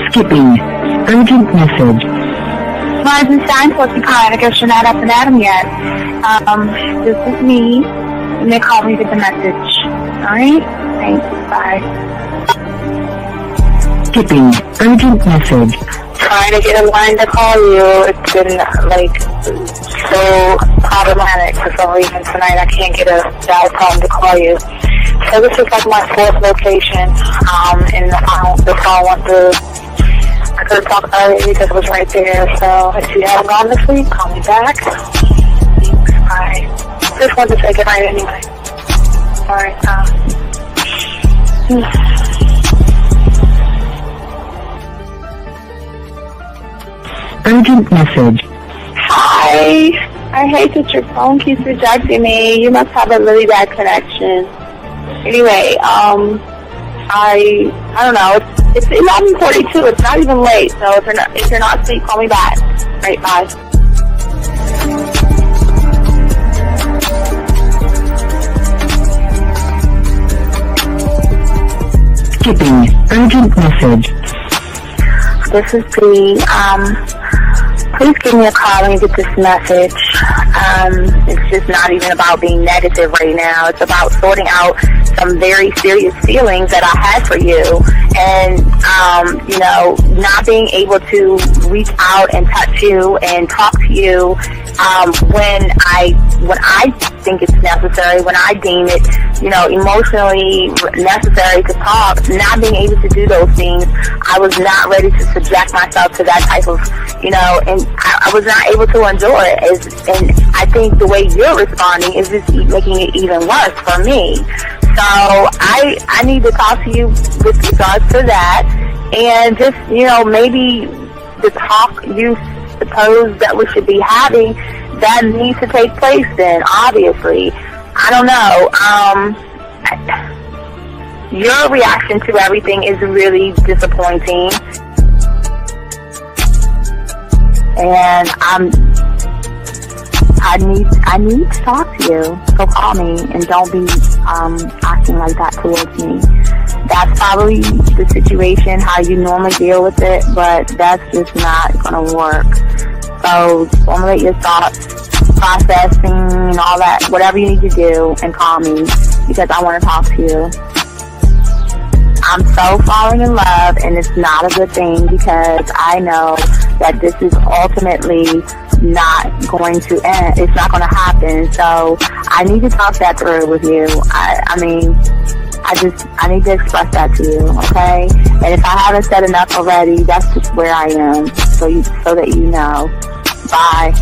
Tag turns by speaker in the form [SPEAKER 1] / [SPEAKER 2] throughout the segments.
[SPEAKER 1] Skipping. Urgent message.
[SPEAKER 2] Eisenstein, Porcupine. I guess you're not up and at 'em yet. This is me. You may call me with the message. Alright? Thanks. Bye.
[SPEAKER 1] Skipping. Urgent message.
[SPEAKER 2] Trying to get a line to call you. It's been, so problematic for some reason tonight. I can't get a dial tone to call you. So this is like my fourth location, and the phone went through. I couldn't talk earlier because it was right there. So if you haven't gone this week, call me back. Thanks. Bye. Just wanted to say goodnight anyway. Alright,
[SPEAKER 1] Urgent message.
[SPEAKER 2] Hi. I hate that your phone keeps rejecting me. You must have a really bad connection. Anyway, I don't know. It's 11:42. It's not even late. So if you're not asleep, call me back. Right, bye.
[SPEAKER 1] Skipping. Urgent message.
[SPEAKER 2] This is Bree. Please give me a call when you get this message. It's just not even about being negative right now. It's about sorting out some very serious feelings that I had for you, and not being able to reach out and touch you and talk to you when I think it's necessary, when I deem it, emotionally necessary to talk. Not being able to do those things, I was not ready to subject myself to that type of, and I was not able to endure it. And I think the way you're responding is just making it even worse for me. So I need to talk to you with regards to that, and just, maybe the talk you suppose that we should be having, that needs to take place then, obviously. I don't know. Your reaction to everything is really disappointing. And I need to talk to you. So call me and don't be acting like that towards me. That's probably the situation, how you normally deal with it, but that's just not going to work. So formulate your thoughts, processing and all that, whatever you need to do, and call me because I want to talk to you. I'm so falling in love, and it's not a good thing because I know that this is ultimately not going to end. It's not going to happen. So I need to talk that through with you. I need to express that to you, okay? And if I haven't said enough already, that's just where I am, so that you know. Bye.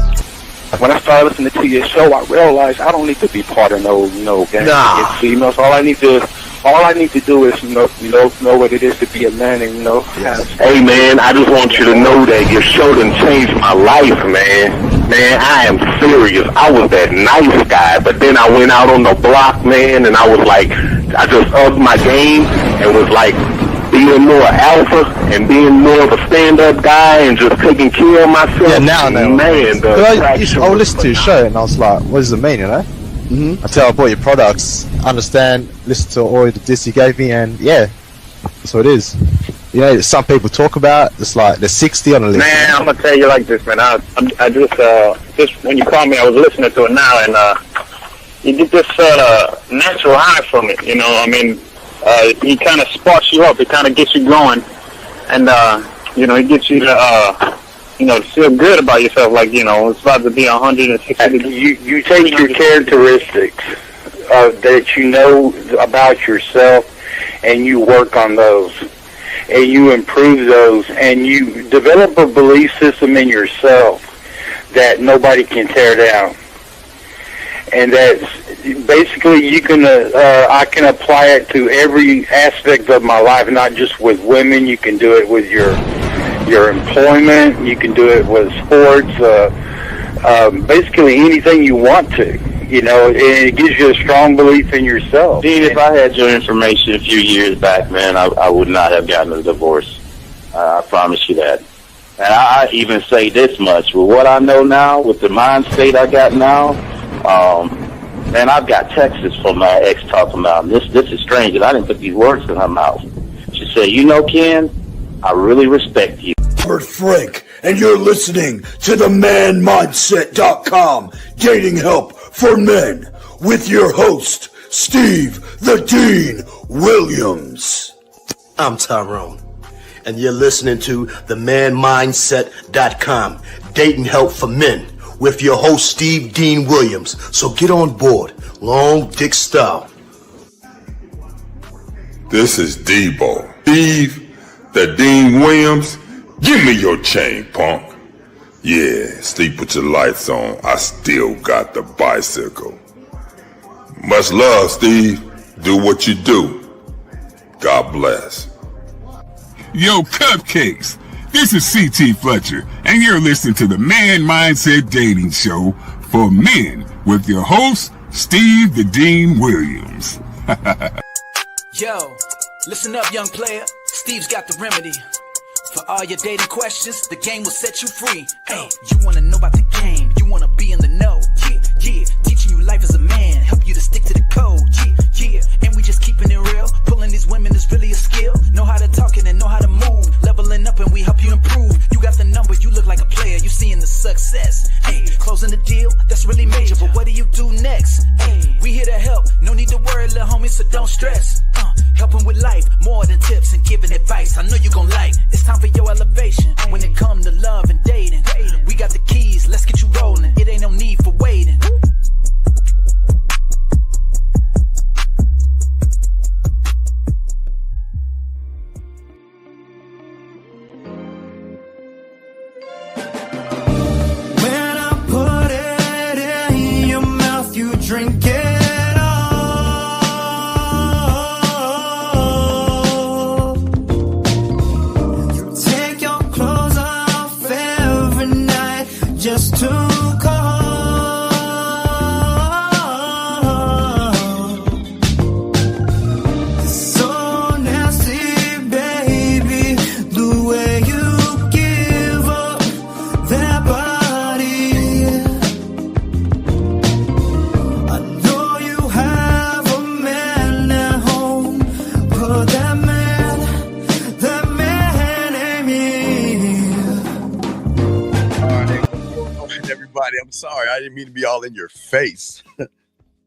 [SPEAKER 3] When I started listening to your show, I realized I don't need to be part of no gang against females. All I need to do is know what it is to be a man, and
[SPEAKER 4] Hey man, I just want you to know that your show done changed my life, man. Man, I am serious. I was that nice guy, but then I went out on the block, man, and I was like, I just upped my game and was like being more alpha and being more of a stand-up guy and just taking care of myself.
[SPEAKER 5] Yeah, now,
[SPEAKER 4] man.
[SPEAKER 5] I would listen to your show and I was like, what does it mean, Until I bought your products, understand, listen to all the discs you gave me, and yeah, that's what it is. Some people talk about, it's like they're 60 on the list.
[SPEAKER 6] Man, I'm gonna tell you like this, man. I just when you called me, I was listening to it now, and you get this natural high from it. He kind of sparks you up. It kind of gets you going, and it gets you to feel good about yourself. Like it's about to be 160.
[SPEAKER 3] You take your characteristics that you know about yourself, and you work on those, and you improve those, and you develop a belief system in yourself that nobody can tear down. And that's basically I can apply it to every aspect of my life, not just with women. You can do it with your employment. You can do it with sports. Basically anything you want to. And it gives you a strong belief in yourself.
[SPEAKER 4] Dean, if I had your information a few years back, man, I would not have gotten a divorce. I promise you that. And I even say this much. With what I know now, with the mind state I got now, man, I've got texts from my ex talking about, this is strange, and I didn't put these words in her mouth. She said, Ken, I really respect you.
[SPEAKER 7] Robert Frank, and you're listening to the manmindset.com dating help for men with your host, Steve the Dean Williams.
[SPEAKER 8] I'm Tyrone, and you're listening to the manmindset.com dating help for men with your host, Steve Dean Williams. So get on board, long dick style.
[SPEAKER 9] This is Debo. Steve the Dean Williams. Give me your chain, punk. Yeah, sleep with your lights on. I still got the bicycle. Much love, Steve. Do what you do. God bless.
[SPEAKER 10] Yo, cupcakes. This is C.T. Fletcher, and you're listening to the Man Mindset Dating Show for men with your host, Steve the Dean Williams.
[SPEAKER 11] Yo, listen up, young player. Steve's got the remedy. For all your dating questions, the game will set you free. Hey, you wanna know about the game, you wanna be in the know. Yeah, yeah, teaching you life as a man, help you to stick to the code. Yeah, yeah, and we just keeping it real. Pulling these women is really a skill. Know how to talk and know how to move. Leveling up and we help you improve. You got the number, you look like a player, you seeing the success. Hey, closing the deal, that's really major, but what do you do next? Hey, we here to help, no need to worry, little homie, so don't stress. Helping with life, more than tips and giving advice. I know you gon' like. It's time for your elevation. When it come to love and dating, we got the keys, let's get you rolling. It ain't no need for waiting.
[SPEAKER 12] When I put it in your mouth, you drink it. Just too cold. So nasty, baby, the way you give up that body. I know you have a man at home, but that man ain't me.
[SPEAKER 13] Everybody, I'm sorry, I didn't mean to be all in your face.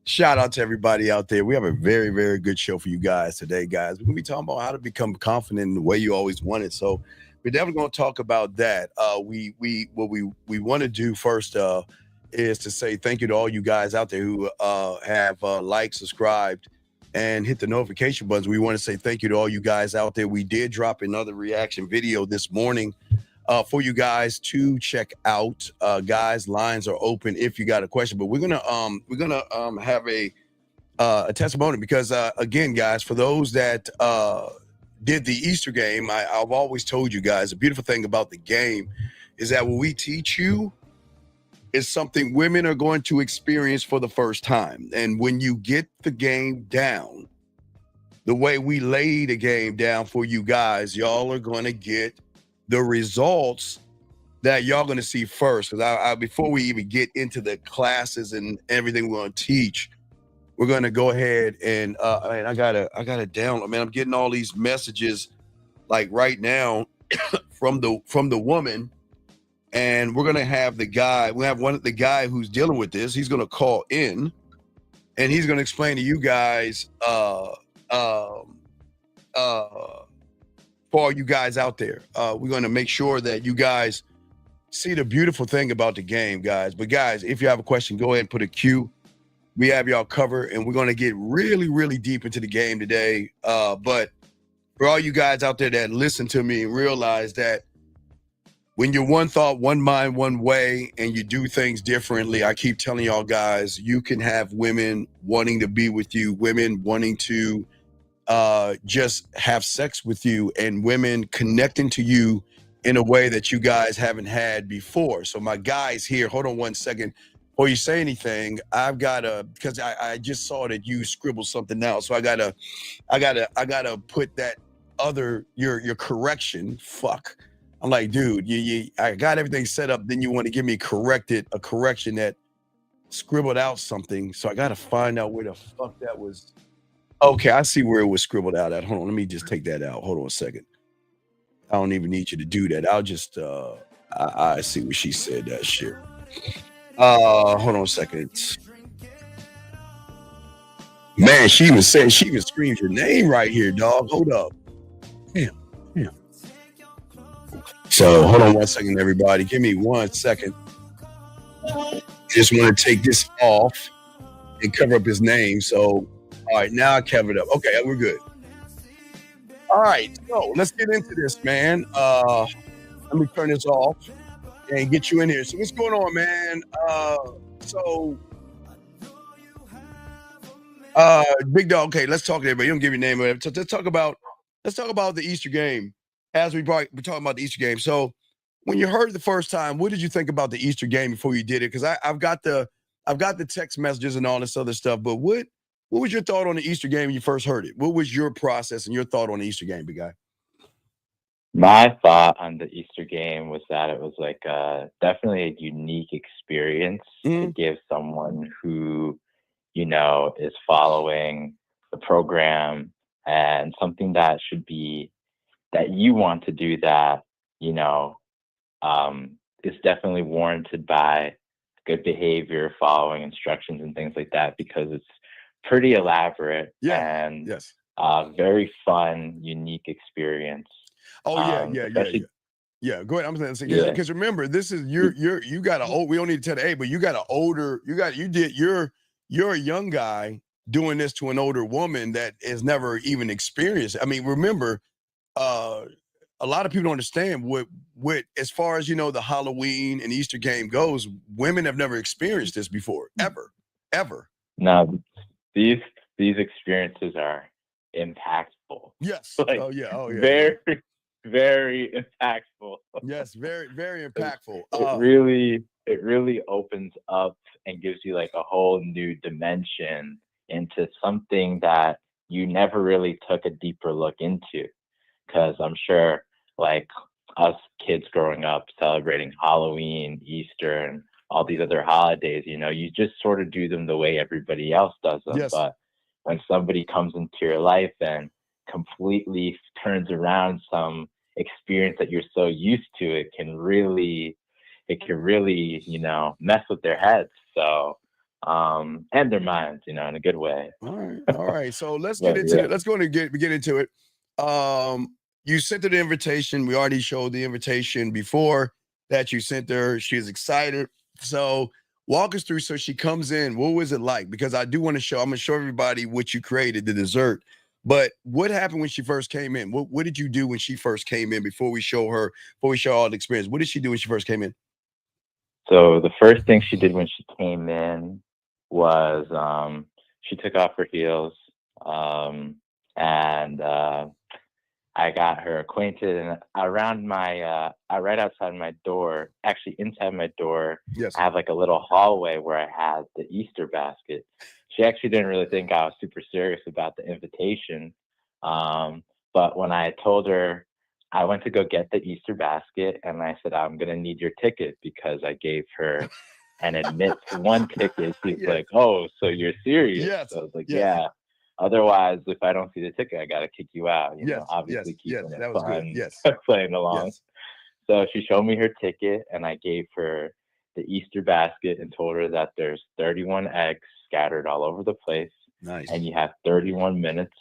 [SPEAKER 13] Shout out to everybody out there. We have a very, very good show for you guys today, guys. We're gonna be talking about how to become confident in the way you always wanted. So we're definitely gonna talk about that. What we want to do first is to say thank you to all you guys out there who have liked, subscribed, and hit the notification buttons. We want to say thank you to all you guys out there. We did drop another reaction video this morning for you guys to check out. Guys, lines are open if you got a question, but we're gonna have a testimony because again, guys, for those that did the Easter game, I've always told you guys the beautiful thing about the game is that what we teach you is something women are going to experience for the first time. And when you get the game down the way we lay the game down for you guys, y'all are going to get the results that y'all going to see first. Because before we even get into the classes and everything we're going to teach, we're going to go ahead and I gotta download. Man, I'm getting all these messages like right now from the woman, and we're going to have the guy. We have the guy who's dealing with this. He's going to call in, and he's going to explain to you guys for all you guys out there. We're going to make sure that you guys see the beautiful thing about the game, guys. But guys, if you have a question, go ahead and put a Q. We have y'all covered, and we're going to get really, really deep into the game today. But for all you guys out there that listen to me and realize that when you're one thought, one mind, one way, and you do things differently, I keep telling y'all guys, you can have women wanting to be with you, women wanting to just have sex with you, and women connecting to you in a way that you guys haven't had before. So my guys here, hold on one second. Before you say anything, I've got because I just saw that you scribbled something out. So I gotta put that other, your correction. Fuck. I'm like, dude, I got everything set up. Then you want to give me a correction that scribbled out something. So I got to find out where the fuck that was. Okay, I see where it was scribbled out at. Hold on, let me just take that out. Hold on a second. I don't even need you to do that. I'll just I see what she said. That shit. Hold on a second. Man, she even screams your name right here, dog. Hold up. Damn. So hold on 1 second, everybody. Give me 1 second. Just want to take this off and cover up his name. So, all right, now I covered it up. Okay, we're good. All right, so let's get into this, man. Let me turn this off and get you in here. So what's going on, man? Big Dog. Okay, let's talk to everybody. You don't give your name. So let's talk about the Easter game. As we're talking about the Easter game. So when you heard it the first time, what did you think about the Easter game before you did it? Because I've got the text messages and all this other stuff. But what was your thought on the Easter game when you first heard it? What was your process and your thought on the Easter game, big guy?
[SPEAKER 14] My thought on the Easter game was that it was like definitely a unique experience to give someone who, is following the program, and something that should be that you want to do that, is definitely warranted by good behavior, following instructions and things like that, because it's pretty elaborate and very fun, unique experience.
[SPEAKER 13] Oh yeah. Go ahead. I'm saying because remember, this is you got an we don't need to tell the age, but you got an older, you're a young guy doing this to an older woman that has never even experienced. I mean, remember, a lot of people don't understand what as far as the Halloween and Easter game goes, women have never experienced this before, ever.
[SPEAKER 14] No, these experiences are impactful.
[SPEAKER 13] Yes.
[SPEAKER 14] Like, very, very impactful.
[SPEAKER 13] Yes, very, very impactful.
[SPEAKER 14] It really opens up and gives you like a whole new dimension into something that you never really took a deeper look into. Because I'm sure, like us kids growing up celebrating Halloween, Easter, and all these other holidays, you just sort of do them the way everybody else does them.
[SPEAKER 13] Yes.
[SPEAKER 14] But when somebody comes into your life and completely turns around some experience that you're so used to, it can really, mess with their heads. So, and their minds, in a good way.
[SPEAKER 13] All right. So let's get into it. Let's go and get into it. You sent her the invitation. We already showed the invitation before that you sent her. She's excited. So walk us through. So she comes in. What was it like? Because I do want to show. I'm gonna show everybody what you created, the dessert. But what happened when she first came in? What did you do when she first came in? Before we show all the experience, what did she do when she first came in?
[SPEAKER 14] So the first thing she did when she came in was she took off her heels, and I got her acquainted, and around my right outside my door, actually inside my door, I have like a little hallway where I had the Easter basket. She actually didn't really think I was super serious about the invitation, but when I told her, I went to go get the Easter basket, and I said, I'm gonna need your ticket, because I gave her an admit to one ticket. She's like, oh, so you're serious?
[SPEAKER 13] Yes.
[SPEAKER 14] So I was like, yeah. Otherwise, if I don't see the ticket, I gotta kick you out. Obviously keeping it fun, playing along. So she showed me her ticket, and I gave her the Easter basket and told her that there's 31 eggs scattered all over the place.
[SPEAKER 13] Nice.
[SPEAKER 14] And you have 31 minutes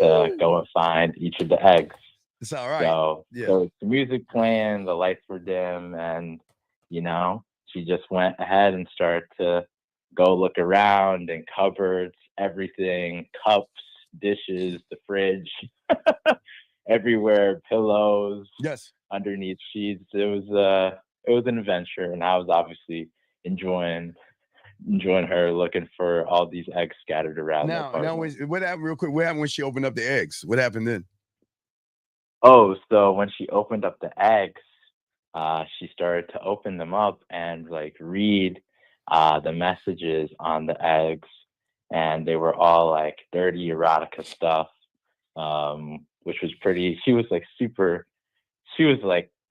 [SPEAKER 14] to go and find each of the eggs.
[SPEAKER 13] It's all right.
[SPEAKER 14] So it's the music playing, the lights were dim, and she just went ahead and started to go look around in cupboards, everything, cups, dishes, the fridge, everywhere, pillows, underneath sheets. It was an adventure, and I was obviously enjoying her looking for all these eggs scattered around.
[SPEAKER 13] Now, what happened real quick? What happened when she opened up the eggs? What happened then?
[SPEAKER 14] Oh, so when she opened up the eggs, she started to open them up and like read the messages on the eggs, and they were all like dirty erotica stuff, which was pretty. She was like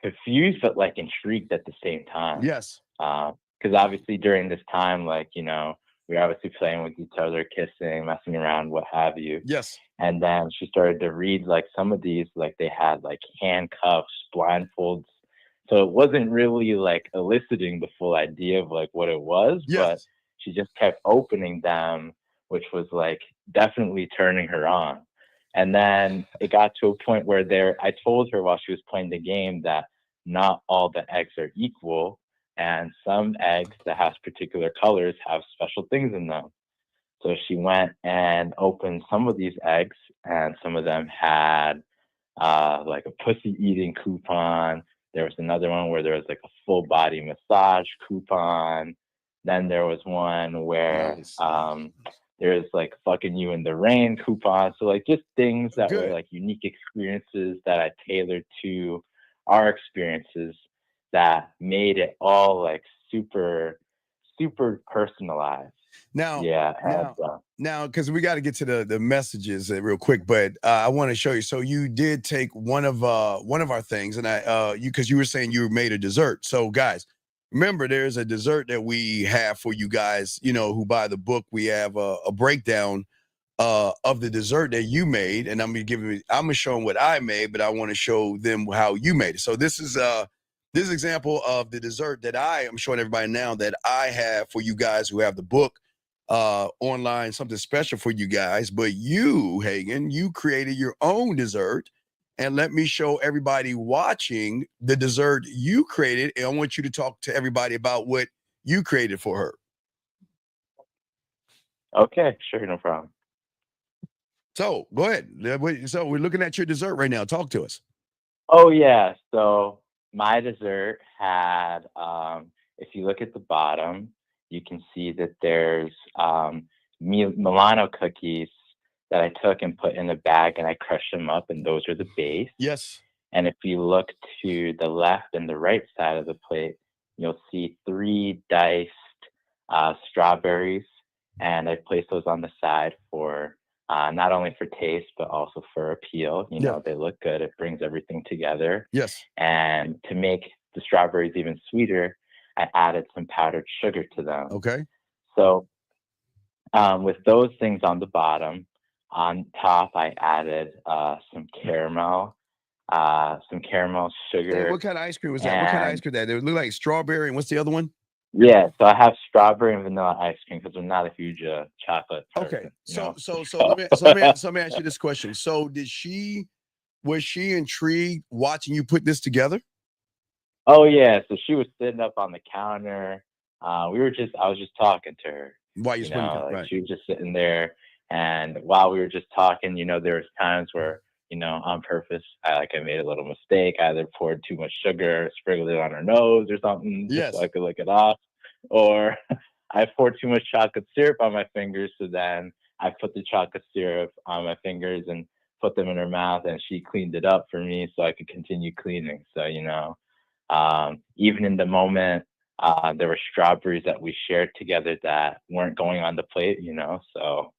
[SPEAKER 14] confused but like intrigued at the same time.
[SPEAKER 13] Yes.
[SPEAKER 14] Because obviously during this time, like we were obviously playing with each other, kissing, messing around, what have you.
[SPEAKER 13] Yes.
[SPEAKER 14] And then she started to read like some of these, like they had like handcuffs, blindfolds. So it wasn't really like eliciting the full idea of like what it was, but she just kept opening them, which was like definitely turning her on. And then it got to a point where I told her while she was playing the game that not all the eggs are equal, and some eggs that have particular colors have special things in them. So she went and opened some of these eggs, and some of them had like a pussy eating coupon. There was another one where there was like a full body massage coupon. Then there was one where there's like fucking you in the rain coupon. So like just things that were like unique experiences that I tailored to our experiences that made it all like super, super personalized.
[SPEAKER 13] Now,
[SPEAKER 14] yeah.
[SPEAKER 13] Now, because we got to get to the messages real quick, but I want to show you. So you did take one of our things, and because you were saying you made a dessert. So guys, remember, there's a dessert that we have for you guys, who buy the book. We have a breakdown of the dessert that you made, and I'm gonna show them what I made, but I want to show them how you made it. So this is example of the dessert that I am showing everybody now that I have for you guys who have the book online, something special for you guys. But you, Hagen, you created your own dessert, and let me show everybody watching the dessert you created, and I want you to talk to everybody about what you created for her.
[SPEAKER 14] Okay, sure, no problem.
[SPEAKER 13] So go ahead. So we're looking at your dessert right now. Talk to us.
[SPEAKER 14] Oh yeah, so my dessert had if you look at the bottom, you can see that there's Milano cookies that I took and put in a bag, and I crushed them up, and those are the base.
[SPEAKER 13] Yes.
[SPEAKER 14] And if you look to the left and the right side of the plate, you'll see 3 diced strawberries, and I placed those on the side for not only for taste, but also for appeal. You know, they look good. It brings everything together.
[SPEAKER 13] Yes.
[SPEAKER 14] And to make the strawberries even sweeter, I added some powdered sugar to them.
[SPEAKER 13] Okay.
[SPEAKER 14] So with those things on the bottom, on top, I added some caramel sugar.
[SPEAKER 13] Hey, what kind of ice cream was that? What kind of ice cream was that? It looked like strawberry, and what's the other one?
[SPEAKER 14] Yeah, so I have strawberry and vanilla ice cream because I'm not a huge chocolate person.
[SPEAKER 13] Okay, so let me ask you this question. So was she intrigued watching you put this together?
[SPEAKER 14] Oh yeah, so she was sitting up on the counter. I was just talking to her.
[SPEAKER 13] Why you
[SPEAKER 14] right. She was just sitting there, and while we were just talking, there was times where, on purpose, I made a little mistake. I either poured too much sugar, sprinkled it on her nose or something, just so I could lick it off, or I poured too much chocolate syrup on my fingers. So then I put the chocolate syrup on my fingers and put them in her mouth, and she cleaned it up for me so I could continue cleaning. So, even in the moment, there were strawberries that we shared together that weren't going on the plate, so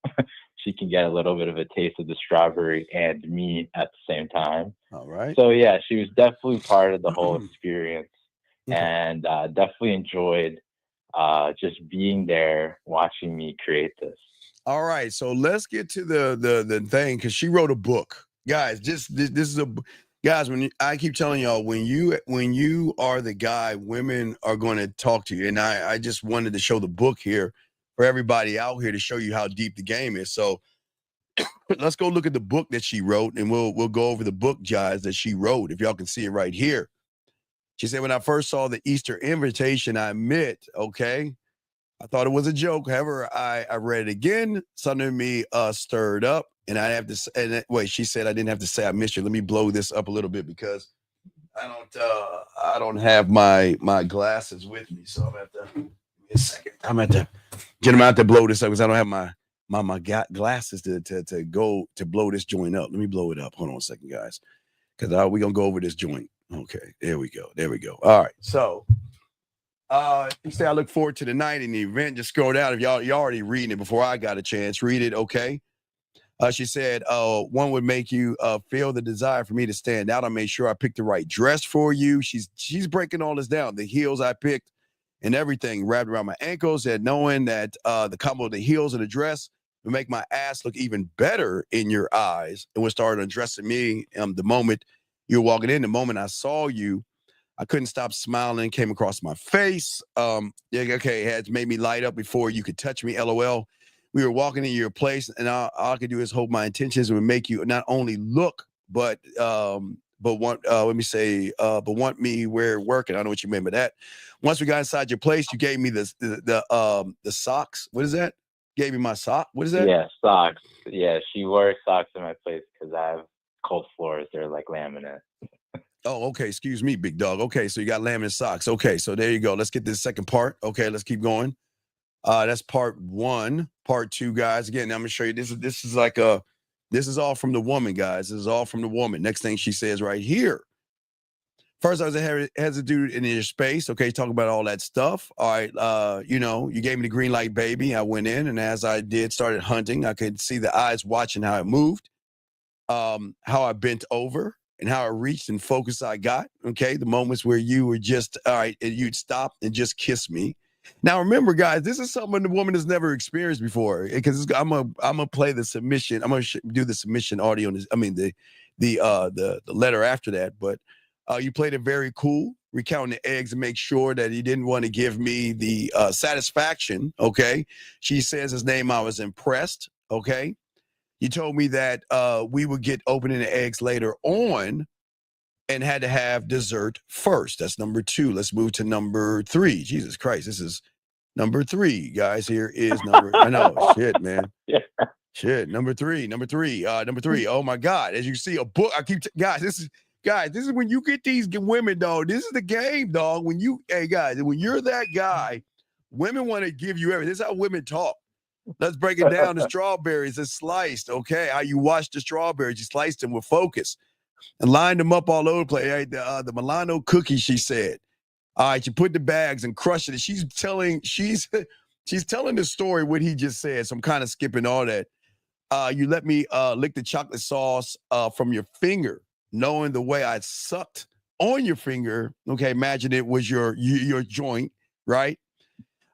[SPEAKER 14] she can get a little bit of a taste of the strawberry and me at the same time.
[SPEAKER 13] All right.
[SPEAKER 14] So yeah, she was definitely part of the whole experience, and definitely enjoyed just being there, watching me create this.
[SPEAKER 13] All right, so let's get to the thing, because she wrote a book, guys. This is guys. I keep telling y'all, when you are the guy, women are going to talk to you, and I just wanted to show the book here for everybody out here to show you how deep the game is. So let's go look at the book that she wrote, and we'll go over the book, guys, that she wrote. If y'all can see it right here. She said, when I first saw the Easter invitation, I admit, okay, I thought it was a joke. However, I read it again. Something in me stirred up, and I have to say, and wait, she said I didn't have to say I missed you. Let me blow this up a little bit, because I don't have my glasses with me, so I'm gonna have to give me a second. I'm gonna have to get them out to blow this up, because I don't have my glasses to go to blow this joint up. Let me blow it up. Hold on a second, guys, because we're gonna go over this joint. Okay, there we go. All right, so you say I look forward to the night and the event. Just scroll down. If y'all already reading it before I got a chance, read it. Okay. She said, one would make you feel the desire for me to stand out. I made sure I picked the right dress for you. She's breaking all this down. The heels I picked and everything wrapped around my ankles, and knowing that the combo of the heels and the dress would make my ass look even better in your eyes, and would start undressing me the moment you were walking in. The moment I saw you, I couldn't stop smiling, came across my face. It had made me light up before you could touch me, LOL. We were walking in your place, and all I could do is hope my intentions would make you not only look, but want me where working. I don't know what you meant by that. Once we got inside your place, you gave me the socks. What is that? Gave me my sock. What is that?
[SPEAKER 14] Yeah, socks. Yeah, she wore socks in my place because I have cold floors. They're like laminate.
[SPEAKER 13] Oh, okay. Excuse me, big dog. Okay, so you got laminate socks. Okay, so there you go. Let's get this second part. Okay, let's keep going. That's part one. Part two, guys. Again, I'm gonna show you. This is all from the woman, guys. This is all from the woman. Next thing she says right here. First, I was a dude in your space. Okay, talking about all that stuff. All right, you gave me the green light, baby. I went in, and as I started hunting. I could see the eyes watching how it moved, how I bent over, and how I reached and focused I got. Okay, the moments where you were just all right, and you'd stop and just kiss me. Now, remember, guys, this is something the woman has never experienced before. Because I'm gonna play the submission. I'm gonna do the submission audio. The letter after that, but. You played it very cool, recounting the eggs and make sure that he didn't want to give me the satisfaction, okay? She says his name, I was impressed, okay? You told me that we would get opening the eggs later on and had to have dessert first. That's number 2. Let's move to number 3. Jesus Christ, this is number 3, guys. Here is number, I know, shit, man. Yeah. Shit, number 3. Oh my God, as you see a book, guys, this is when you get these women, dog. This is the game, dog. When you're that guy, women want to give you everything. This is how women talk. Let's break it down. The strawberries are sliced, okay? How you wash the strawberries. You sliced them with focus and lined them up all over the place. Right? The Milano cookie, she said. All right, you put the bags and crush it. She's telling the story, what he just said, so I'm kind of skipping all that. You let me lick the chocolate sauce from your finger. Knowing the way I sucked on your finger, okay, imagine it was your joint, right?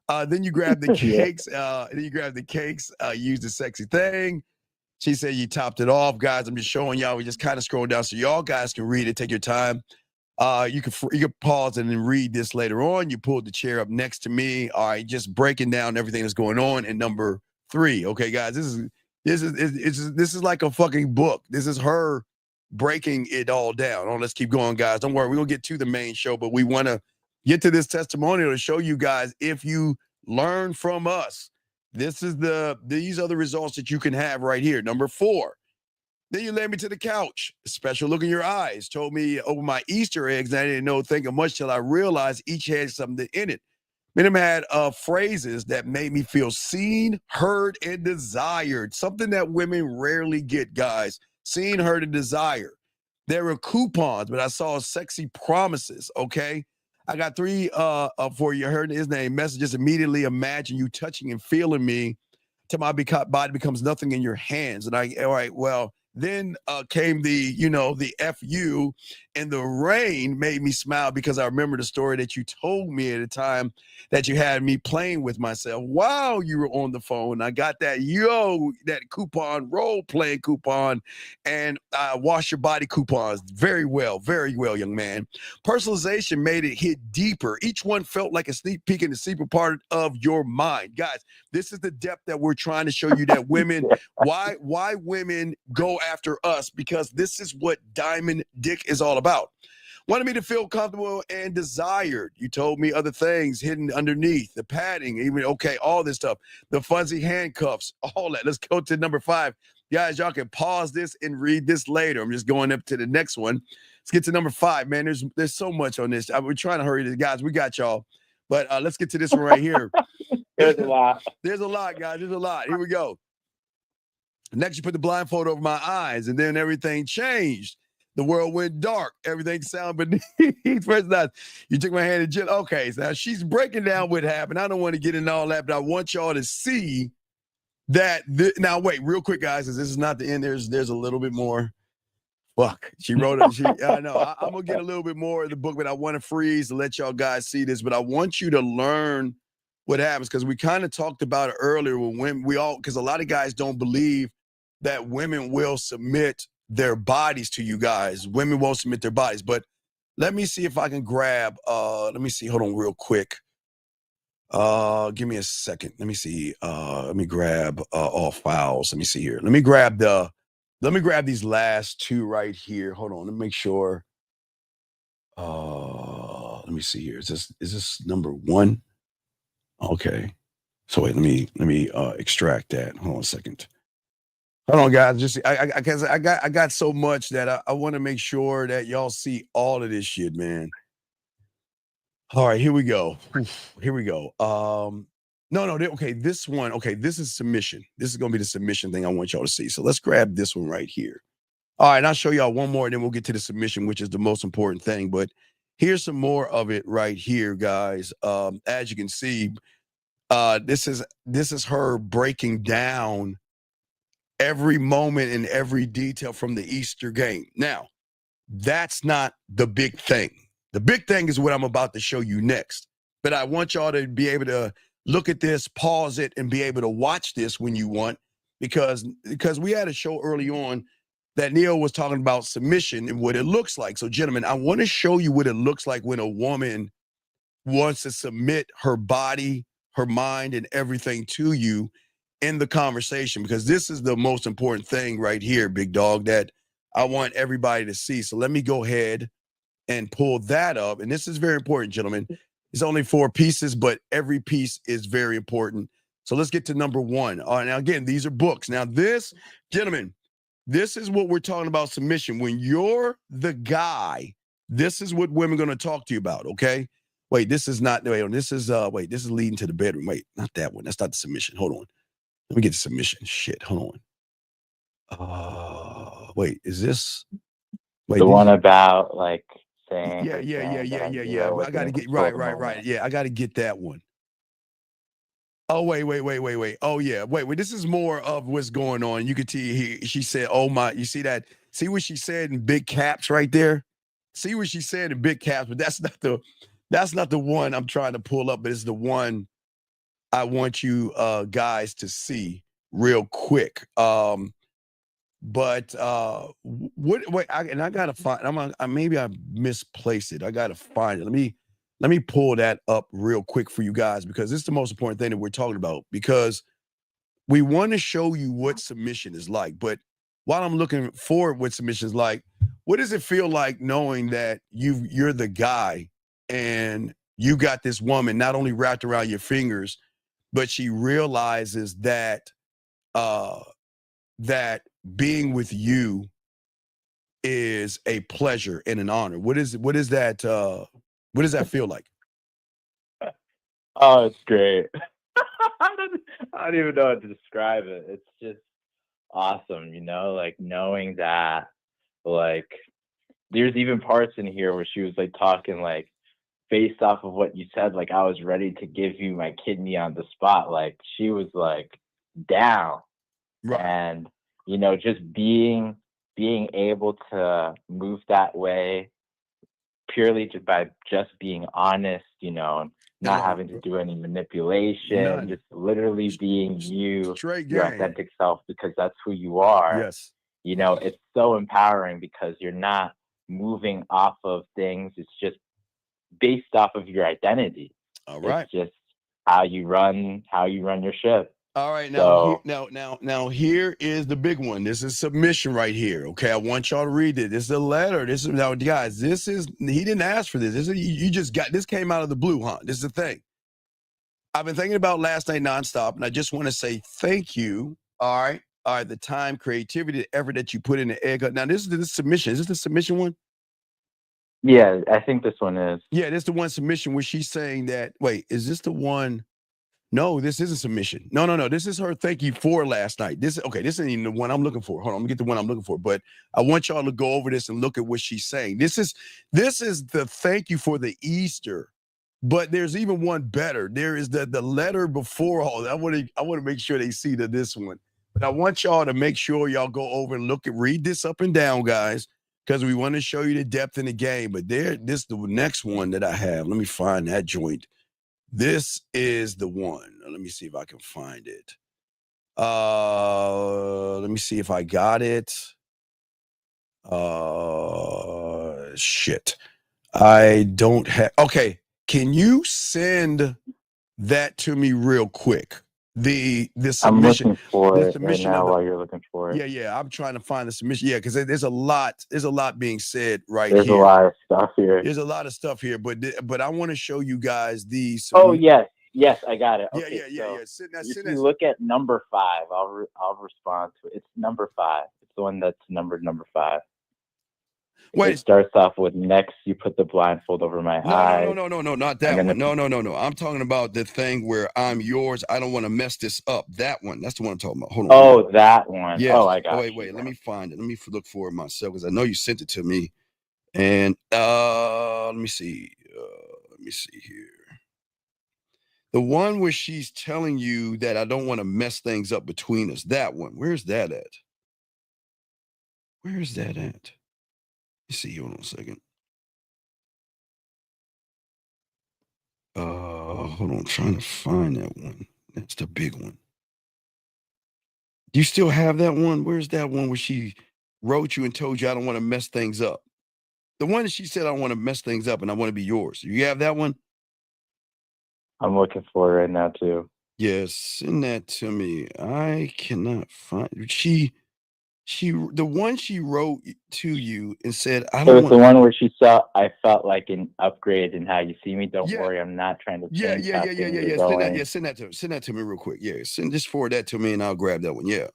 [SPEAKER 13] Then you grab the cakes. Use the sexy thing. She said you topped it off, guys. I'm just showing y'all. We just kind of scroll down so y'all guys can read it. Take your time. You can pause it and read this later on. You pulled the chair up next to me. All right, just breaking down everything that's going on. And number 3, okay, guys, this is like a fucking book. This is her breaking it all down. Oh, let's keep going, guys. Don't worry, we're gonna get to the main show, but we want to get to this testimonial to show you guys, if you learn from us, these are the results that you can have right here. Number 4, then you led me to the couch. Special look in your eyes. Told me over my Easter eggs, and I didn't know think of much till I realized each had something in it. Many of them had phrases that made me feel seen, heard, and desired. Something that women rarely get, guys. Seen, heard, and desire. There were coupons, but I saw sexy promises, okay? I got 3 for you. Heard his name. Messages. Immediately imagine you touching and feeling me till my body becomes nothing in your hands. And all right, well, then came the FU, and the rain made me smile because I remember the story that you told me at a time that you had me playing with myself while you were on the phone. I got that coupon, role-playing coupon, and wash your body coupons. Very well, young man. Personalization made it hit deeper. Each one felt like a sneak peek in the secret part of your mind. Guys, this is the depth that we're trying to show you, that women, why women go after us, because this is what Diamond Dick is all about. Wanted me to feel comfortable and desired. You told me other things hidden underneath, the padding, all this stuff, the fuzzy handcuffs, all that. Let's go to number 5. Guys, y'all can pause this and read this later. I'm just going up to the next one. Let's get to number 5, man. There's so much on this. We're trying to hurry this, guys. We got y'all. But let's get to this one right here.
[SPEAKER 14] There's a lot.
[SPEAKER 13] There's a lot, guys. There's a lot. Here we go. Next, you put the blindfold over my eyes, and then everything changed. The world went dark. Everything sounded beneath. You took my hand and just, okay, so now she's breaking down what happened. I don't want to get into all that, but I want y'all to see that. Now, wait, real quick, guys, because this is not the end. There's a little bit more. Fuck. She wrote it. I know. I'm gonna get a little bit more of the book, but I want to freeze to let y'all guys see this. But I want you to learn what happens because we kind of talked about it earlier when because a lot of guys don't believe that women will submit their bodies to you guys. Women won't submit their bodies. But let me see if I can grab. Let me see. Hold on, real quick. Give me a second. Let me see. Let me grab all files. Let me see here. Let me grab these last two right here. Hold on. Let me make sure. Let me see here. Is this number one? Okay. So wait, let me extract that. Hold on a second. Hold on, guys. Just I got so much that I want to make sure that y'all see all of this shit, man. All right, here we go. Here we go. Okay, this one. Okay, this is submission. This is gonna be the submission thing I want y'all to see. So let's grab this one right here. All right, and I'll show y'all one more, and then we'll get to the submission, which is the most important thing. But here's some more of it right here, guys. As you can see, this is her breaking down every moment and every detail from the Easter game. Now, that's not the big thing. The big thing is what I'm about to show you next. But I want y'all to be able to look at this, pause it, and be able to watch this when you want, because we had a show early on that Neil was talking about submission and what it looks like. So, gentlemen, I want to show you what it looks like when a woman wants to submit her body, her mind, and everything to you in the conversation, because this is the most important thing right here, big dog, that I want everybody to see. So let me go ahead and pull that up. And this is very important, gentlemen. It's only 4 pieces, but every piece is very important. So let's get to number one. All right, now, again, these are books. Now, this, gentlemen, this is what we're talking about submission. When you're the guy, this is what women are going to talk to you about, okay? Wait, this is not, this is leading to the bedroom. Wait, not that one. That's not the submission. Hold on. Let me get the submission. Shit, hold on. Wait, is this? Wait,
[SPEAKER 14] the one about like saying.
[SPEAKER 13] Yeah. Well, I got to get right. Yeah, I got to get that one. Oh, wait. Oh, yeah. Wait. This is more of what's going on. You could see she said, oh my, you see that? See what she said in big caps right there? See what she said in big caps, but that's not the one I'm trying to pull up, but it's the one I want you guys to see real quick. I gotta find. Maybe I misplaced it. I gotta find it. Let me pull that up real quick for you guys, because this is the most important thing that we're talking about. Because we want to show you what submission is like. But while I'm looking for what submission is like, what does it feel like knowing that you're the guy and you got this woman not only wrapped around your fingers, but she realizes that that being with you is a pleasure and an honor? What is that? What does that feel like?
[SPEAKER 14] Oh, it's great. I don't even know how to describe it. It's just awesome, like knowing that, like, there's even parts in here where she was like talking like based off of what you said, like I was ready to give you my kidney on the spot. Like she was like down. Right. And, just being able to move that way purely just by just being honest, not having to do any manipulation, just literally being you, your authentic self, because that's who you are.
[SPEAKER 13] Yes.
[SPEAKER 14] It's so empowering because you're not moving off of things. It's just based off of your identity.
[SPEAKER 13] All right.
[SPEAKER 14] It's just how you run your ship.
[SPEAKER 13] All right, now here is the big one. This is submission right here. Okay, I want y'all to read it. This is a letter. This is now, guys. He didn't ask for this. You just got this. Came out of the blue, huh? This is the thing. I've been thinking about last night nonstop, and I just want to say thank you. All right, the time, creativity, the effort that you put in the egg. Now this is the submission. Is this the submission one?
[SPEAKER 14] Yeah, I think this one is.
[SPEAKER 13] Yeah, this is the one submission where she's saying that. Wait, is this the one? No, this isn't submission. No. This is her thank you for last night. This isn't even the one I'm looking for. Hold on, let me get the one I'm looking for. But I want y'all to go over this and look at what she's saying. This is the thank you for the Easter. But there's even one better. There is the letter before all that. I want to make sure they see this one. But I want y'all to make sure y'all go over and read this up and down, guys. because we want to show you the depth in the game. But this the next one that I have. Let me find that joint. This is the one. Let me see if I can find it. Let me see if I got it. Shit. I don't have. Okay, can you send that to me real quick? The submission.
[SPEAKER 14] I'm looking for
[SPEAKER 13] the
[SPEAKER 14] it right
[SPEAKER 13] submission
[SPEAKER 14] now
[SPEAKER 13] of the,
[SPEAKER 14] while you're looking for it.
[SPEAKER 13] yeah. I'm trying to find the submission. Yeah, because there's a lot being said right
[SPEAKER 14] There's
[SPEAKER 13] here.
[SPEAKER 14] a lot of stuff here.
[SPEAKER 13] There's a lot of stuff here, but I want to show you guys the.
[SPEAKER 14] Oh yes, I got it.
[SPEAKER 13] Yeah,
[SPEAKER 14] Okay,
[SPEAKER 13] yeah.
[SPEAKER 14] If you look at number 5, I'll respond to it. It's number 5. It's the one that's numbered number 5. It starts off with next. You put the blindfold over my eyes.
[SPEAKER 13] No, not that one. No. I'm talking about the thing where I'm yours. I don't want to mess this up. That one. That's the one I'm talking about. Hold on.
[SPEAKER 14] Oh, that one.
[SPEAKER 13] Yes.
[SPEAKER 14] Oh, I got
[SPEAKER 13] it. Wait. Let me find it. Let me look for it myself because I know you sent it to me. And let me see. Let me see here. The one where she's telling you that I don't want to mess things up between us. That one. Where's that at? Where's that at? Let's see. Hold on a second. Hold on. I'm trying to find that one. That's the big one. Do you still have that one? Where's that one where she wrote you and told you I don't want to mess things up? The one that she said I don't want to mess things up and I want to be yours. You have that one?
[SPEAKER 14] I'm looking for it right now too.
[SPEAKER 13] Yes, send that to me. I cannot find the one she wrote to you and said I don't
[SPEAKER 14] It was
[SPEAKER 13] want
[SPEAKER 14] the one where she saw I felt like an upgrade in how you see me. Don't worry, I'm not trying to change how things are going.
[SPEAKER 13] Send that to me real quick. Yeah, just forward that to me and I'll grab that one. Yeah.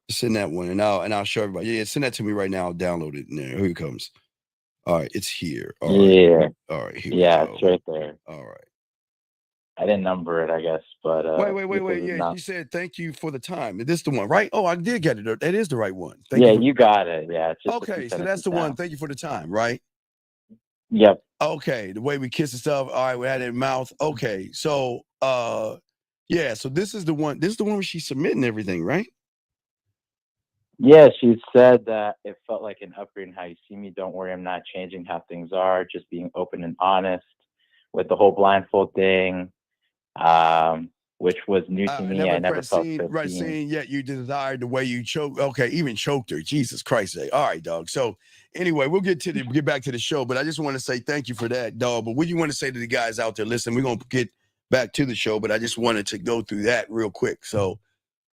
[SPEAKER 13] Send that one and I'll show everybody. Yeah, send that to me right now. I'll download it. There, here it comes. All right, it's here. All right. All right, here we go.
[SPEAKER 14] It's right there.
[SPEAKER 13] All right.
[SPEAKER 14] I didn't number it, I guess, but
[SPEAKER 13] wait. Yeah, you said thank you for the time. Is this the one, right? Oh, I did get it. That is the right one. Thank you.
[SPEAKER 14] You got it. Yeah. It's just
[SPEAKER 13] okay, so that's the one. Thank you for the time, right?
[SPEAKER 14] Yep.
[SPEAKER 13] Okay, the way we kiss and stuff. All right, we had it in mouth. Okay, so yeah, so this is the one. This is the one where she's submitting everything, right?
[SPEAKER 14] Yeah, she said that it felt like an upgrade in how you see me. Don't worry, I'm not changing how things are. Just being open and honest with the whole blindfold thing. Which was new to me. I never felt so
[SPEAKER 13] seen yet you desired the way you choked. Okay, even choked her. Jesus Christ. All right, dog. So anyway, we'll get back to the show, but I just want to say thank you for that, dog. But what do you want to say to the guys out there? Listen, we're gonna get back to the show, but I just wanted to go through that real quick. So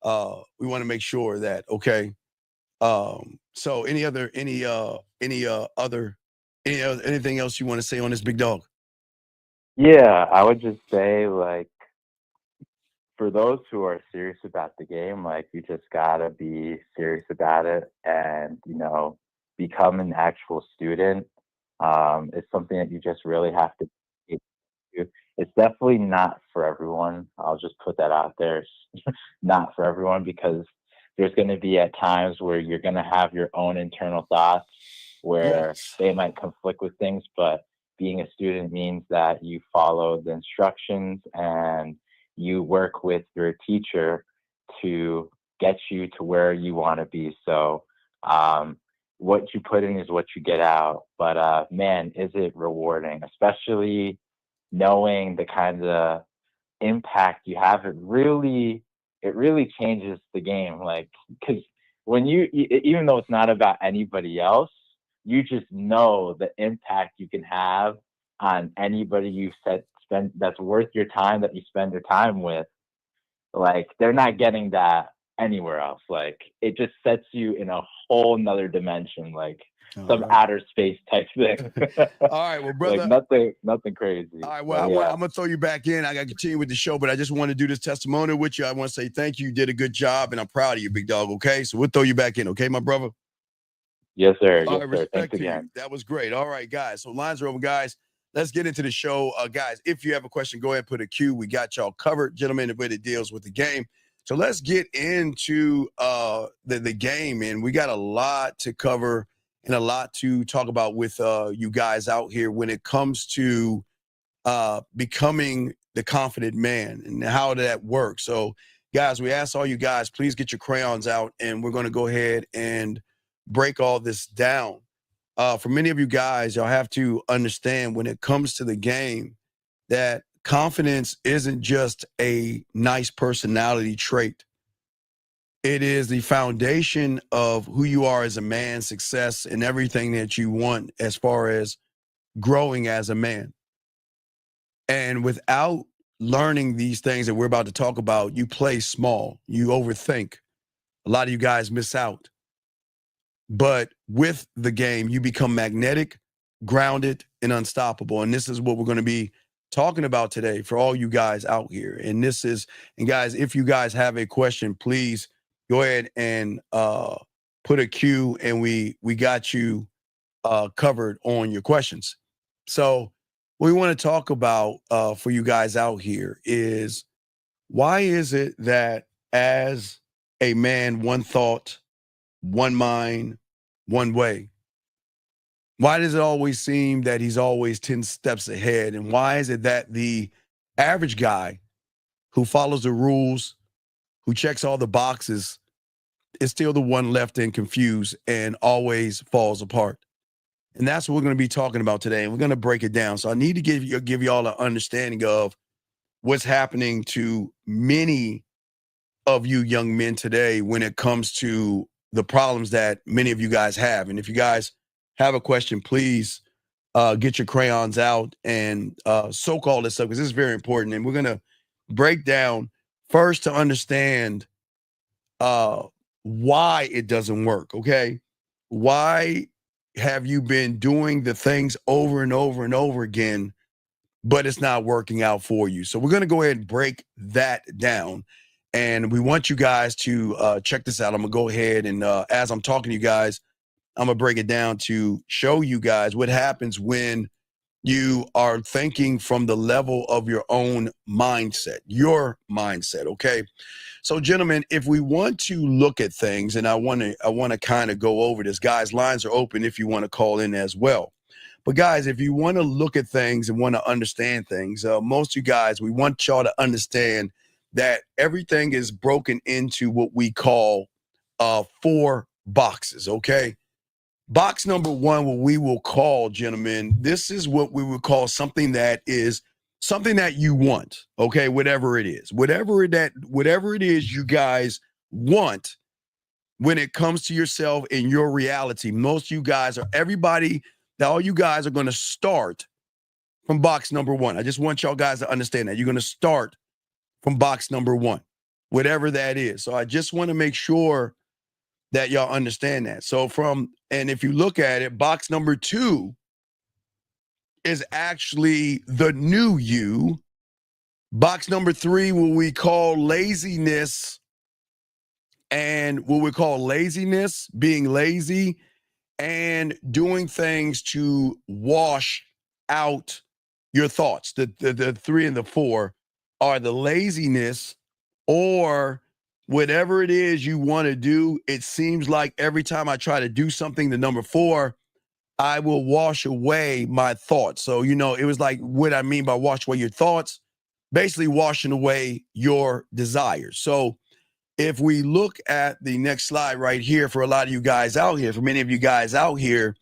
[SPEAKER 13] we want to make sure that okay. So anything else you want to say on this, big dog?
[SPEAKER 14] Yeah, I would just say like for those who are serious about the game, like you just gotta be serious about it and, become an actual student. It's something that you just really have to do. It's definitely not for everyone. I'll just put that out there. It's not for everyone because there's going to be at times where you're going to have your own internal thoughts where they might conflict with things, but being a student means that you follow the instructions and you work with your teacher to get you to where you want to be. So what you put in is what you get out. But man, is it rewarding, especially knowing the kind of impact you have. It really changes the game. Like, because when even though it's not about anybody else, you just know the impact you can have on anybody you spend that's worth your time, that you spend your time with. Like, they're not getting that anywhere else. Like, it just sets you in a whole nother dimension, like some outer space type thing.
[SPEAKER 13] All right, well, brother,
[SPEAKER 14] like nothing crazy.
[SPEAKER 13] All right, well, I'm gonna throw you back in. I gotta continue with the show, but I just want to do this testimonial with you. I want to say thank you. You did a good job, and I'm proud of you, big dog. Okay, so we'll throw you back in. Okay, my brother.
[SPEAKER 14] Yes, sir.
[SPEAKER 13] All
[SPEAKER 14] yes,
[SPEAKER 13] right,
[SPEAKER 14] sir.
[SPEAKER 13] respect
[SPEAKER 14] Thanks
[SPEAKER 13] to
[SPEAKER 14] again.
[SPEAKER 13] you. That was great. All right, guys. So lines are open, guys. Let's get into the show. Guys, if you have a question, go ahead and put a Q. We got y'all covered. Gentlemen, the way it deals with the game. So let's get into the game, and we got a lot to cover and a lot to talk about with you guys out here when it comes to becoming the confident man and how that works. So, guys, we ask all you guys, please get your crayons out, and we're going to go ahead and break all this down. For many of you guys, y'all have to understand when it comes to the game that confidence isn't just a nice personality trait. It is the foundation of who you are as a man, success, and everything that you want as far as growing as a man. And without learning these things that we're about to talk about, you play small, you overthink. A lot of you guys miss out. But with the game, you become magnetic, grounded, and unstoppable. And this is what we're going to be talking about today for all you guys out here. And guys, if you guys have a question, please go ahead and put a Q, and we got you covered on your questions. So what we want to talk about for you guys out here is, why is it that as a man, one thought, one mind, one way? Why does it always seem that he's always 10 steps ahead? And why is it that the average guy who follows the rules, who checks all the boxes, is still the one left and confused and always falls apart? And that's what we're going to be talking about today. And we're going to break it down. So I need to give y'all an understanding of what's happening to many of you young men today when it comes to the problems that many of you guys have. And if you guys have a question, please get your crayons out and soak all this up, because this is very important. And we're going to break down first to understand why it doesn't work, okay? Why have you been doing the things over and over and over again, but it's not working out for you? So we're going to go ahead and break that down. And we want you guys to check this out. I'm going to go ahead and as I'm talking to you guys, I'm going to break it down to show you guys what happens when you are thinking from the level of your own mindset, okay? So gentlemen, if we want to look at things, and I want to kind of go over this, guys, lines are open if you want to call in as well. But guys, if you want to look at things and want to understand things, most of you guys, we want y'all to understand that everything is broken into what we call 4 boxes, okay? Box number 1, what we will call, gentlemen, this is what we would call something that is something that you want, okay? Whatever it is you guys want when it comes to yourself and your reality. Most of you guys all you guys are going to start from box number 1. I just want y'all guys to understand that. You're going to start from box number 1, whatever that is. So I just want to make sure that y'all understand that. So and if you look at it, box number 2 is actually the new you. Box number 3, what we call laziness, being lazy and doing things to wash out your thoughts. The 3 and the 4 are the laziness, or whatever it is you want to do. It seems like every time I try to do something, the number 4, I will wash away my thoughts. So, it was like, what I mean by wash away your thoughts, basically washing away your desires. So if we look at the next slide right here, for a lot of you guys out here, for many of you guys out here,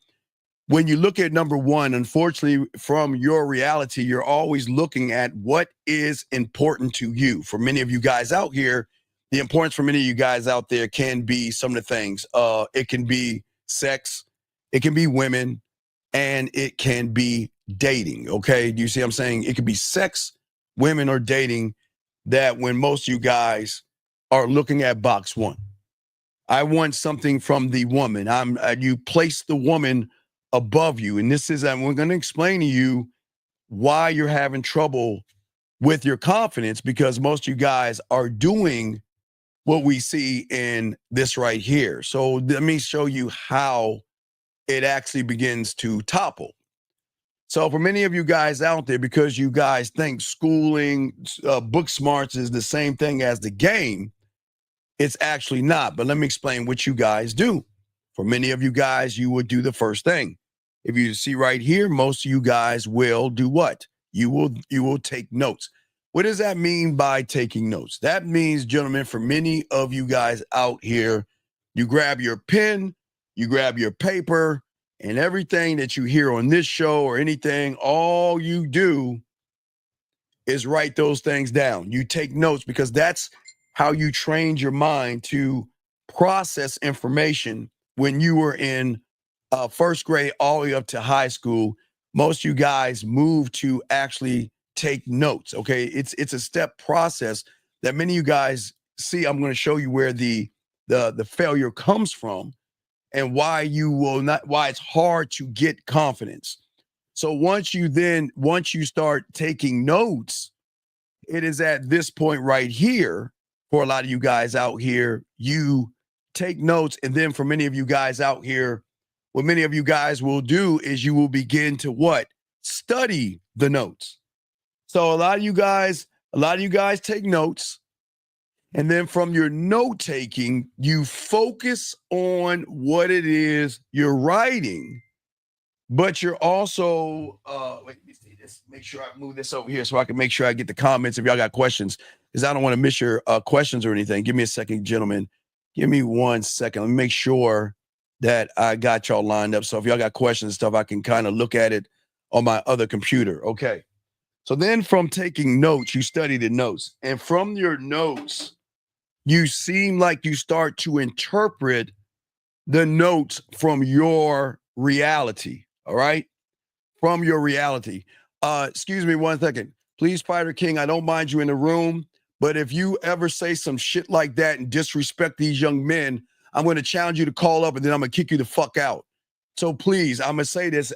[SPEAKER 13] when you look at number 1, unfortunately, from your reality, you're always looking at what is important to you. For many of you guys out here, the importance for many of you guys out there can be some of the things. It can be sex, it can be women, and it can be dating, okay? Do you see what I'm saying? It could be sex, women, or dating, that when most of you guys are looking at box 1. I want something from the woman. You place the woman above you. And this is, and we're going to explain to you why you're having trouble with your confidence, because most of you guys are doing what we see in this right here. So let me show you how it actually begins to topple. So for many of you guys out there, because you guys think schooling, book smarts is the same thing as the game, it's actually not. But let me explain what you guys do. For many of you guys, you would do the first thing. If you see right here, most of you guys will do what? You will take notes. What does that mean by taking notes? That means, gentlemen, for many of you guys out here, you grab your pen you grab your paper, and everything that you hear on this show or anything, all you do is write those things down. You take notes because that's how you trained your mind to process information when you were in first grade all the way up to high school. Most of you guys move to actually take notes. Okay, it's a step process that many of you guys see. I'm going to show you where the failure comes from and why it's hard to get confidence. So once you start taking notes, it is at this point right here for a lot of you guys out here, you take notes. And then for many of you guys out here, what many of you guys will do is you will begin to what? Study the notes. So a lot of you guys take notes. And then from your note taking, you focus on what it is you're writing, but you're also, wait, let me see this, make sure I move this over here so I can make sure I get the comments if y'all got questions, because I don't want to miss your questions or anything. Give me a second, gentlemen. Give me 1 second. Let me make sure that I got y'all lined up. So if y'all got questions and stuff, I can kind of look at it on my other computer. Okay. So then from taking notes, you study the notes. And from your notes, you seem like you start to interpret the notes from your reality. All right? From your reality. Excuse me 1 second. Please, Fighter King, I don't mind you in the room, but if you ever say some shit like that and disrespect these young men, I'm going to challenge you to call up and then I'm going to kick you the fuck out. So please, I'm going to say this.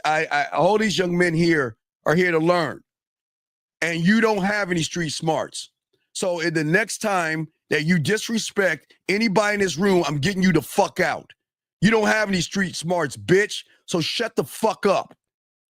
[SPEAKER 13] All these young men here are here to learn. And you don't have any street smarts. So in the next time that you disrespect anybody in this room, I'm getting you the fuck out. You don't have any street smarts, bitch. So shut the fuck up.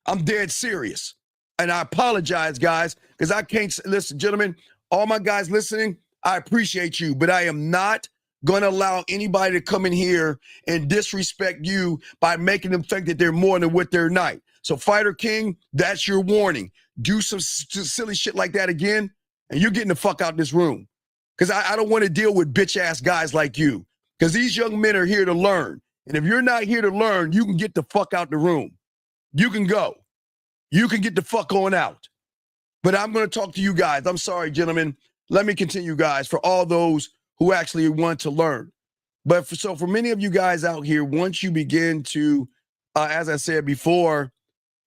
[SPEAKER 13] I'm dead serious. And I apologize, guys, because I can't listen, gentlemen, all my guys listening, I appreciate you, but I am not going to allow anybody to come in here and disrespect you by making them think that they're more than what they're not. So Fighter King, that's your warning. Do some silly shit like that again, and you're getting the fuck out of this room. Because I don't want to deal with bitch-ass guys like you. Because these young men are here to learn. And if you're not here to learn, you can get the fuck out the room. You can go. You can get the fuck on out. But I'm going to talk to you guys. I'm sorry, gentlemen. Let me continue, guys, for all those who actually want to learn. But for many of you guys out here, once you begin to, as I said before,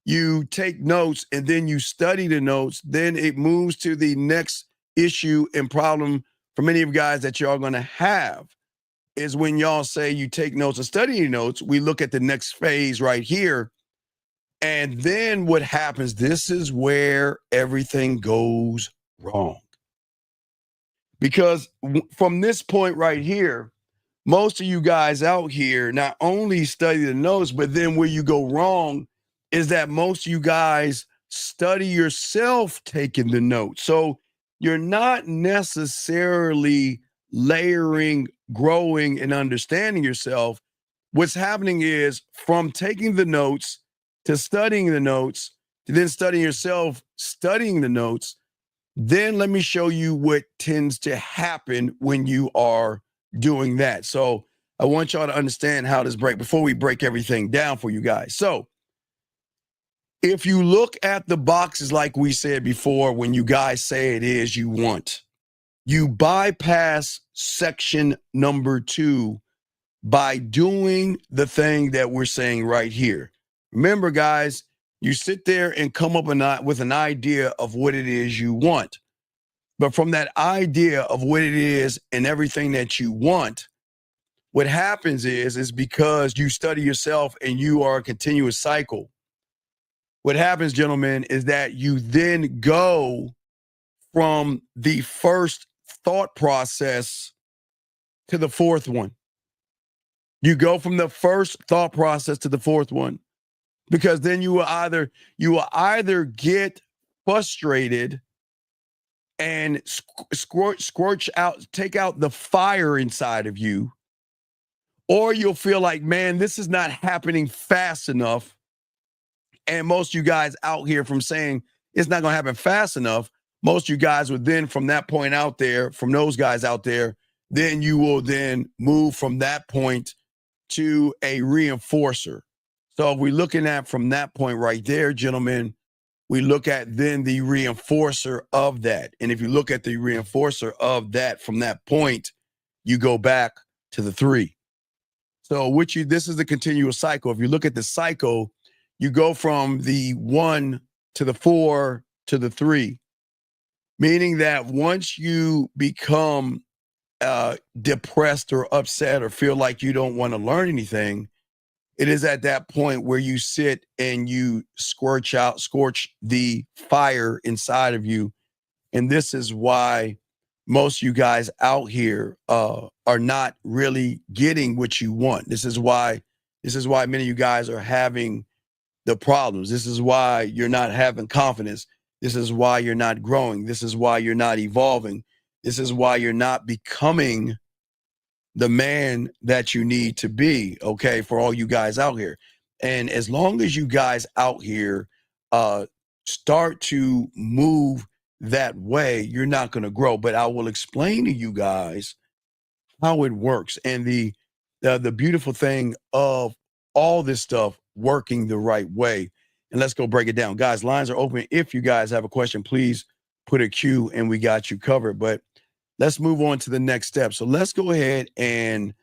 [SPEAKER 13] you take notes and then you study the notes, then it moves to the next issue and problem for many of you guys that y'all going to have is when y'all say you take notes and study your notes, we look at the next phase right here. And then what happens, this is where everything goes wrong. Because from this point right here, most of you guys out here not only study the notes, but then where you go wrong is that most of you guys study yourself taking the notes. So you're not necessarily layering, growing, and understanding yourself. What's happening is from taking the notes to studying the notes, to then studying yourself, studying the notes, then let me show you what tends to happen when you are doing that. So I want y'all to understand how this break before we break everything down for you guys. So if you look at the boxes, like we said before, when you guys say it is you want, you bypass section number 2 by doing the thing that we're saying right here. Remember, guys, you sit there and come up with an idea of what it is you want. But from that idea of what it is and everything that you want, what happens is because you study yourself and you are a continuous cycle. What happens, gentlemen, is that you then go from the first thought process to the fourth one. You go from the first thought process to the fourth one, because then you will either get frustrated and scorch out, take out the fire inside of you, or you'll feel like, man, this is not happening fast enough. And most of you guys out here from saying it's not going to happen fast enough, most of you guys would then from that point out there, from those guys out there, then you will then move from that point to a reinforcer. So if we're looking at from that point right there, gentlemen, we look at then the reinforcer of that. And if you look at the reinforcer of that from that point, you go back to the 3. So this is the continuous cycle. If you look at the cycle, you go from the 1 to the 4 to the 3, meaning that once you become depressed or upset or feel like you don't want to learn anything, it is at that point where you sit and you scorch the fire inside of you. And this is why most of you guys out here are not really getting what you want. This is why many of you guys are having the problems. This is why you're not having confidence. This is why you're not growing. This is why you're not evolving. This is why you're not becoming the man that you need to be, okay, for all you guys out here. And as long as you guys out here start to move that way, you're not going to grow. But I will explain to you guys how it works and the beautiful thing of all this stuff working the right way. And let's go break it down. Guys, lines are open. If you guys have a question, please put a Q and we got you covered. But let's move on to the next step. So let's go ahead and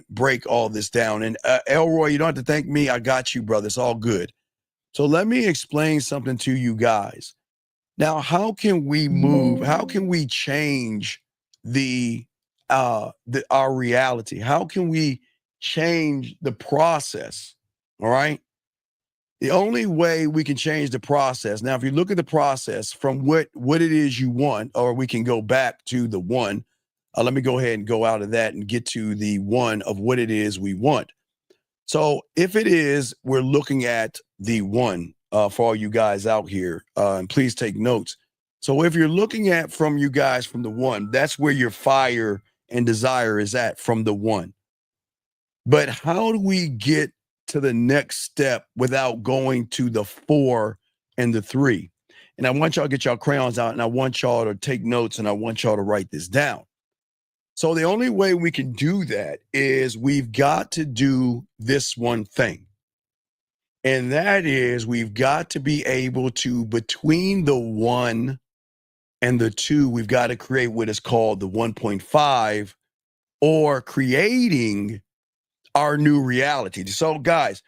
[SPEAKER 13] break all this down. And Elroy, you don't have to thank me. I got you, brother. It's all good. So let me explain something to you guys. Now, how can we move? How can we change our reality? How can we change the process? All right. The only way we can change the process. Now, if you look at the process from what it is you want, or we can go back to the 1. Let me go ahead and go out of that and get to the 1 of what it is we want. So if it is, we're looking at the 1 for all you guys out here, and please take notes. So if you're looking at from you guys from the 1, that's where your fire and desire is at, from the 1. But how do we get to the next step without going to the 4 and the 3? And I want y'all to get y'all crayons out, and I want y'all to take notes, and I want y'all to write this down. So the only way we can do that is we've got to do this one thing. And that is we've got to be able to, between the 1 and the 2, we've got to create what is called the 1.5, or creating our new reality. So guys,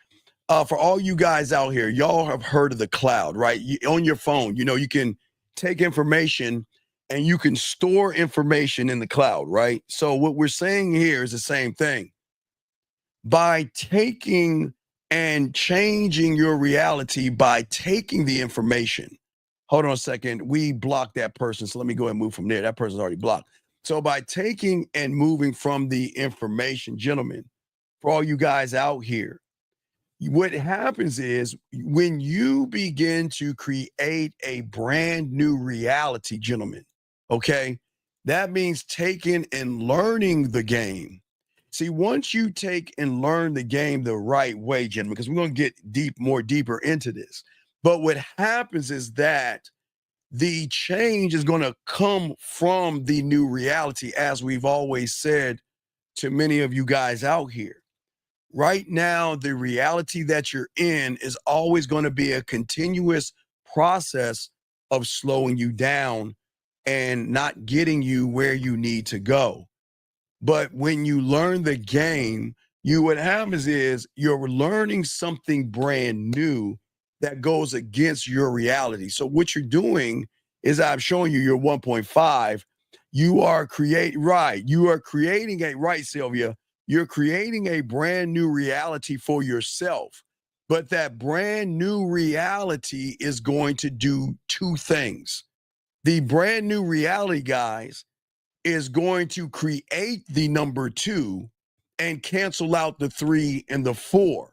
[SPEAKER 13] for all you guys out here, y'all have heard of the cloud, right? On your phone, you can take information and you can store information in the cloud, right? So what we're saying here is the same thing. By taking and changing your reality, by taking the information. Hold on a second. We blocked that person. So let me go ahead and move from there. That person's already blocked. So by taking and moving from the information, gentlemen, for all you guys out here, what happens is when you begin to create a brand new reality, gentlemen, okay, that means taking and learning the game. See, once you take and learn the game the right way, gentlemen, because we're going to get more deeper into this. But what happens is that the change is going to come from the new reality, as we've always said to many of you guys out here. Right now, the reality that you're in is always going to be a continuous process of slowing you down and not getting you where you need to go. But when you learn the game, what happens is you're learning something brand new that goes against your reality. So what you're doing is, I'm showing you your 1.5. You are creating, Sylvia. You're creating a brand new reality for yourself. But that brand new reality is going to do 2 things. The brand new reality, guys, is going to create the number 2 and cancel out the 3 and the 4.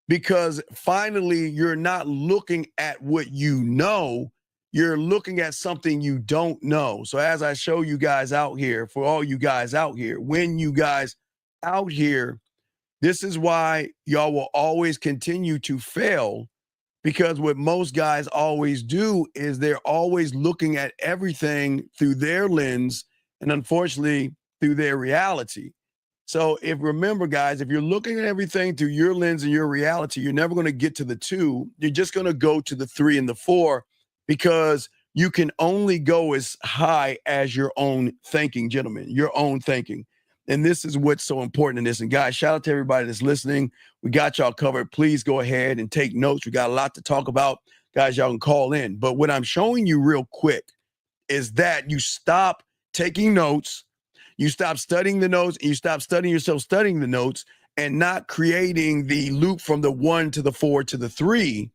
[SPEAKER 13] Because finally, you're not looking at what you know, you're looking at something you don't know. So as I show you guys out here, for all you guys out here, when you guys out here, this is why y'all will always continue to fail, because what most guys always do is they're always looking at everything through their lens and unfortunately through their reality. So remember, guys, if you're looking at everything through your lens and your reality, you're never going to get to the 2. You're just going to go to the 3 and the 4 because you can only go as high as your own thinking, gentlemen, your own thinking. And this is what's so important in this. And guys, shout out to everybody that's listening. We got y'all covered. Please go ahead and take notes. We got a lot to talk about. Guys, y'all can call in. But what I'm showing you real quick is that you stop taking notes. You stop studying the notes, and you stop studying yourself studying the notes and not creating the loop from the 1 to the 4 to the 3.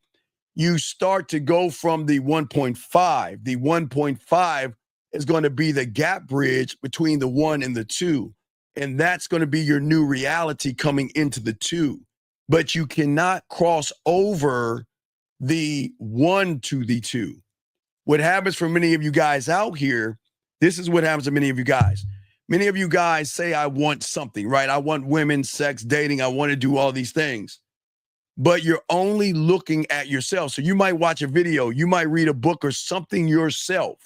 [SPEAKER 13] You start to go from the 1.5. The 1.5 is going to be the gap bridge between the 1 and the 2. And that's going to be your new reality coming into the 2. But you cannot cross over the 1 to the 2. What happens for many of you guys out here, this is what happens to many of you guys. Many of you guys say, I want something, right? I want women, sex, dating. I want to do all these things. But you're only looking at yourself. So you might watch a video, you might read a book or something yourself,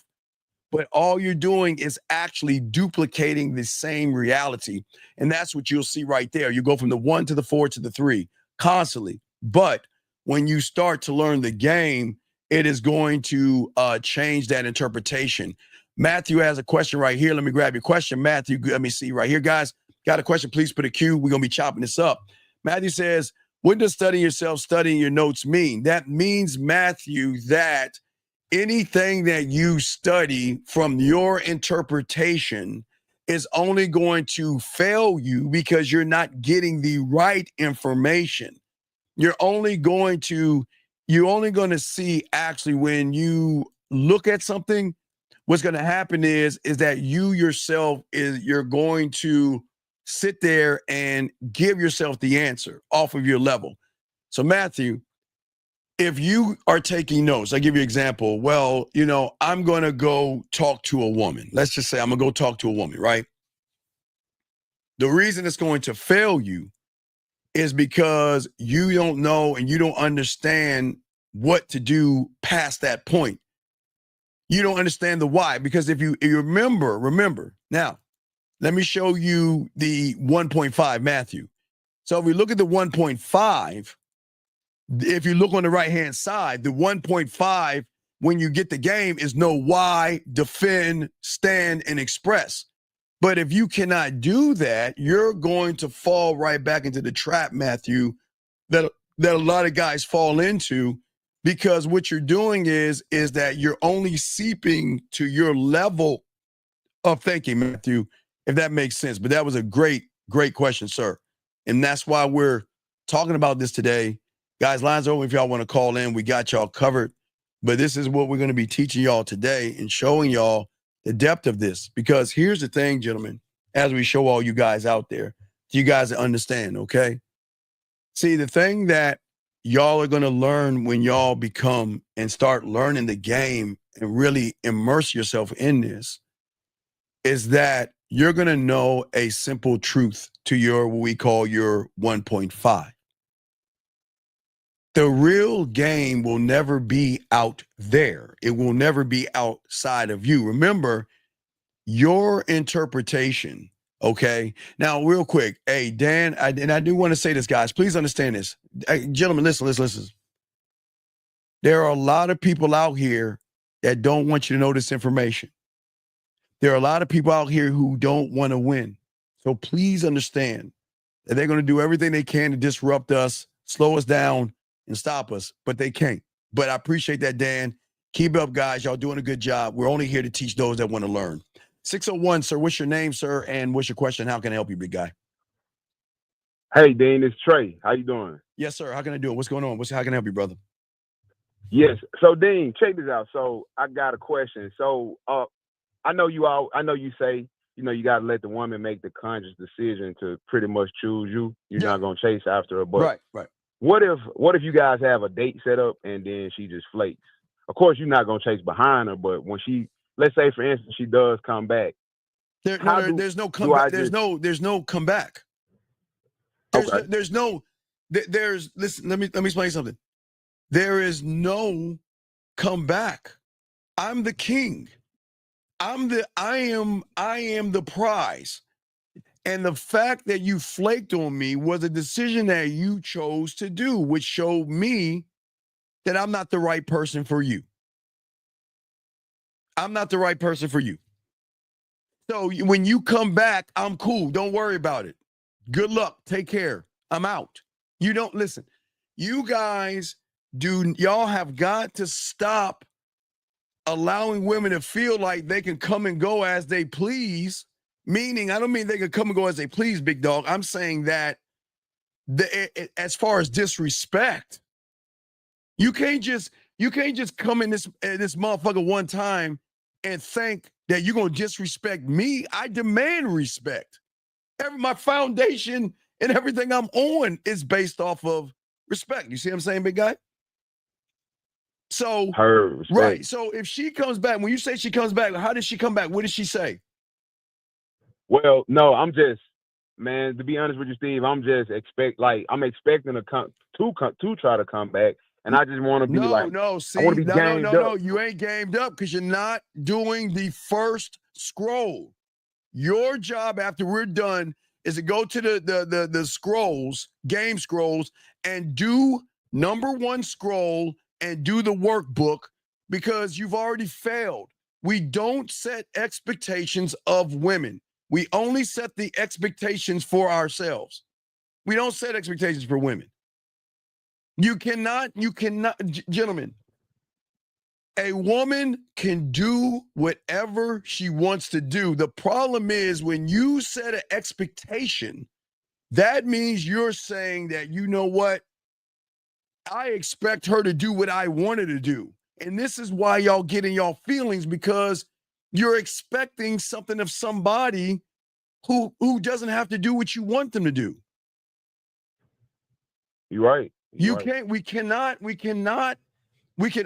[SPEAKER 13] but all you're doing is actually duplicating the same reality. And that's what you'll see right there. You go from the 1 to the 4 to the 3 constantly. But when you start to learn the game, it is going to change that interpretation. Matthew has a question right here. Let me grab your question. Matthew, let me see right here. Guys, got a question. Please put a Q. We're going to be chopping this up. Matthew says, what does studying yourself, studying your notes mean? That means, Matthew, that anything that you study from your interpretation is only going to fail you because you're not getting the right information. You're only going to see actually when you look at something, what's going to happen is that you yourself you're going to sit there and give yourself the answer off of your level. So Matthew, if you are taking notes, I'll give you an example. Well, I'm going to go talk to a woman. Let's just say I'm going to go talk to a woman, right? The reason it's going to fail you is because you don't know and you don't understand what to do past that point. You don't understand the why, because if you remember, now, let me show you the 1.5, Matthew. So if we look at the 1.5, if you look on the right-hand side, the 1.5, when you get the game, is know why, defend, stand, and express. But if you cannot do that, you're going to fall right back into the trap, Matthew, that a lot of guys fall into. Because what you're doing is that you're only seeping to your level of thinking, Matthew, if that makes sense. But that was a great, great question, sir. And that's why we're talking about this today. Guys, lines are open if y'all want to call in. We got y'all covered. But this is what we're going to be teaching y'all today and showing y'all the depth of this. Because here's the thing, gentlemen, as we show all you guys out there, you guys understand, okay? See, the thing that y'all are going to learn when y'all become and start learning the game and really immerse yourself in this is that you're going to know a simple truth to what we call your 1.5. The real game will never be out there. It will never be outside of you. Remember, your interpretation, okay? Now, real quick, hey, Dan, I do want to say this, guys. Please understand this. Hey, gentlemen, listen. There are a lot of people out here that don't want you to know this information. There are a lot of people out here who don't want to win. So please understand that they're going to do everything they can to disrupt us, slow us down, and stop us, but they can't. But I appreciate that, Dan. Keep it up, guys. Y'all doing a good job. We're only here to teach those that want to learn. 601, sir. What's your name, sir? And what's your question? How can I help you, big guy?
[SPEAKER 15] Hey, Dean, it's Trey. How you doing?
[SPEAKER 13] Yes, sir. How can I do it? What's going on? How can I help you, brother?
[SPEAKER 15] Yes. So, Dean, check this out. So, I got a question. So, I know you say, you got to let the woman make the conscious decision to pretty much choose you. You're not going to chase after her. But
[SPEAKER 13] right.
[SPEAKER 15] What if you guys have a date set up and then she just flakes? Of course, you're not going to chase behind her, but when let's say, for instance, she does come back.
[SPEAKER 13] There's no comeback. There's no comeback. Listen, let me explain something. There is no comeback. I'm the king. I am the prize. And the fact that you flaked on me was a decision that you chose to do, which showed me that I'm not the right person for you. I'm not the right person for you. So when you come back, I'm cool. Don't worry about it. Good luck. Take care. I'm out. You don't listen. You guys y'all have got to stop allowing women to feel like they can come and go as they please. Meaning, I don't mean they can come and go as they please, big dog. I'm saying that as far as disrespect, you can't just come in this motherfucker one time and think that you're gonna disrespect me. I demand respect. My foundation and everything I'm on is based off of respect. You see what I'm saying, big guy? So right. So if she comes back, when you say she comes back, how does she come back? What did she say?
[SPEAKER 15] Well, no, I'm just, man, to be honest with you, Steve, I'm just I'm expecting to try to come back. And I just want to be I want to be gamed up.
[SPEAKER 13] You ain't gamed up because you're not doing the first scroll. Your job after we're done is to go to the scrolls, game scrolls, and do number one scroll and do the workbook because you've already failed. We don't set expectations of women. We only set the expectations for ourselves. We don't set expectations for women. You cannot, gentlemen, a woman can do whatever she wants to do. The problem is when you set an expectation, that means you're saying that, you know what? I expect her to do what I want her to do. And this is why y'all get in y'all feelings because you're expecting something of somebody who doesn't have to do what you want them to do.
[SPEAKER 15] You're right.
[SPEAKER 13] We can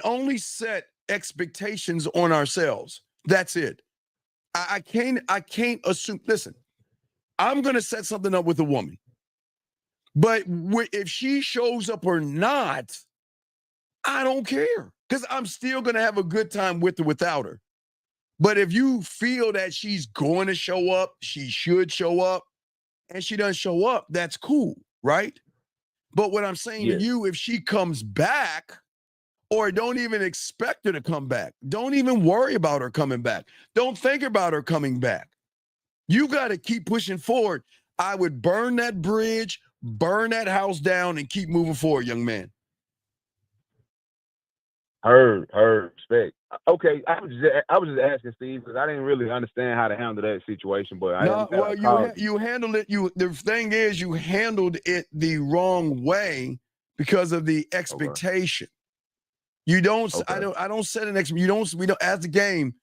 [SPEAKER 13] only set expectations on ourselves. That's it. I can't assume, listen, I'm going to set something up with a woman, but if she shows up or not, I don't care because I'm still going to have a good time with or without her. But if you feel that she's going to show up, she should show up, and she doesn't show up, that's cool, right? But what I'm saying to you, if she comes back, or don't even expect her to come back, don't even worry about her coming back. Don't think about her coming back. You got to keep pushing forward. I would burn that bridge, burn that house down, and keep moving forward, young man.
[SPEAKER 15] Heard, respect. Okay, I was just asking, Steve, because I didn't really understand how to handle that situation. But
[SPEAKER 13] you handled it. The thing is, you handled it the wrong way because of the expectation. You don't. Okay. I don't set an expectation. We don't. As the game,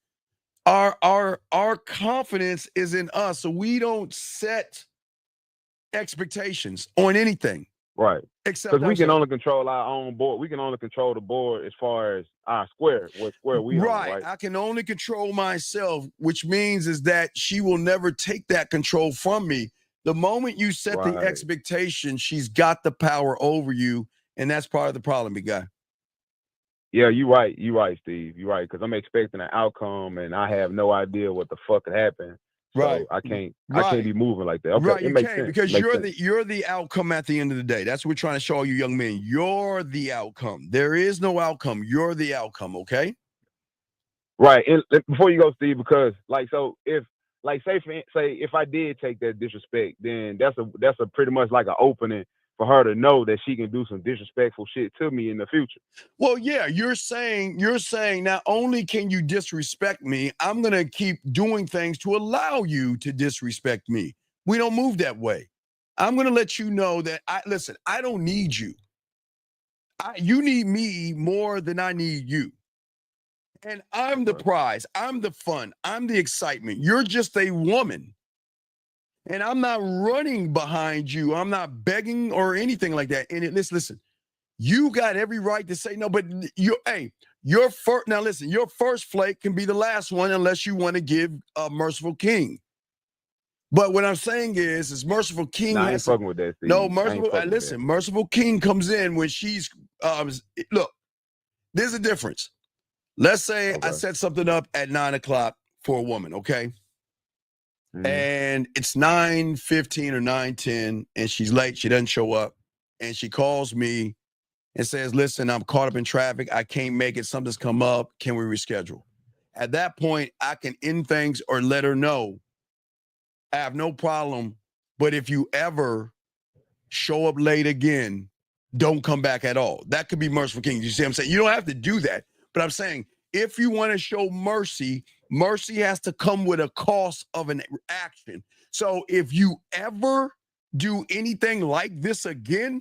[SPEAKER 13] our confidence is in us, so we don't set expectations on anything.
[SPEAKER 15] Right. Except because we can only control our own board. We can only control the board as far as our square, what square we on, right?
[SPEAKER 13] I can only control myself, which means is that she will never take that control from me. The moment you set the expectation, she's got the power over you, and that's part of the problem, big guy.
[SPEAKER 15] Yeah, you're right. You're right, Steve. You're right, because I'm expecting an outcome, and I have no idea what the fuck could happen. So I can't be moving like that. Okay,
[SPEAKER 13] right, you can't because you're the outcome at the end of the day. That's what we're trying to show all you young men. You're the outcome. There is no outcome. You're the outcome, okay?
[SPEAKER 15] Right. And before you go, Steve, because if if I did take that disrespect, then that's a pretty much like an opening for her to know that she can do some disrespectful shit to me in the future.
[SPEAKER 13] Well, yeah, you're saying not only can you disrespect me, I'm going to keep doing things to allow you to disrespect me. We don't move that way. I'm going to let you know that I don't need you. You need me more than I need you. And I'm the prize. I'm the fun. I'm the excitement. You're just a woman. And I'm not running behind you. I'm not begging or anything like that. And listen, you got every right to say no, but your first flake can be the last one unless you want to give a merciful king. But what I'm saying is merciful king.
[SPEAKER 15] I ain't fucking with that, Steve.
[SPEAKER 13] No, merciful king comes in when she's look, there's a difference. Let's say I set something up at 9:00 for a woman, okay? and it's 9:15 or 9:10, and she's late. She doesn't show up, and she calls me and says, "Listen, I'm caught up in traffic. I can't make it. Something's come up. Can we reschedule?" At that point, I can end things or let her know. I have no problem, but if you ever show up late again, don't come back at all. That could be merciful king. You see what I'm saying? You don't have to do that, but I'm saying if you want to show mercy, mercy has to come with a cost of an action. So if you ever do anything like this again,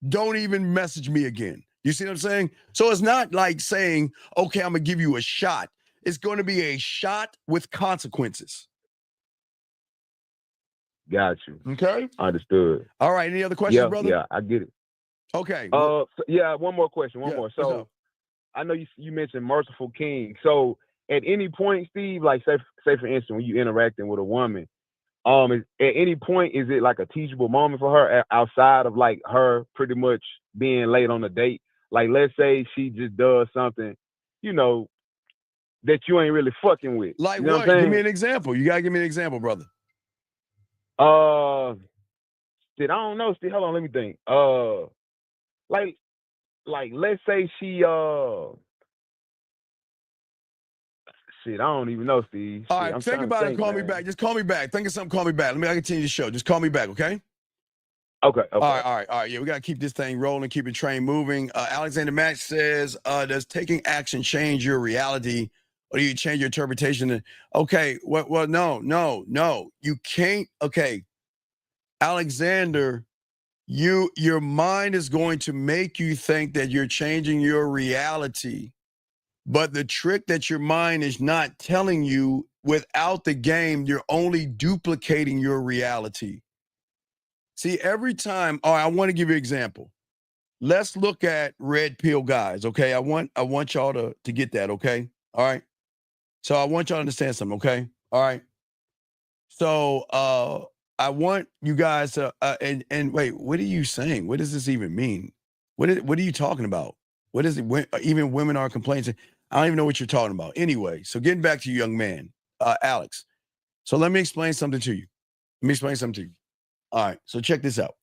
[SPEAKER 13] don't even message me again. You see what I'm saying? So it's not like saying, okay, I'm going to give you a shot. It's going to be a shot with consequences.
[SPEAKER 15] Got you.
[SPEAKER 13] Okay.
[SPEAKER 15] Understood.
[SPEAKER 13] All right. Any other questions, brother?
[SPEAKER 15] Yeah, I get it.
[SPEAKER 13] Okay.
[SPEAKER 15] So, one more question. One more. So I know you mentioned merciful king. So at any point, Steve, like say for instance, when you interacting with a woman, at any point is it like a teachable moment for her outside of like her pretty much being late on a date? Like let's say she just does something, that you ain't really fucking with.
[SPEAKER 13] Like
[SPEAKER 15] you know
[SPEAKER 13] what?
[SPEAKER 15] I'm saying?
[SPEAKER 13] Give me an example. You gotta give me an example, brother.
[SPEAKER 15] Shit, I don't know. Steve, hold on, let me think. Like let's say she shit, I don't even know, Steve.
[SPEAKER 13] All right,
[SPEAKER 15] I'm
[SPEAKER 13] think about it. Call me back. Just call me back. Think of something. Call me back. I continue the show. Just call me back, okay?
[SPEAKER 15] Okay.
[SPEAKER 13] All right. Yeah, we got to keep this thing rolling, keep the train moving. Alexander Max says, does taking action change your reality or do you change your interpretation? Okay, well, no. You can't. Okay, Alexander, your mind is going to make you think that you're changing your reality. But the trick that your mind is not telling you, without the game, you're only duplicating your reality. See, every time, all right, I want to give you an example. Let's look at red pill guys, okay? I want y'all to get that, okay? All right. So I want y'all to understand something, okay? All right. So I want you guys to and wait, what are you saying? What does this even mean? What are you talking about? What is it? Even women are complaining. I don't even know what you're talking about. Anyway, so getting back to you, young man, Alex. So let me explain something to you. All right, so check this out.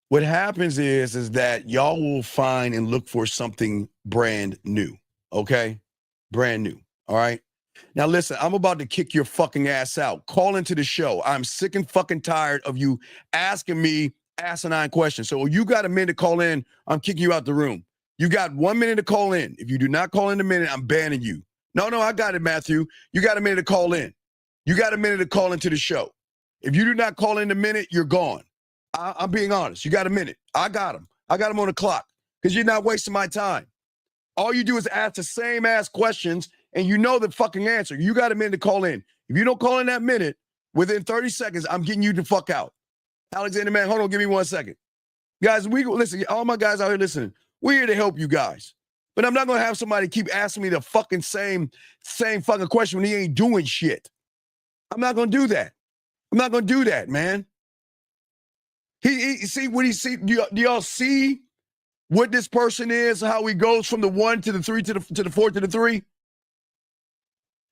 [SPEAKER 13] What happens is that y'all will find and look for something brand new, okay? Brand new, all right? Now listen, I'm about to kick your fucking ass out. Call into the show. I'm sick and fucking tired of you asking me asinine questions. So you got a minute to call in, I'm kicking you out the room. You got 1 minute to call in. If you do not call in a minute, I'm banning you. No, I got it, Matthew. You got a minute to call in. You got a minute to call into the show. If you do not call in a minute, you're gone. I'm being honest. You got a minute. I got him. I got him on the clock because you're not wasting my time. All you do is ask the same ass questions and you know the fucking answer. You got a minute to call in. If you don't call in that minute, within 30 seconds, I'm getting you the fuck out. Alexander, man, hold on. Give me 1 second. Guys, listen, all my guys out here listening, we're here to help you guys. But I'm not going to have somebody keep asking me the fucking same fucking question when he ain't doing shit. I'm not going to do that. I'm not going to do that, man. He see what he see. Do y'all see what this person is? How he goes from the 1 to the 3 to the 4 to the 3?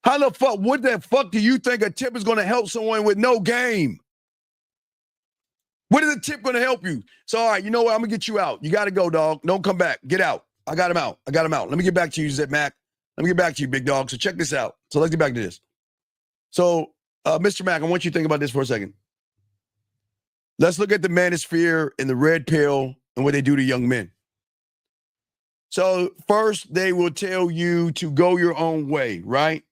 [SPEAKER 13] How the fuck? What the fuck do you think a tip is going to help someone with no game? What is a tip going to help you? So all right, you know what? I'm gonna get you out. You got to go, dog. Don't come back. Get out. I got him out. Let me get back to you, Zip Mac. Let me get back to you, big dog. So check this out. So let's get back to this. So, Mr. Mac, I want you to think about this for a second. Let's look at the manosphere and the red pill and what they do to young men. So first, they will tell you to go your own way, right?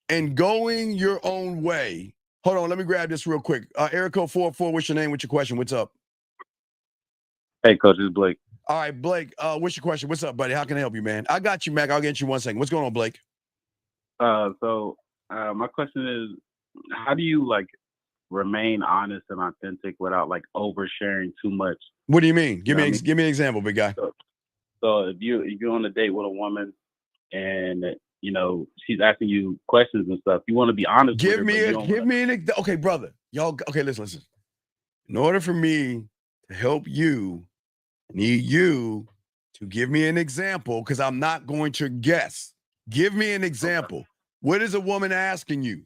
[SPEAKER 13] And going your own way. Hold on, let me grab this real quick. Erico 44, what's your name? What's your question? What's up?
[SPEAKER 16] Hey, Coach, it's Blake.
[SPEAKER 13] All right, Blake, what's your question? What's up, buddy? How can I help you, man? I got you, Mac. I'll get you 1 second. What's going on, Blake?
[SPEAKER 16] My question is, how do you remain honest and authentic without oversharing too much?
[SPEAKER 13] What do you mean? Give me an example, big guy.
[SPEAKER 16] So if you're on a date with a woman and she's asking you questions and stuff, you want to be honest.
[SPEAKER 13] Okay, brother. Y'all, okay, listen. In order for me to help you, I need you to give me an example because I'm not going to guess. Give me an example. Okay. What is a woman asking you?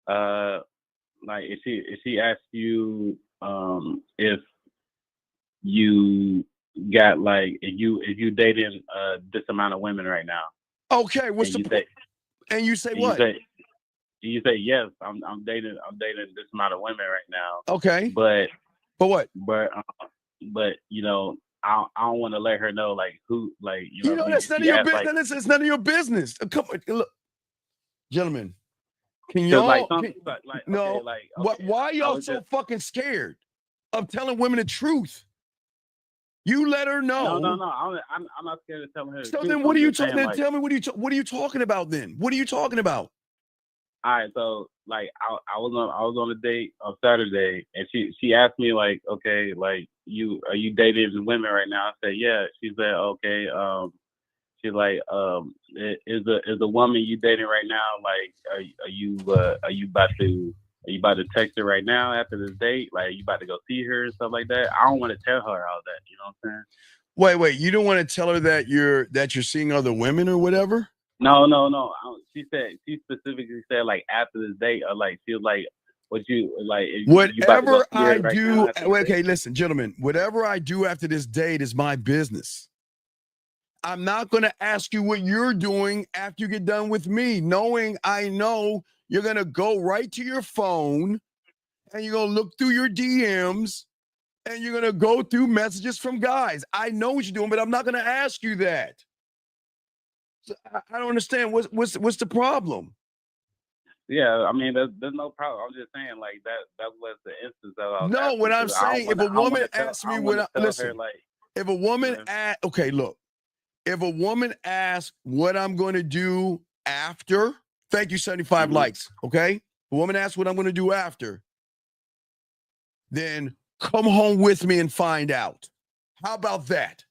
[SPEAKER 16] like if she asks you if you got like if you dating this amount of women right now.
[SPEAKER 13] Okay, what's the point? And you say what?
[SPEAKER 16] You say yes. I'm dating this amount of women right now.
[SPEAKER 13] Okay.
[SPEAKER 16] But
[SPEAKER 13] what?
[SPEAKER 16] But you know, I don't want to let her know like who like you know.
[SPEAKER 13] That's none of your business. It's none of your business. Come on, look, gentlemen. Can y'all? Why are y'all so fucking scared of telling women the truth? You let her know.
[SPEAKER 16] No. I'm not scared of telling her.
[SPEAKER 13] So then, what are you talking? Then tell me what are you talking about? Then what are you talking about?
[SPEAKER 16] All right, so like I was on a date on Saturday, and she asked me like, okay, like are you dating women right now? I said yeah. She said okay. She's like, is the woman you dating right now like are you about to text her right now after this date? Like, are you about to go see her and stuff like that? I don't want to tell her all that. You know what I'm saying?
[SPEAKER 13] Wait, you don't want to tell her that you're seeing other women or whatever?
[SPEAKER 16] No. She specifically said like after this date, or like she was like, what you like?
[SPEAKER 13] Whatever I do. Okay, listen, gentlemen. Whatever I do after this date is my business. I'm not going to ask you what you're doing after you get done with me, knowing I know you're going to go right to your phone and you're going to look through your DMs and you're going to go through messages from guys. I know what you're doing, but I'm not going to ask you that. So I don't understand. What's the problem?
[SPEAKER 16] Yeah, I mean, there's no problem. I'm just saying, like, that was the instance that I was
[SPEAKER 13] No, what I'm saying, if a woman asks me what listen, if a woman okay, look. If a woman asks what I'm going to do after, thank you, 75 likes, okay? If a woman asks what I'm going to do after, then come home with me and find out. How about that?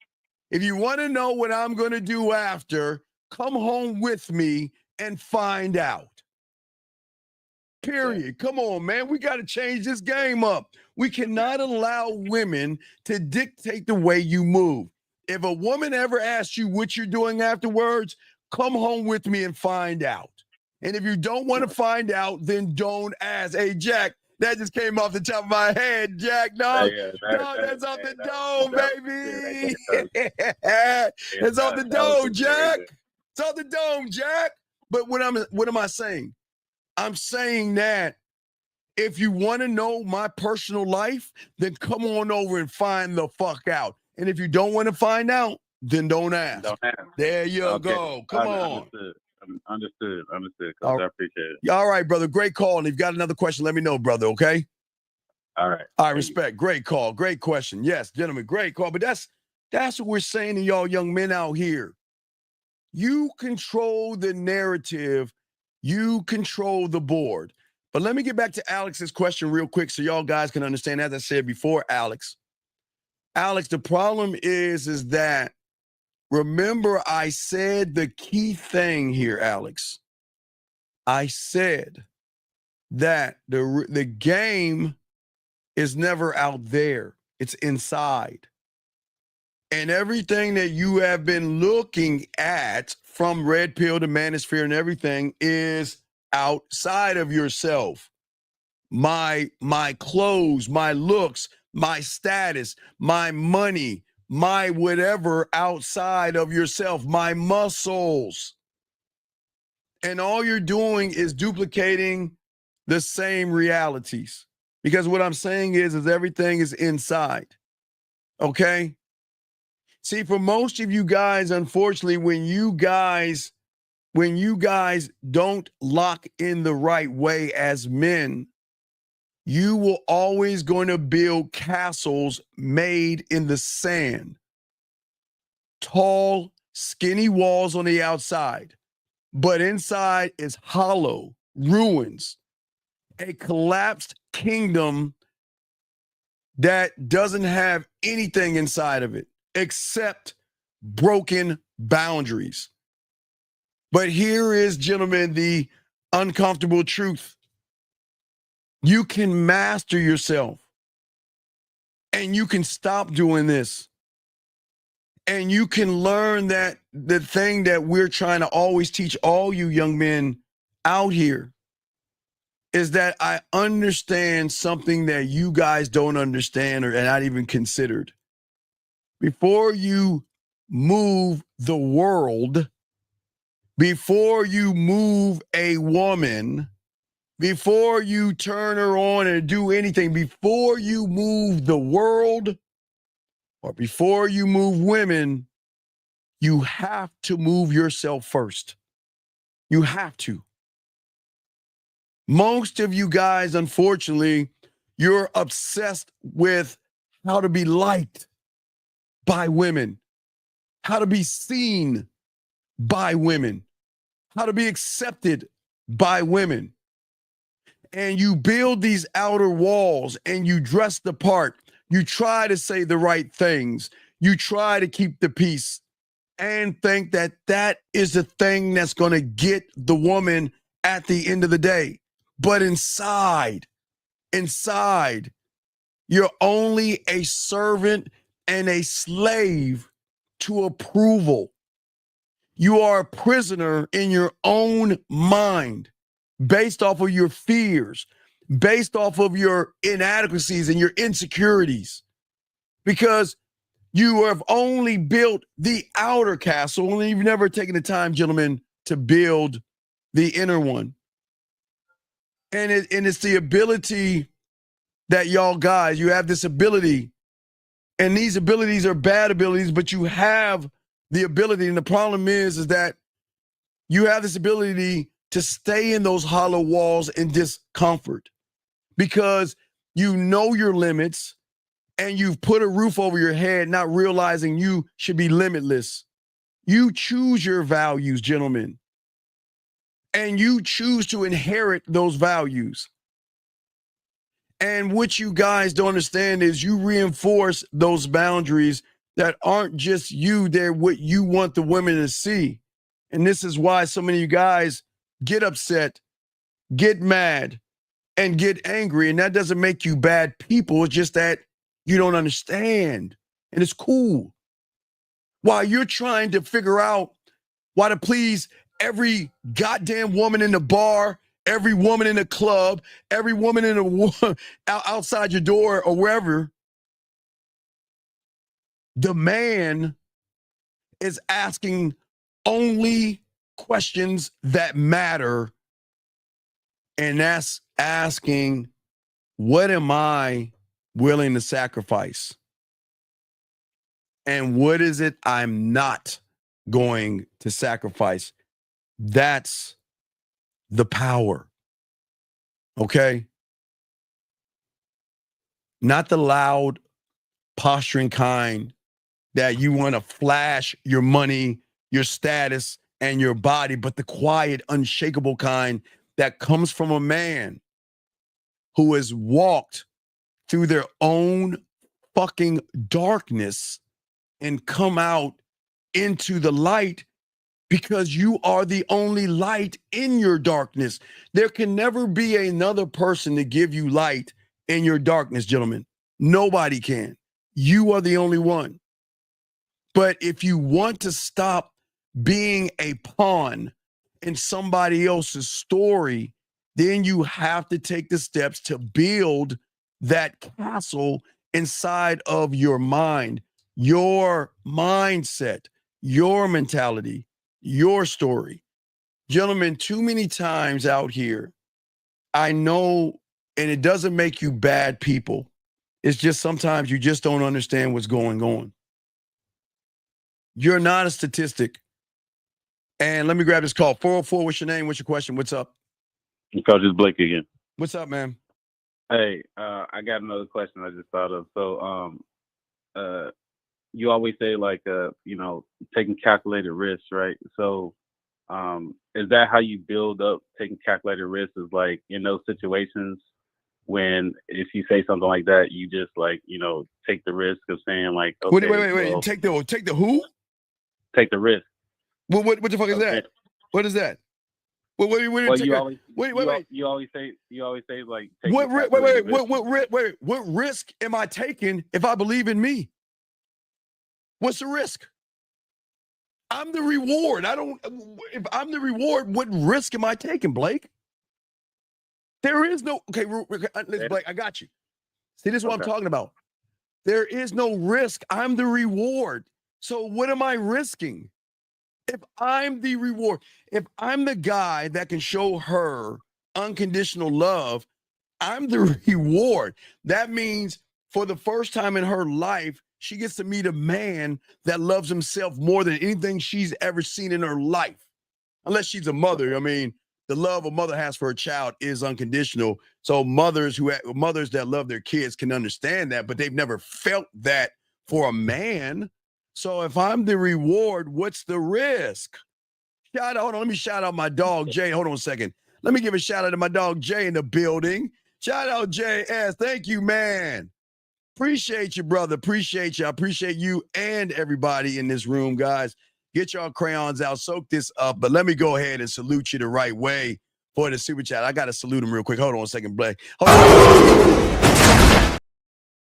[SPEAKER 13] If you want to know what I'm going to do after, come home with me and find out. Period. Come on, man. We got to change this game up. We cannot allow women to dictate the way you move. If a woman ever asks you what you're doing afterwards, come home with me and find out. And if you don't want to find out, then don't ask. Hey, Jack, that just came off the top of my head, Jack. No, that's off the dome, baby. It's off the dome, Jack. It's off the dome, Jack. But what am I saying? I'm saying that if you want to know my personal life, then come on over and find the fuck out. And if you don't want to find out, then don't ask. There you go. Come on.
[SPEAKER 16] Understood. I appreciate it.
[SPEAKER 13] All right, brother. Great call. And if you've got another question, let me know, brother. Okay.
[SPEAKER 16] All right.
[SPEAKER 13] I respect. Great call. Great question. Yes, gentlemen. Great call. But that's what we're saying to y'all young men out here. You control the narrative. You control the board. But let me get back to Alex's question real quick so y'all guys can understand. As I said before, Alex, the problem is that, remember I said the key thing here, Alex. I said that the game is never out there. It's inside. And everything that you have been looking at, from Red Pill to Manosphere and everything, is outside of yourself. My clothes, my looks, my status, my money, my whatever outside of yourself, my muscles. And all you're doing is duplicating the same realities. Because what I'm saying is everything is inside. Okay? See, for most of you guys, unfortunately, when you guys don't lock in the right way as men, you will always going to build castles made in the sand. Tall, skinny walls on the outside, but inside is hollow, ruins, a collapsed kingdom that doesn't have anything inside of it except broken boundaries. But here is, gentlemen, the uncomfortable truth. You can master yourself, and you can stop doing this. And you can learn that the thing that we're trying to always teach all you young men out here is that I understand something that you guys don't understand or not even considered. Before you move the world, before you move a woman, before you turn her on and do anything, before you move the world or before you move women, you have to move yourself first. You have to. Most of you guys, unfortunately, you're obsessed with how to be liked by women, how to be seen by women, how to be accepted by women. And you build these outer walls and you dress the part. You try to say the right things. You try to keep the peace and think that that is the thing that's going to get the woman at the end of the day. But inside, you're only a servant and a slave to approval. You are a prisoner in your own mind based off of your fears, based off of your inadequacies and your insecurities, because you have only built the outer castle and you've never taken the time, gentlemen, to build the inner one. And it's the ability that y'all guys, you have this ability, and these abilities are bad abilities, but you have the ability. And the problem is that you have this ability to stay in those hollow walls in discomfort because you know your limits and you've put a roof over your head, not realizing you should be limitless. You choose your values, gentlemen, and you choose to inherit those values. And what you guys don't understand is you reinforce those boundaries that aren't just you, they're what you want the women to see. And this is why so many of you guys get upset, get mad, and get angry. And that doesn't make you bad people. It's just that you don't understand. And it's cool. While you're trying to figure out why to please every goddamn woman in the bar, every woman in the club, every woman in the outside your door or wherever, the man is asking only questions that matter. And that's asking, what am I willing to sacrifice? And what is it I'm not going to sacrifice? That's the power. Okay? Not the loud, posturing kind that you want to flash your money, your status, and your body, but the quiet, unshakable kind that comes from a man who has walked through their own fucking darkness and come out into the light, because you are the only light in your darkness. There can never be another person to give you light in your darkness, gentlemen. Nobody can. You are the only one. But if you want to stop being a pawn in somebody else's story, then you have to take the steps to build that castle inside of your mind, your mindset, your mentality, your story. Gentlemen, too many times out here, I know, and it doesn't make you bad people. It's just sometimes you just don't understand what's going on. You're not a statistic. And let me grab this call. 404, what's your name? What's your question? What's up?
[SPEAKER 16] Coach, it's Blake again.
[SPEAKER 13] What's up, man?
[SPEAKER 16] Hey, I got another question I just thought of. So, you always say like, taking calculated risks, right? So, is that how you build up taking calculated risks? Is like in those situations when if you say something like that, you just like, take the risk of saying like, okay,
[SPEAKER 13] wait.
[SPEAKER 16] well,
[SPEAKER 13] Take the who?
[SPEAKER 16] Take the risk.
[SPEAKER 13] What the fuck is that? What is that? You
[SPEAKER 16] always say like, take
[SPEAKER 13] what risk am I taking if I believe in me? What's the risk? I'm the reward. If I'm the reward, what risk am I taking, Blake? There is no, okay, Blake, I got you. See, this is what I'm talking about. There is no risk. I'm the reward. So what am I risking? If I'm the reward, if I'm the guy that can show her unconditional love, I'm the reward. That means for the first time in her life, she gets to meet a man that loves himself more than anything she's ever seen in her life. Unless she's a mother. I mean, the love a mother has for a child is unconditional. So mothers that love their kids can understand that, but they've never felt that for a man. So if I'm the reward, what's the risk? Hold on, let me shout out my dog, Jay. Hold on a second. Let me give a shout out to my dog, Jay, in the building. Shout out, JS. Thank you, man. Appreciate you, brother. Appreciate you. I appreciate you and everybody in this room, guys. Get y'all crayons out. Soak this up. But let me go ahead and salute you the right way for the super chat. I got to salute him real quick. Hold on a second, Blake. Hold on.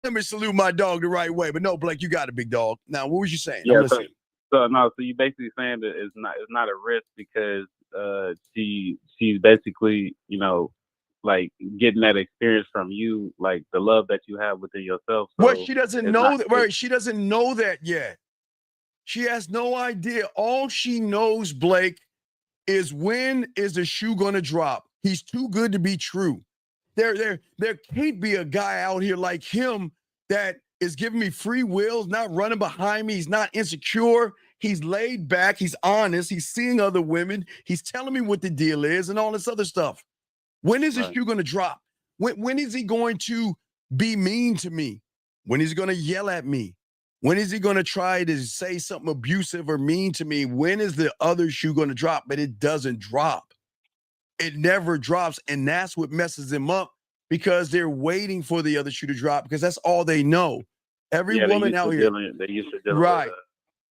[SPEAKER 13] Let me salute my dog the right way. But no, Blake, you got a big dog. Now, what was you saying?
[SPEAKER 16] Yeah, so you basically saying that it's not a risk because she's basically, you know, like getting that experience from you, like the love that you have within yourself. So
[SPEAKER 13] well, she doesn't know that, right? She doesn't know that yet. She has no idea. All she knows, Blake, is when is the shoe going to drop? He's too good to be true. There can't be a guy out here like him that is giving me free will, not running behind me. He's not insecure. He's laid back. He's honest. He's seeing other women. He's telling me what the deal is and all this other stuff. When is the shoe going to drop? When is he going to be mean to me? When is he going to yell at me? When is he going to try to say something abusive or mean to me? When is the other shoe going to drop? But it doesn't drop. It never drops. And that's what messes them up because they're waiting for the other shoe to drop because that's all they know. Every woman out here. Right.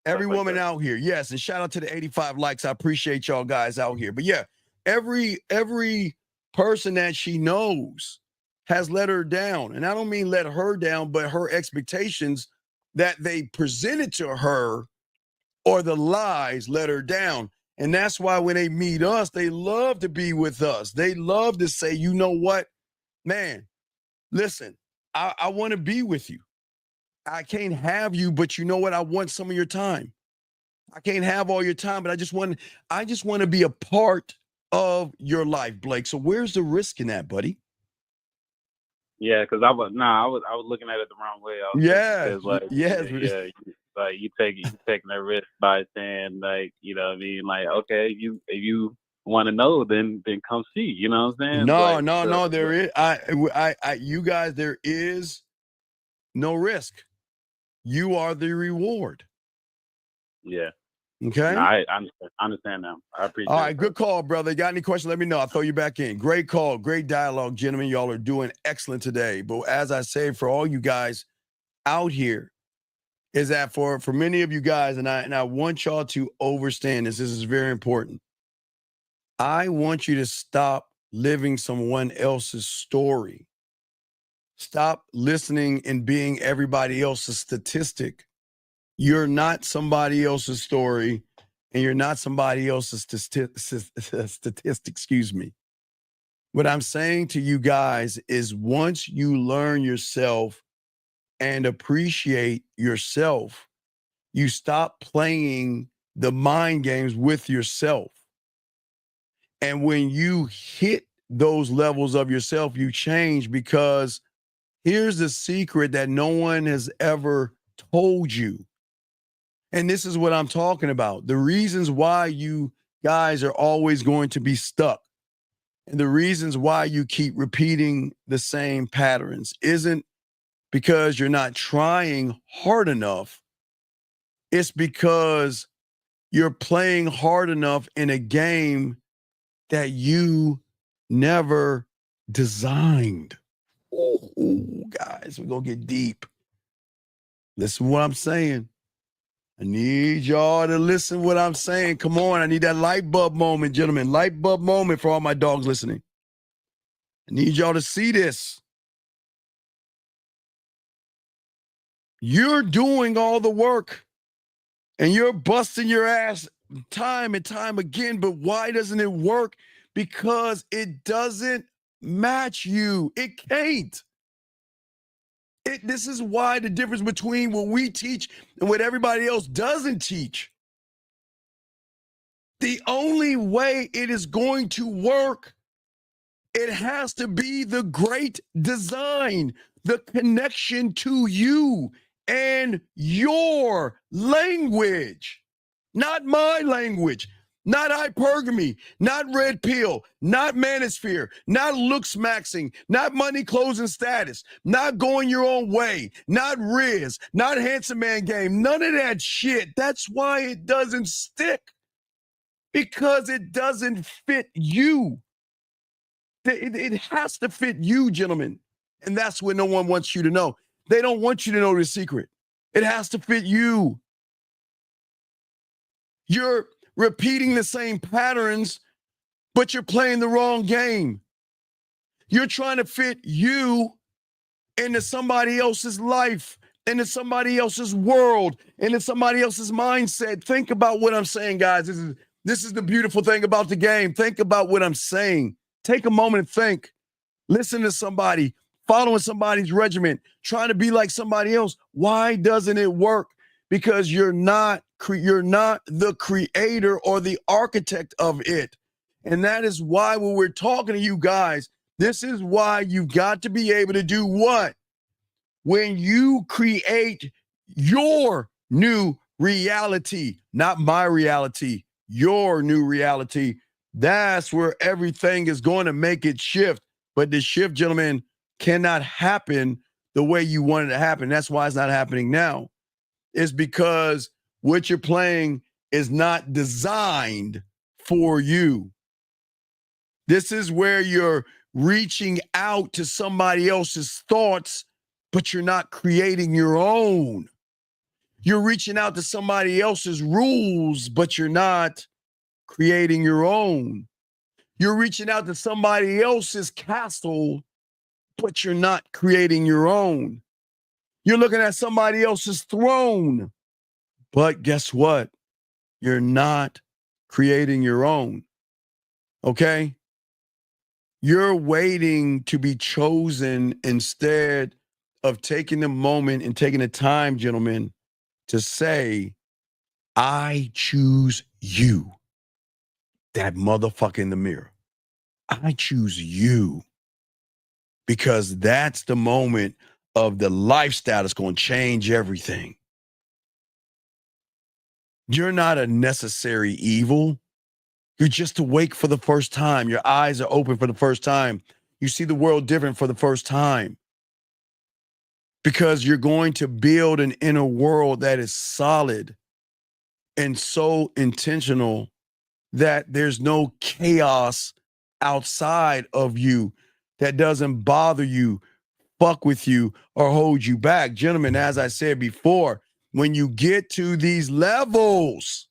[SPEAKER 13] Every woman out here. Yes. And shout out to the 85 likes. I appreciate y'all guys out here. But yeah, every person that she knows has let her down. And I don't mean let her down, but her expectations that they presented to her or the lies let her down. And that's why when they meet us, they love to be with us. They love to say, you know what, man, listen, I want to be with you. I can't have you, but you know what? I want some of your time. I can't have all your time, but I just want to be a part of your life, Blake. So where's the risk in that, buddy?
[SPEAKER 16] Yeah, because I was looking at it the wrong way. You taking that risk by saying like, you know what I mean? Like, okay, if you want to know, then come see. You know what I'm saying?
[SPEAKER 13] No. There is you guys. There is no risk. You are the reward.
[SPEAKER 16] Yeah.
[SPEAKER 13] Okay.
[SPEAKER 16] No, I understand now. I appreciate it.
[SPEAKER 13] All right, good call, brother. Got any questions? Let me know. I'll throw you back in. Great call. Great dialogue, gentlemen. Y'all are doing excellent today. But as I say, for all you guys out here, is that for many of you guys, and I want y'all to understand this. This is very important. I want you to stop living someone else's story. Stop listening and being everybody else's statistic. You're not somebody else's story, and you're not somebody else's statistic, excuse me. What I'm saying to you guys is once you learn yourself and appreciate yourself, you stop playing the mind games with yourself. And when you hit those levels of yourself, you change because here's the secret that no one has ever told you. And this is what I'm talking about. The reasons why you guys are always going to be stuck and the reasons why you keep repeating the same patterns isn't because you're not trying hard enough. It's because you're playing hard enough in a game that you never designed. Ooh, guys, we're going to get deep. Listen to what I'm saying. I need y'all to listen to what I'm saying. Come on. I need that light bulb moment, gentlemen. Light bulb moment for all my dogs listening. I need y'all to see this. You're doing all the work and you're busting your ass time and time again. But why doesn't it work? Because it doesn't match you. It can't. This is why the difference between what we teach and what everybody else doesn't teach. The only way it is going to work, it has to be the great design, the connection to you and your language, not my language, not hypergamy, not red pill, not manosphere, not looks maxing, not money, clothes, and status, not going your own way, not Riz, not handsome man game, none of that shit. That's why it doesn't stick, because it doesn't fit you. It has to fit you, gentlemen. And that's what no one wants you to know. They don't want you to know the secret. It has to fit you. You're repeating the same patterns, but you're playing the wrong game. You're trying to fit you into somebody else's life, into somebody else's world, into somebody else's mindset. Think about what I'm saying, guys. This is the beautiful thing about the game. Think about what I'm saying. Take a moment and think. Listen to somebody, following somebody's regimen, trying to be like somebody else. Why doesn't it work? Because you're not the creator or the architect of it. And that is why when we're talking to you guys, this is why you've got to be able to do what? When you create your new reality, not my reality, your new reality, that's where everything is going to make it shift. But the shift, gentlemen, cannot happen the way you want it to happen. That's why it's not happening now. It's because what you're playing is not designed for you. This is where you're reaching out to somebody else's thoughts, but you're not creating your own. You're reaching out to somebody else's rules, but you're not creating your own. You're reaching out to somebody else's castle, but you're not creating your own. You're looking at somebody else's throne, but guess what? You're not creating your own. Okay? You're waiting to be chosen instead of taking the moment and taking the time, gentlemen, to say, I choose you. That motherfucker in the mirror. I choose you. Because that's the moment of the lifestyle that's going to change everything. You're not a necessary evil. You're just awake for the first time. Your eyes are open for the first time. You see the world different for the first time. Because you're going to build an inner world that is solid and so intentional that there's no chaos outside of you that doesn't bother you, fuck with you, or hold you back. Gentlemen, as I said before, when you get to these levels,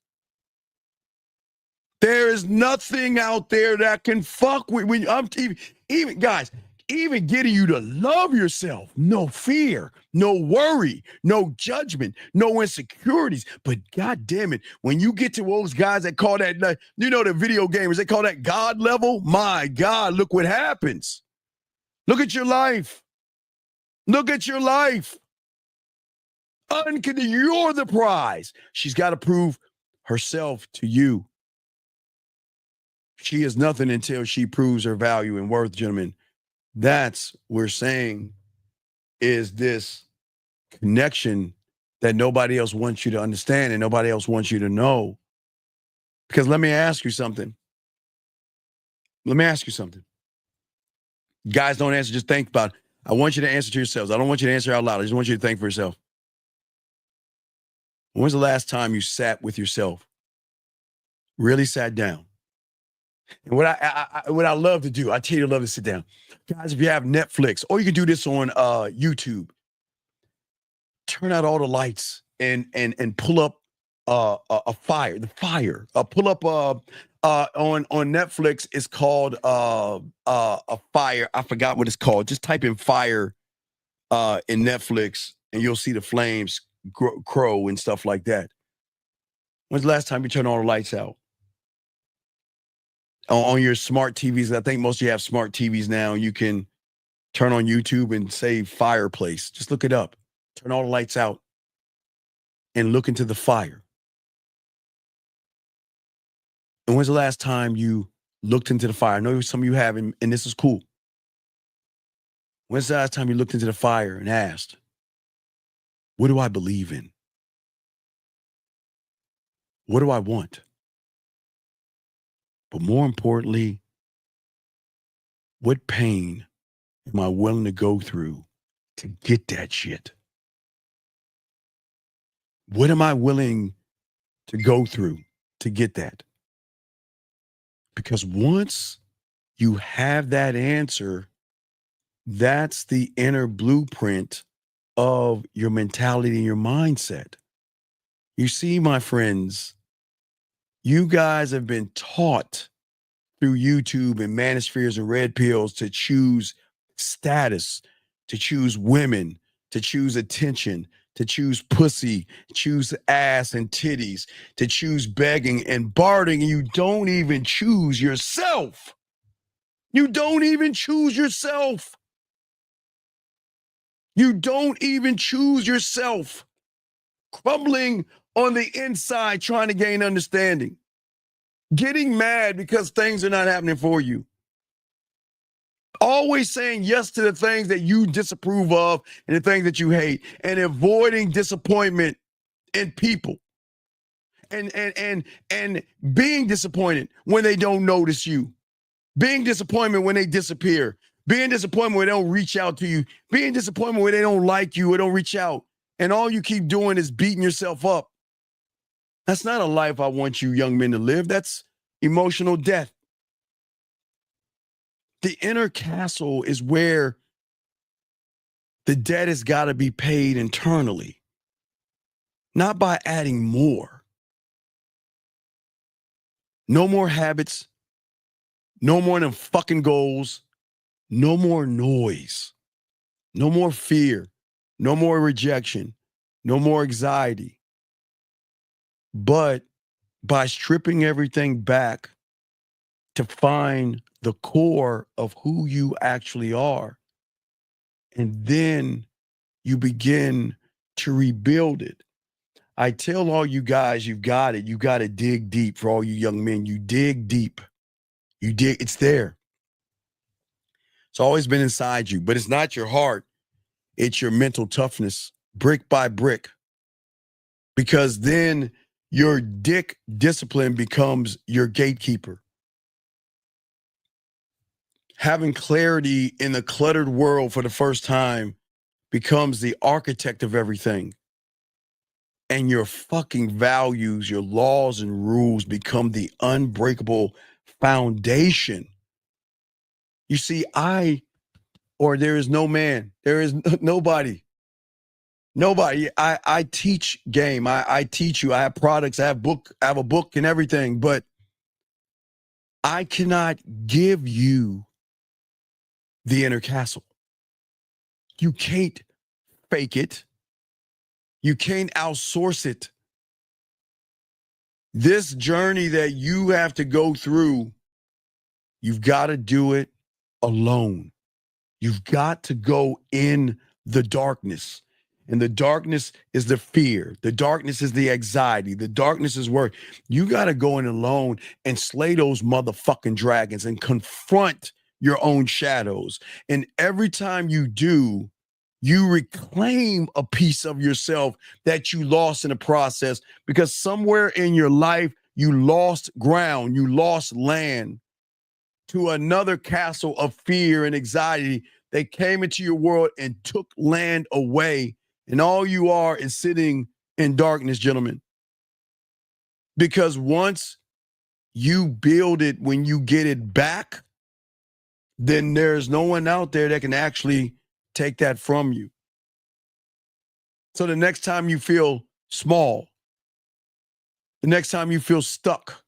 [SPEAKER 13] there is nothing out there that can fuck with when I'm even guys, even getting you to love yourself. No fear, no worry, no judgment, no insecurities. But God damn it, when you get to those guys that call that, the video gamers, they call that God level. My God, look what happens. Look at your life. Look at your life. You're the prize. She's got to prove herself to you. She is nothing until she proves her value and worth, gentlemen. That's what we're saying is this connection that nobody else wants you to understand and nobody else wants you to know. Because let me ask you something. Guys, don't answer. Just think about it. I want you to answer to yourselves. I don't want you to answer out loud. I just want you to think for yourself. When's the last time you sat with yourself? Really sat down? And what I love to do, I tell you, I love to sit down. Guys, if you have Netflix, or you can do this on YouTube, turn out all the lights and pull up a fire. The fire. Pull up on Netflix. It's called a fire. I forgot what it's called. Just type in fire in Netflix, and you'll see the flames crow and stuff like that. When's the last time you turned all the lights out? on your smart TVs. I think most of you have smart TVs now. You can turn on YouTube and say fireplace. Just look it up. Turn all the lights out and look into the fire. And when's the last time you looked into the fire? I know some of you have, and this is cool. When's the last time you looked into the fire and asked, what do I believe in? What do I want? But more importantly, what pain am I willing to go through to get that shit? What am I willing to go through to get that? Because once you have that answer, that's the inner blueprint of your mentality and your mindset. You see, my friends, you guys have been taught through YouTube and manospheres and red pills to choose status, to choose women, to choose attention, to choose pussy, choose ass and titties, to choose begging and bartering, and you don't even choose yourself. You don't even choose yourself. You don't even choose yourself. Crumbling on the inside, trying to gain understanding. Getting mad because things are not happening for you. Always saying yes to the things that you disapprove of and the things that you hate, and avoiding disappointment in people. And being disappointed when they don't notice you. Being disappointed when they disappear. Being disappointed when they don't reach out to you. Being disappointed when they don't like you or don't reach out. And all you keep doing is beating yourself up. That's not a life I want you young men to live. That's emotional death. The inner castle is where the debt has got to be paid internally, not by adding more. No more habits. No more than fucking goals. No more noise. No more fear. No more rejection. No more anxiety. But by stripping everything back to find the core of who you actually are, and then you begin to rebuild it. I tell all you guys, you've got it. You got to dig deep. For all you young men, you dig deep. You dig, it's there. It's always been inside you, but it's not your heart. It's your mental toughness, brick by brick. Because then your dick discipline becomes your gatekeeper. Having clarity in the cluttered world for the first time becomes the architect of everything. And your fucking values, your laws and rules become the unbreakable foundation. You see, there is no man, there is nobody. Nobody. I teach game. I teach you. I have products. I have a book and everything, but I cannot give you the inner castle. You can't fake it. You can't outsource it. This journey that you have to go through, you've got to do it alone. You've got to go in the darkness. And the darkness is the fear. The darkness is the anxiety. The darkness is work. You got to go in alone and slay those motherfucking dragons and confront your own shadows. And every time you do, you reclaim a piece of yourself that you lost in the process, because somewhere in your life, you lost ground, you lost land to another castle of fear and anxiety. They came into your world and took land away. And all you are is sitting in darkness, gentlemen. Because once you build it, when you get it back, then there's no one out there that can actually take that from you. So the next time you feel small, the next time you feel stuck,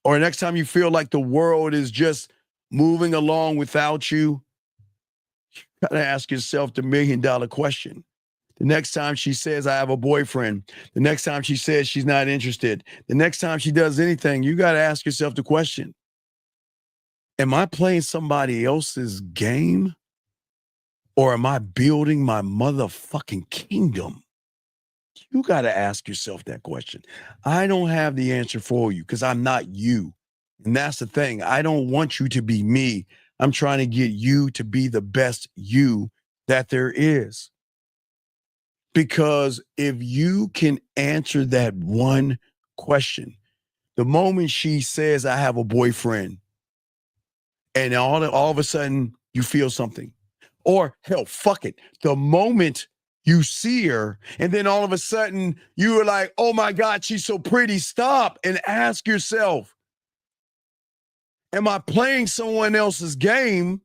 [SPEAKER 13] or the next time you feel like the world is just moving along without you, you gotta ask yourself the $1 million question. The next time she says, I have a boyfriend. The next time she says she's not interested. The next time she does anything, you got to ask yourself the question, am I playing somebody else's game? Or am I building my motherfucking kingdom? You got to ask yourself that question. I don't have the answer for you because I'm not you. And that's the thing. I don't want you to be me. I'm trying to get you to be the best you that there is. Because if you can answer that one question, the moment she says, I have a boyfriend, and all of a sudden you feel something, or hell, fuck it. The moment you see her, and then all of a sudden you are like, oh my God, she's so pretty. Stop and ask yourself, am I playing someone else's game?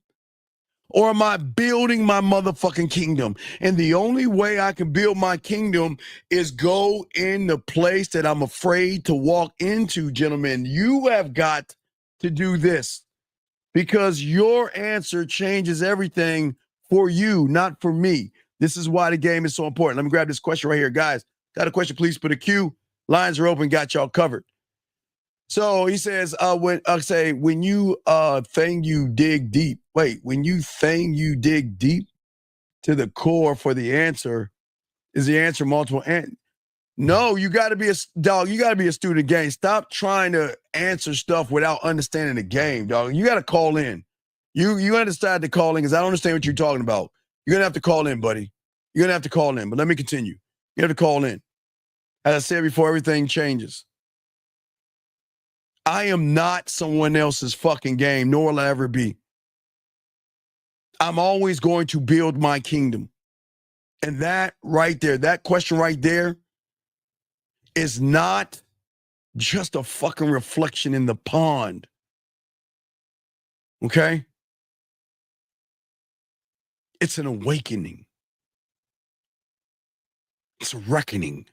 [SPEAKER 13] Or am I building my motherfucking kingdom? And the only way I can build my kingdom is go in the place that I'm afraid to walk into, gentlemen. You have got to do this because your answer changes everything for you, not for me. This is why the game is so important. Let me grab this question right here. Guys, got a question, please put a Q. Lines are open, got y'all covered. So he says, when you thing you dig deep. Wait, when you thing you dig deep to the core for the answer, is the answer multiple? No, you got to be dog. You got to be a student of the game. Stop trying to answer stuff without understanding the game, dog. You got to call in. You understand to call in because I don't understand what you're talking about. You're gonna have to call in, buddy. You're gonna have to call in. But let me continue. You have to call in. As I said before, everything changes. I am not someone else's fucking game, nor will I ever be. I'm always going to build my kingdom. And that right there, that question right there is not just a fucking reflection in the pond. Okay? It's an awakening. It's a reckoning.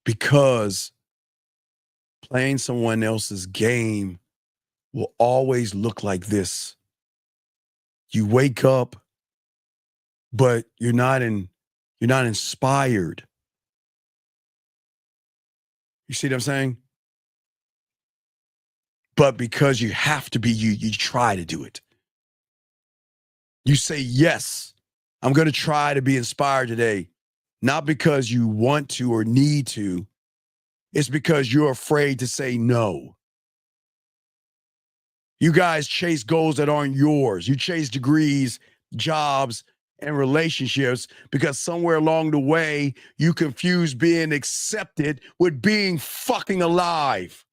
[SPEAKER 13] Because playing someone else's game will always look like this. You wake up, but you're not inspired. You see what I'm saying? But because you have to be you try to do it. You say, yes, I'm going to try to be inspired today. Not because you want to or need to. It's because you're afraid to say no. You guys chase goals that aren't yours. You chase degrees, jobs, and relationships because somewhere along the way, you confuse being accepted with being fucking alive.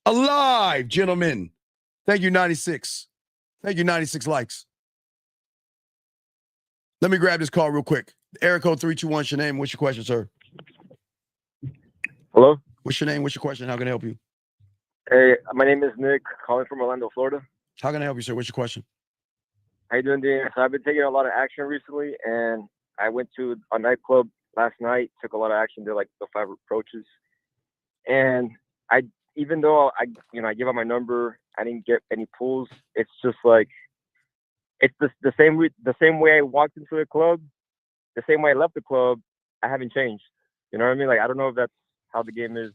[SPEAKER 13] Alive, gentlemen. Thank you, 96. Thank you, 96 likes. Let me grab this call real quick. Area code 321, what's your name? What's your question, sir?
[SPEAKER 17] Hello?
[SPEAKER 13] What's your name? What's your question? How can I help you?
[SPEAKER 17] Hey, my name is Nick, calling from Orlando, Florida.
[SPEAKER 13] How can I help you, sir? What's your question?
[SPEAKER 17] How you doing, Dean? So I've been taking a lot of action recently, and I went to a nightclub last night, took a lot of action, did like the 5 approaches. And even though I give out my number, I didn't get any pulls. It's just like, it's the same way I walked into the club, the same way I left the club, I haven't changed. You know what I mean? Like, I don't know if that's how the game is.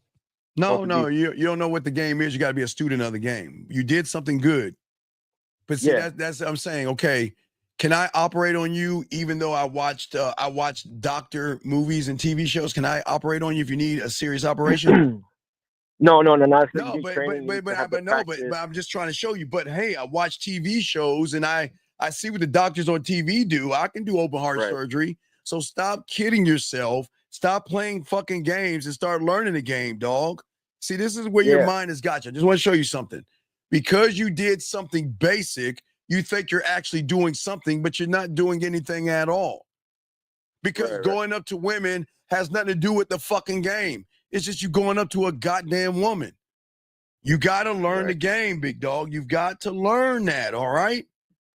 [SPEAKER 13] No, you don't know what the game is. You got to be a student of the game. You did something good. But see, that's what I'm saying. Okay, can I operate on you even though I watched doctor movies and TV shows? Can I operate on you if you need a serious operation?
[SPEAKER 17] No, but
[SPEAKER 13] I'm just trying to show you. But hey, I watch TV shows and I see what the doctors on TV do. I can do open heart surgery. So stop kidding yourself. Stop playing fucking games and start learning the game, dog. See, this is where your mind has got you. I just want to show you something. Because you did something basic, you think you're actually doing something, but you're not doing anything at all. Because going up to women has nothing to do with the fucking game. It's just you going up to a goddamn woman. You got to learn the game, big dog. You've got to learn that, all right?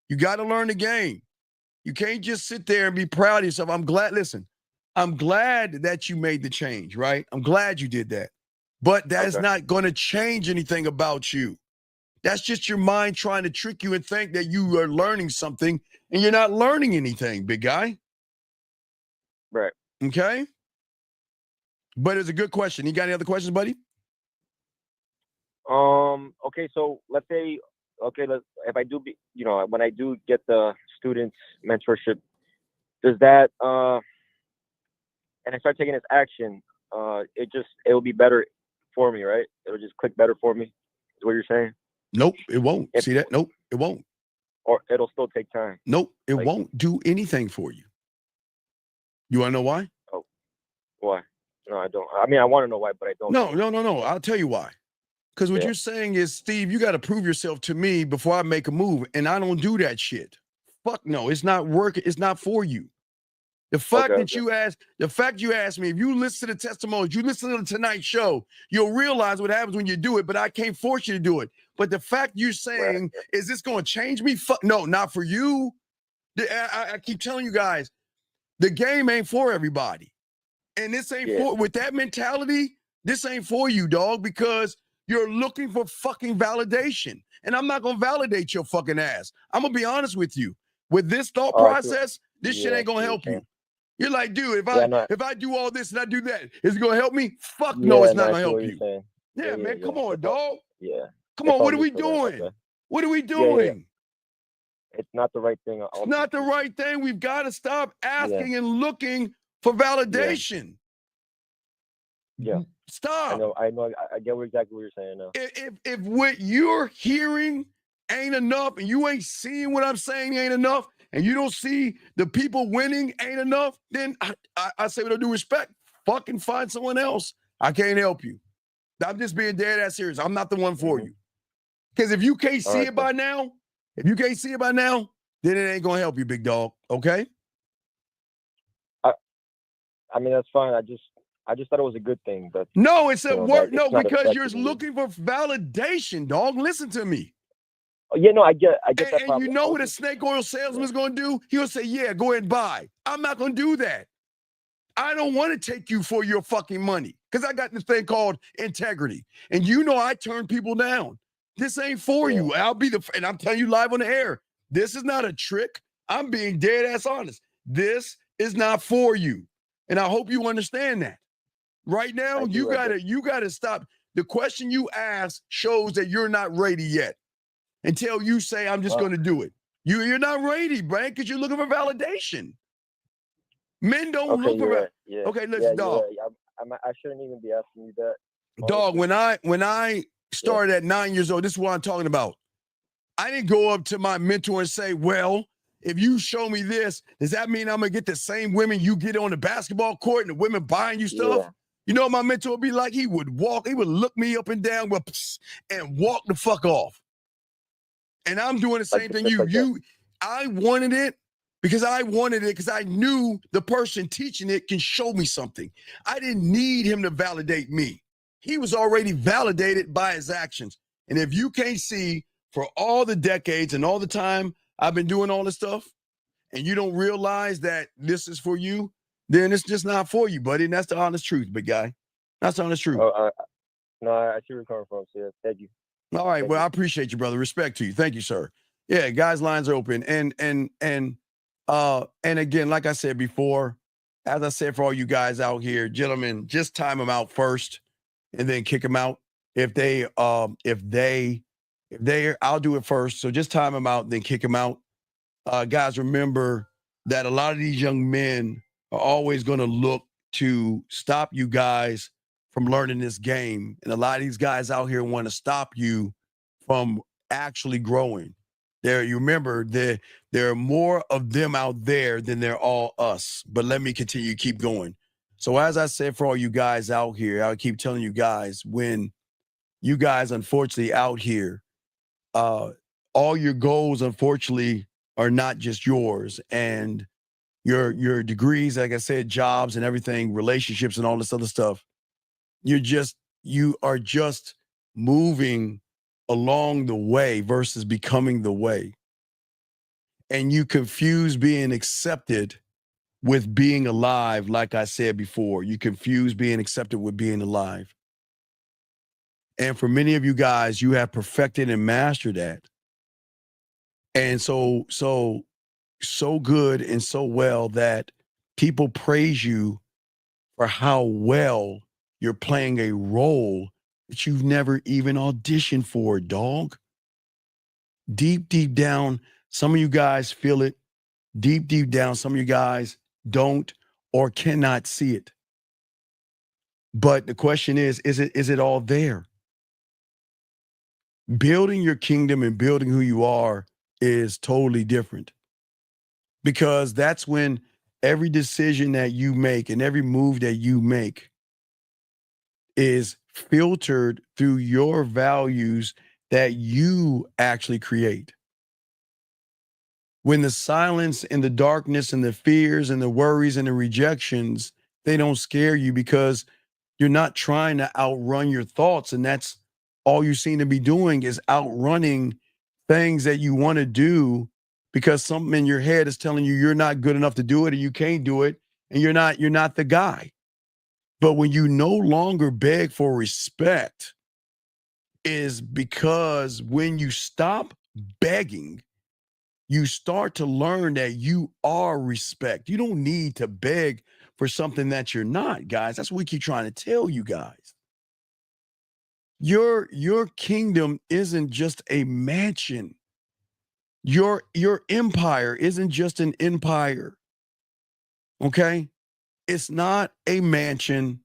[SPEAKER 13] You got to learn the game. You can't just sit there and be proud of yourself. I'm glad that you made the change, right? I'm glad you did that. But that's not going to change anything about you. That's just your mind trying to trick you and think that you are learning something and you're not learning anything, big guy.
[SPEAKER 17] Right.
[SPEAKER 13] Okay. But it's a good question. You got any other questions, buddy?
[SPEAKER 17] Okay, so let's say, if I do when I do get the students mentorship, does that and I start taking this action, it will be better for me, right? It'll just click better for me. Is what you're saying?
[SPEAKER 13] Nope, it won't. See that? Nope, it won't.
[SPEAKER 17] Or it'll still take time.
[SPEAKER 13] Nope, it won't do anything for you. You want to know why?
[SPEAKER 17] Oh, why? No, I don't. I mean, I want to know why, but I don't.
[SPEAKER 13] No. I'll tell you why. Because what you're saying is, Steve, you got to prove yourself to me before I make a move, and I don't do that shit. Fuck no, it's not working. It's not for you. The fact you asked me, if you listen to the testimonies, you listen to the Tonight Show, you'll realize what happens when you do it, but I can't force you to do it. But the fact you're saying, is this going to change me? Fuck no, not for you. I keep telling you guys, the game ain't for everybody. And this ain't for, with that mentality, this ain't for you, dog, because you're looking for fucking validation. And I'm not going to validate your fucking ass. I'm going to be honest with you. With this thought process, this shit ain't going to help you. You're like, dude, if I do all this and I do that, is it going to help me? Fuck no, it's not going to help you. Yeah, man, come on, dog.
[SPEAKER 17] Yeah.
[SPEAKER 13] Come on, what are we doing? What are we doing?
[SPEAKER 17] It's not the right thing.
[SPEAKER 13] It's not the right thing. We've got to stop asking and looking for validation.
[SPEAKER 17] Yeah.
[SPEAKER 13] Stop.
[SPEAKER 17] I know. I get exactly what you're saying now.
[SPEAKER 13] If what you're hearing ain't enough, and you ain't seeing what I'm saying ain't enough, and you don't see the people winning ain't enough, then I say with all due respect, fucking find someone else. I can't help you. I'm just being dead ass serious. I'm not the one for you. Because if you can't see it by now, then it ain't gonna help you, big dog. Okay?
[SPEAKER 17] I mean, that's fine. I just thought it was a good thing, but
[SPEAKER 13] no, it's a work. No, because you're looking for validation, dog. Listen to me.
[SPEAKER 17] Oh, yeah, no, I get that.
[SPEAKER 13] And you know what a snake oil salesman is going to do? He'll say, "Yeah, go ahead and buy." I'm not going to do that. I don't want to take you for your fucking money because I got this thing called integrity, and you know I turn people down. This ain't for you. And I'm telling you live on the air. This is not a trick. I'm being dead ass honest. This is not for you, and I hope you understand that. Right now, you gotta stop. The question you ask shows that you're not ready yet. Until you say, I'm just going to do it. You're not ready, Brian, because you're looking for validation. Men don't look for Okay, listen, dog.
[SPEAKER 17] I shouldn't even be asking you that.
[SPEAKER 13] Dog, when I started at 9 years old, this is what I'm talking about. I didn't go up to my mentor and say, well, if you show me this, does that mean I'm going to get the same women you get on the basketball court and the women buying you stuff? Yeah. You know what my mentor would be like? He would look me up and down and walk the fuck off. And I'm doing the same thing I wanted it because I knew the person teaching it can show me something. I didn't need him to validate me. He was already validated by his actions. And if you can't see for all the decades and all the time I've been doing all this stuff, and you don't realize that this is for you, then it's just not for you, buddy. And that's the honest truth, big guy. That's the honest truth.
[SPEAKER 17] No, I see where you're coming from, sir. Thank you.
[SPEAKER 13] All right. Well, I appreciate you, brother. Respect to you. Thank you, sir. Yeah, guys, lines are open. And again, like I said before, as I said for all you guys out here, gentlemen, just time them out first and then kick them out. If they I'll do it first. So just time them out, then kick them out. Guys, remember that a lot of these young men are always going to look to stop you guys from learning this game. And a lot of these guys out here want to stop you from actually growing. You remember, there are more of them out there than there are us. But let me continue to keep going. So as I said, for all you guys out here, I keep telling you guys, when you guys, unfortunately, out here, all your goals, unfortunately, are not just yours. And your degrees, like I said, jobs and everything, relationships and all this other stuff, you are just moving along the way versus becoming the way. And you confuse being accepted with being alive. Like I said before, you confuse being accepted with being alive. And for many of you guys, you have perfected and mastered that. And so good and so well that people praise you for how well you're playing a role that you've never even auditioned for, dog. Deep, deep down, some of you guys feel it. Deep, deep down, some of you guys don't or cannot see it. But the question is it all there? Building your kingdom and building who you are is totally different, because that's when every decision that you make and every move that you make is filtered through your values that you actually create. When the silence and the darkness and the fears and the worries and the rejections, they don't scare you because you're not trying to outrun your thoughts. And that's all you seem to be doing, is outrunning things that you want to do because something in your head is telling you you're not good enough to do it, or you can't do it, and you're not the guy. But when you no longer beg for respect, is because when you stop begging, you start to learn that you are respect. You don't need to beg for something that you're not, guys. That's what we keep trying to tell you guys. Your kingdom isn't just a mansion. Your empire isn't just an empire. Okay? It's not a mansion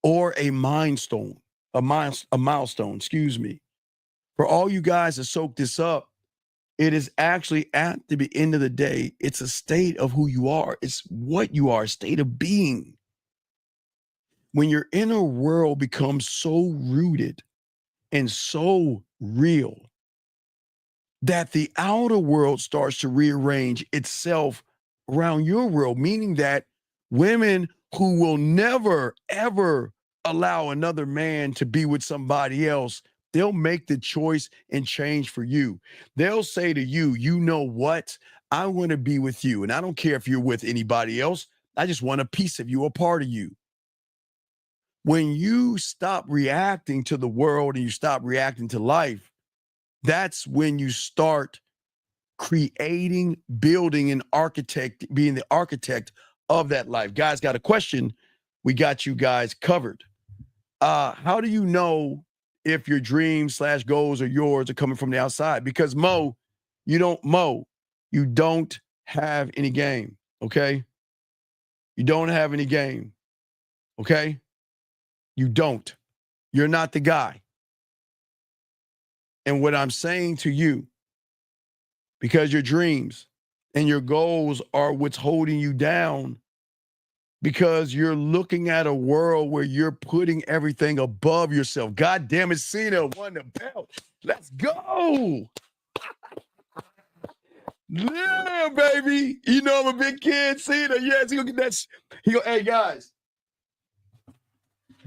[SPEAKER 13] or a milestone, a milestone, excuse me. For all you guys to soak this up, it is actually, at the end of the day, it's a state of who you are. It's what you are, a state of being. When your inner world becomes so rooted and so real that the outer world starts to rearrange itself around your world, meaning that women who will never, ever allow another man to be with somebody else, they'll make the choice and change for you. They'll say to you, you know what? I want to be with you. And I don't care if you're with anybody else. I just want a piece of you, a part of you. When you stop reacting to the world and you stop reacting to life, that's when you start creating, building, and being the architect of that life. Guys, got a question? We got you guys covered. How do you know if your dreams / goals or yours are coming from the outside? Because you don't have any game, okay? You don't have any game, okay? You don't. You're not the guy. And what I'm saying to you, because your dreams and your goals are what's holding you down, because you're looking at a world where you're putting everything above yourself. God damn it, Cena won the belt. Let's go. Yeah, baby. You know I'm a big kid, Cena. Yes, he gonna get that. Hey, guys.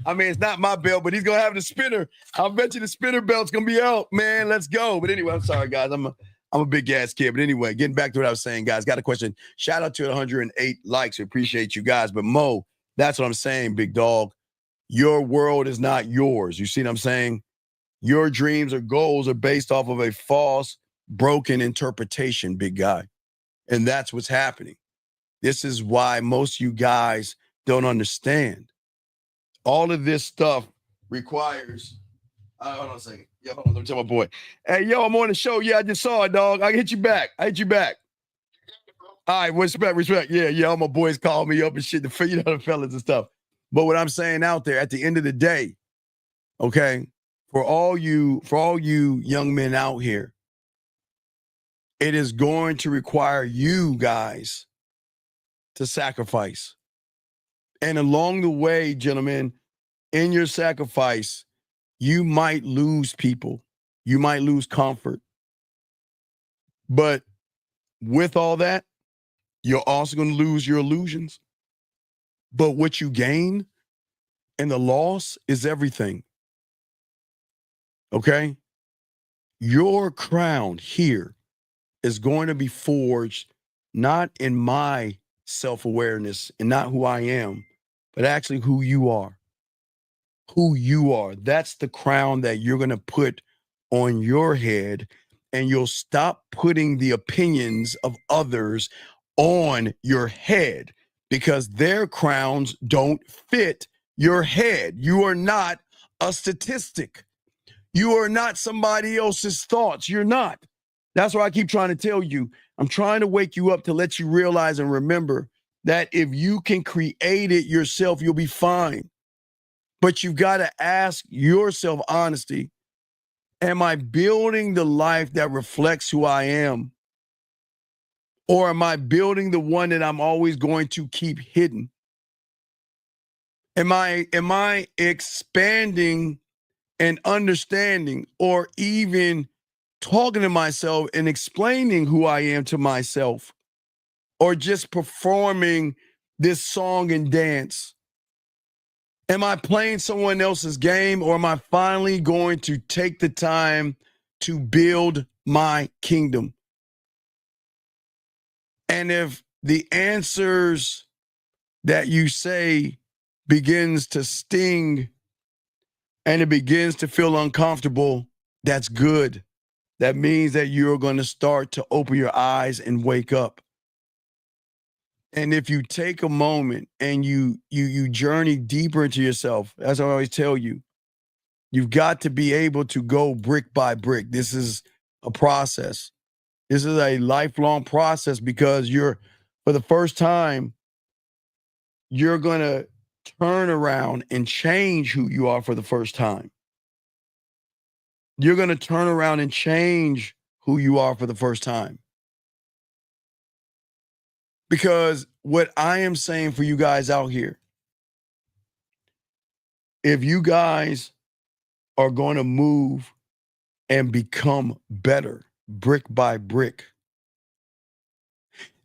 [SPEAKER 13] I mean, it's not my belt, but he's gonna have the spinner. I'll bet you the spinner belt's gonna be out, man. Let's go. But anyway, I'm sorry, guys. I'm a big ass kid. But anyway, getting back to what I was saying, guys. Got a question. Shout out to 108 likes. We appreciate you guys. But Mo, that's what I'm saying, big dog. Your world is not yours. You see what I'm saying? Your dreams or goals are based off of a false, broken interpretation, big guy. And that's what's happening. This is why most of you guys don't understand. All of this stuff requires. Hold on a second. Yeah, hold on. Let me tell my boy. Hey, yo, I'm on the show. Yeah, I just saw it, dog. I hit you back. All right, respect. Yeah. All my boys call me up and shit. The fellas and stuff. But what I'm saying out there, at the end of the day, okay, for all you young men out here, it is going to require you guys to sacrifice. And along the way, gentlemen, in your sacrifice, you might lose people. You might lose comfort. But with all that, you're also going to lose your illusions. But what you gain and the loss is everything. Okay? Your crown here is going to be forged not in my self-awareness and not who I am, but actually who you are. Who you are. That's the crown that you're going to put on your head, and you'll stop putting the opinions of others on your head, because their crowns don't fit your head. You are not a statistic. You are not somebody else's thoughts. You're not. That's why I keep trying to tell you. I'm trying to wake you up to let you realize and remember that if you can create it yourself, you'll be fine. But you've got to ask yourself honesty. Am I building the life that reflects who I am? Or am I building the one that I'm always going to keep hidden? Am I expanding and understanding, or even talking to myself and explaining who I am to myself, or just performing this song and dance? Am I playing someone else's game, or am I finally going to take the time to build my kingdom? And if the answers that you say begins to sting and it begins to feel uncomfortable, that's good. That means that you're going to start to open your eyes and wake up. And if you take a moment and you journey deeper into yourself, as I always tell you, you've got to be able to go brick by brick. This is a process. This is a lifelong process, because for the first time, you're going to turn around and change who you are for the first time. You're going to turn around and change who you are for the first time. Because what I am saying for you guys out here, if you guys are going to move and become better brick by brick,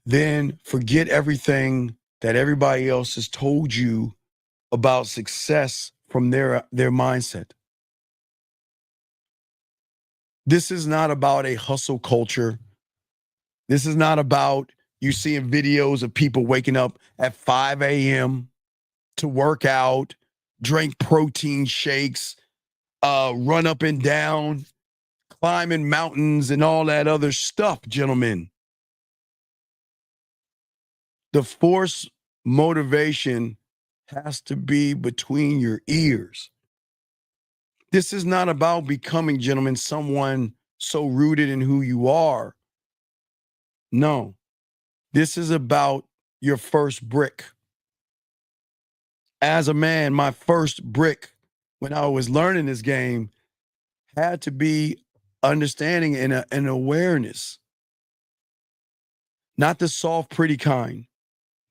[SPEAKER 13] then forget everything that everybody else has told you about success from their mindset. This is not about a hustle culture. This is not about you seeing videos of people waking up at 5 a.m. to work out, drink protein shakes, run up and down, climbing mountains and all that other stuff, gentlemen. The force motivation has to be between your ears. This is not about becoming, gentlemen, someone so rooted in who you are. No, this is about your first brick. As a man, my first brick when I was learning this game had to be understanding and an awareness. Not the soft, pretty kind,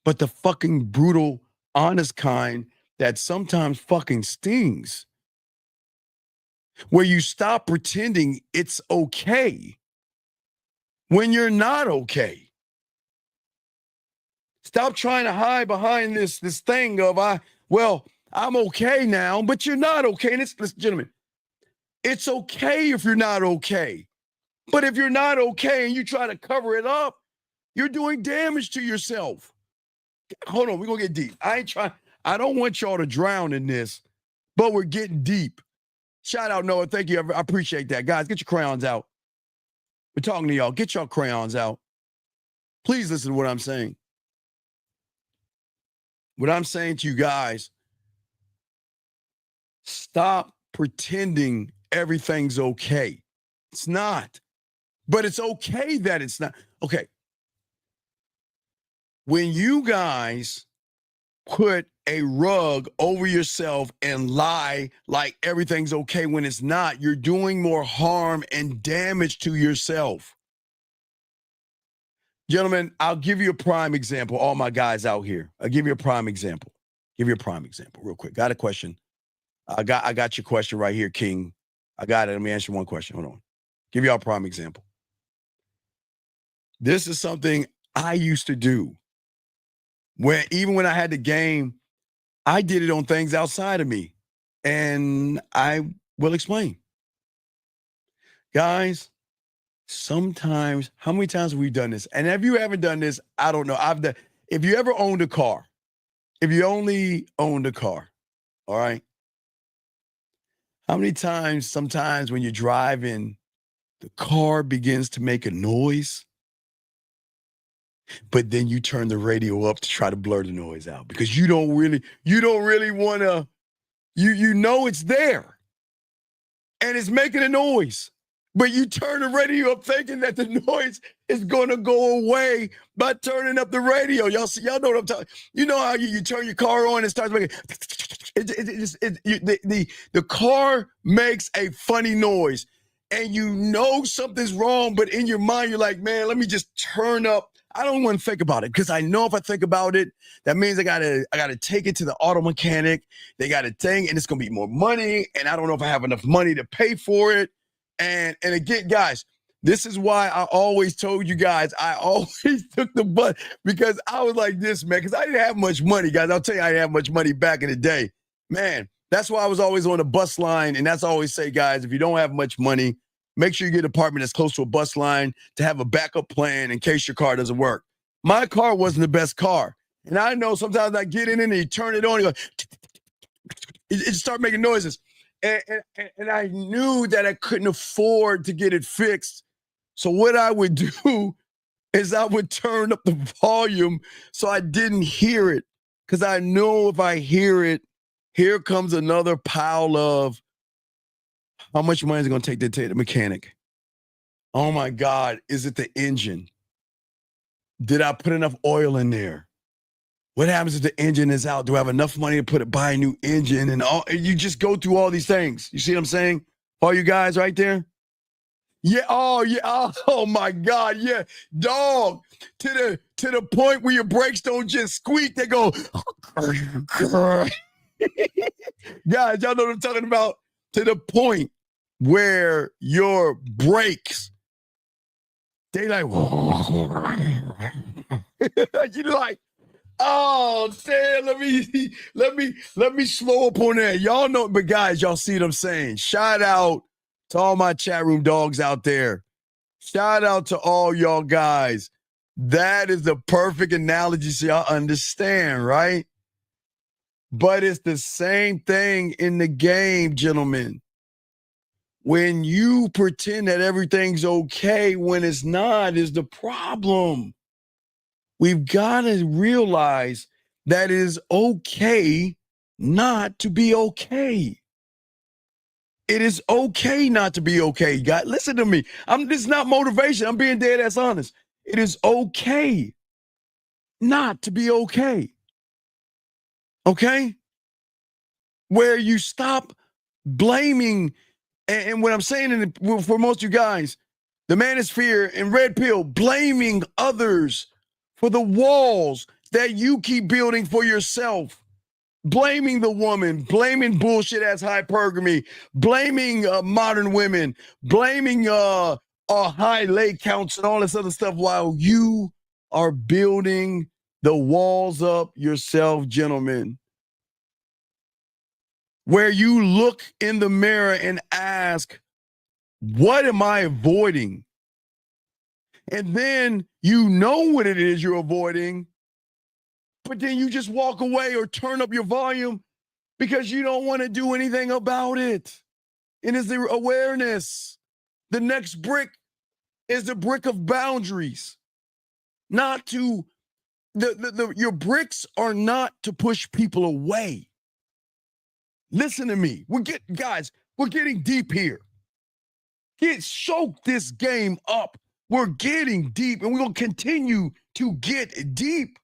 [SPEAKER 13] but the fucking brutal, honest kind that sometimes fucking stings. Where you stop pretending it's okay when you're not okay. Stop trying to hide behind this thing of I'm okay now, but you're not okay. And listen, gentlemen, it's okay if you're not okay. But if you're not okay and you try to cover it up, you're doing damage to yourself. Hold on, we're gonna get deep. I don't want y'all to drown in this, but we're getting deep. Shout out, Noah. Thank you. I appreciate that. Guys, get your crayons out. We're talking to y'all. Get your crayons out. Please listen to what I'm saying. What I'm saying to you guys, stop pretending everything's okay. It's not. But it's okay that it's not. Okay. When you guys put a rug over yourself and lie like everything's okay when it's not, you're doing more harm and damage to yourself. Gentlemen, I'll give you a prime example. All my guys out here, I'll give you a prime example. Real quick. Got a question. I got your question right here, King. I got it. Let me answer one question. Hold on. Give y'all a prime example. This is something I used to do. Even when I had the game, I did it on things outside of me. And I will explain. Guys, sometimes, how many times have we done this? And if you haven't done this, I don't know. If you ever owned a car, if you only owned a car, all right? How many times, sometimes when you're driving, the car begins to make a noise? but then you turn the radio up to try to blur the noise out because you don't really want to, you know it's there and it's making a noise, but you turn the radio up thinking that the noise is going to go away by turning up the radio. Y'all know what I'm talking. You know how you turn your car on and it starts making, the car makes a funny noise and you know something's wrong, but in your mind, you're like, man, let me just turn up. I don't want to think about it because I know if I think about it, that means I gotta take it to the auto mechanic. They got a thing, and it's gonna be more money, and I don't know if I have enough money to pay for it. And again, guys, this is why I always told you guys I always took the bus because I was like this, man, because I didn't have much money, guys. I'll tell you, I didn't have much money back in the day, man. That's why I was always on the bus line, and that's why I always say, guys, if you don't have much money, make sure you get an apartment that's close to a bus line to have a backup plan in case your car doesn't work. My car wasn't the best car. And I know sometimes I get in and you turn it on, it start making noises. And I knew that I couldn't afford to get it fixed. So what I would do is I would turn up the volume so I didn't hear it. Because I know if I hear it, here comes another pile of how much money is it going to take to take the mechanic? Oh my God, is it the engine? Did I put enough oil in there? What happens if the engine is out? Do I have enough money to buy a new engine? And all you just go through all these things. You see what I'm saying? All you guys right there? Yeah, oh yeah, oh my God, yeah. Dog, to the point where your brakes don't just squeak, they go. Guys, y'all know what I'm talking about? To the point where your brakes, they like, you're like, oh damn, let me slow up on that. Y'all know, but guys, y'all see what I'm saying? Shout out to all my chat room dogs out there. Shout out to all y'all guys. That is the perfect analogy so y'all understand, right? But it's the same thing in the game, gentlemen. When you pretend that everything's okay when it's not is the problem. We've got to realize that it is okay not to be okay. It is okay not to be okay. God, listen to me. This is not motivation. I'm being dead ass honest. It is okay not to be okay. Okay? Where you stop blaming. And what I'm saying for most of you guys, the manosphere and red pill, blaming others for the walls that you keep building for yourself. Blaming the woman, blaming bullshit ass hypergamy, blaming modern women, blaming high lay counts and all this other stuff while you are building the walls up yourself, gentlemen. Where you look in the mirror and ask, what am I avoiding? And then you know what it is you're avoiding, but then you just walk away or turn up your volume because you don't want to do anything about it. And it's the awareness. The next brick is the brick of boundaries. Not to, your bricks are not to push people away. Listen to me. We're getting deep here. Soak this game up. We're getting deep and we're going to continue to get deep.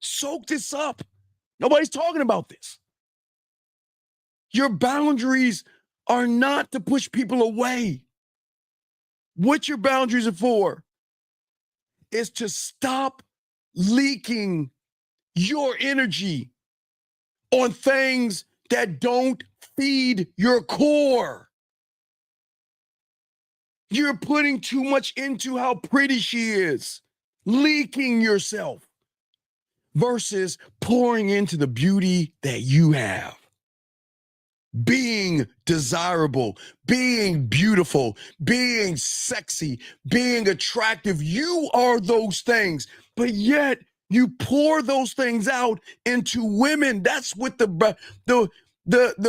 [SPEAKER 13] Soak this up. Nobody's talking about this. Your boundaries are not to push people away. What your boundaries are for is to stop leaking your energy on things that don't feed your core. You're putting too much into how pretty she is, leaking yourself versus pouring into the beauty that you have. Being desirable, being beautiful, being sexy, being attractive. You are those things, but yet you pour those things out into women. That's what the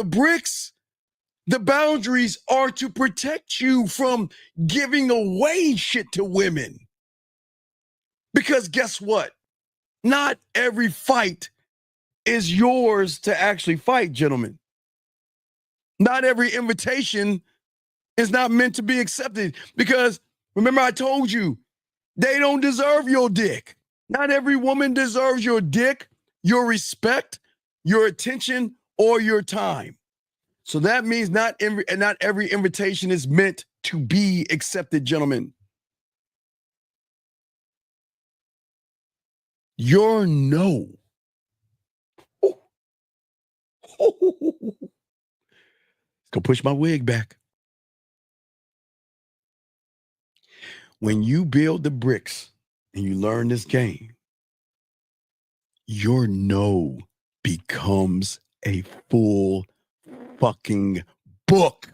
[SPEAKER 13] bricks, the boundaries are to protect you from giving away shit to women. Because guess what? Not every fight is yours to actually fight, gentlemen. Not every invitation is not meant to be accepted. Because remember, I told you, they don't deserve your dick. Not every woman deserves your dick, your respect, your attention, or your time. So that means not every invitation is meant to be accepted, gentlemen. Your no. Let's go push my wig back. When you build the bricks and you learn this game, your no becomes a full fucking book.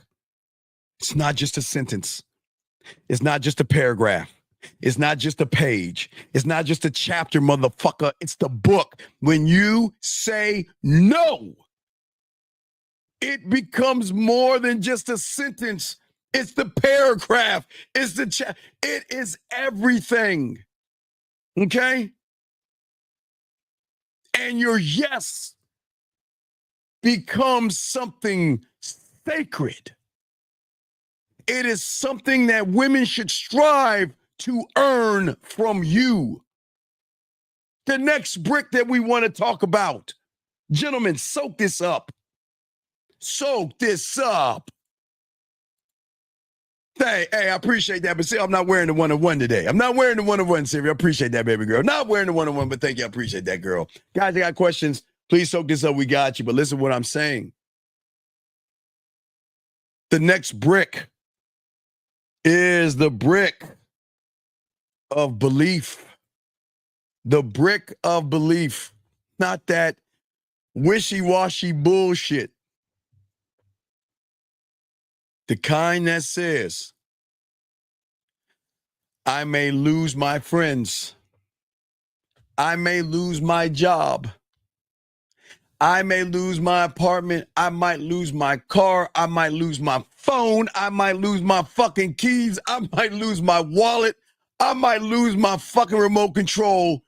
[SPEAKER 13] It's not just a sentence. It's not just a paragraph. It's not just a page. It's not just a chapter, motherfucker. It's the book. When you say no, it becomes more than just a sentence. It's the paragraph. It's the it is everything. Okay? And your yes becomes something sacred. It is something that women should strive to earn from you. The next brick that we want to talk about. Gentlemen, soak this up. Soak this up. Hey, I appreciate that, but see, I'm not wearing the one-on-one today. I'm not wearing the one-on-one, Sylvia. I appreciate that, baby girl. Not wearing the one-on-one, but thank you. I appreciate that, girl. Guys, I got questions. Please soak this up. We got you. But listen to what I'm saying. The next brick is the brick of belief. The brick of belief. Not that wishy-washy bullshit. The kind that says, I may lose my friends. I may lose my job. I may lose my apartment. I might lose my car. I might lose my phone. I might lose my fucking keys. I might lose my wallet. I might lose my fucking remote control.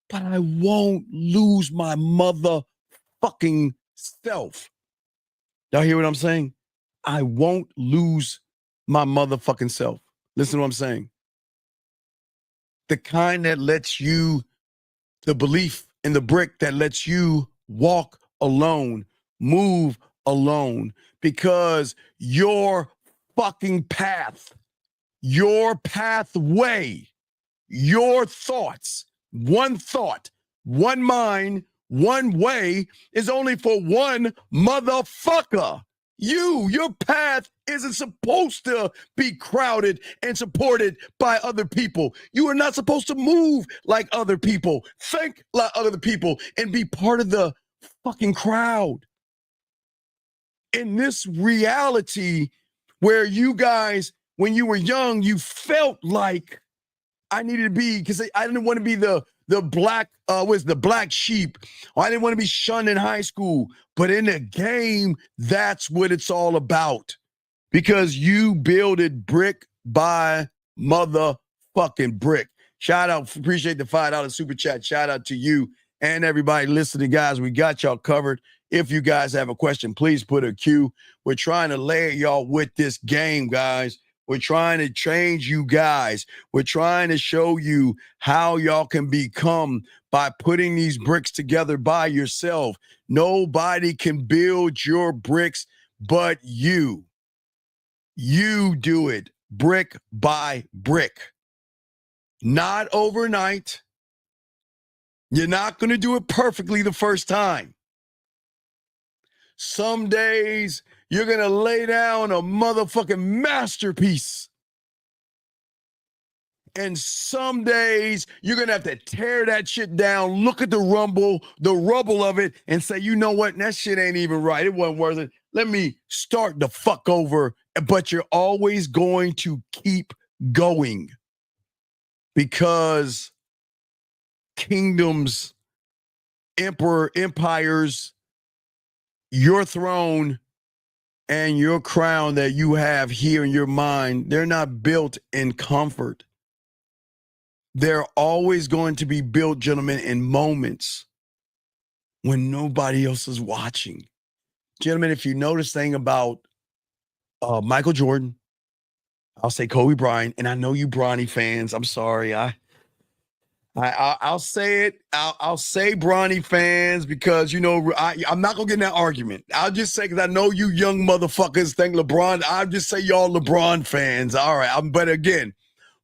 [SPEAKER 13] But I won't lose my motherfucking self. Y'all hear what I'm saying? I won't lose my motherfucking self. Listen to what I'm saying. The kind that lets you, the belief in the brick that lets you walk alone, move alone, because your fucking path, your pathway, your thoughts, one thought, one mind, one way is only for one motherfucker. Your path isn't supposed to be crowded and supported by other people. You are not supposed to move like other people, think like other people, and be part of the fucking crowd. In this reality where you guys, when you were young, you felt like I needed to be, because I didn't want to be the black sheep, or I didn't want to be shunned in high school. But in the game, that's what it's all about. Because you builded brick by motherfucking brick. Shout out, appreciate the $5 super chat. Shout out to you and everybody listening, guys. We got y'all covered. If you guys have a question, please put a Q. We're trying to layer y'all with this game, guys. We're trying to change you guys. We're trying to show you how y'all can become by putting these bricks together by yourself. Nobody can build your bricks but you. You do it brick by brick. Not overnight. You're not going to do it perfectly the first time. Some days you're going to lay down a motherfucking masterpiece. And some days you're going to have to tear that shit down, look at the rubble of it, and say, you know what? That shit ain't even right. It wasn't worth it. Let me start the fuck over. But you're always going to keep going, because kingdoms, empires, your throne and your crown that you have here in your mind, they're not built in comfort. They're always going to be built, gentlemen, in moments when nobody else is watching. Gentlemen, if you notice thing about Michael Jordan, I'll say Kobe Bryant, and I know you Bronny fans. I'm sorry. I'll say it. I'll say Bronny fans because, you know, I'm not going to get in that argument. I'll just say, because I know you young motherfuckers think LeBron. I'll just say y'all LeBron fans. All right. But again,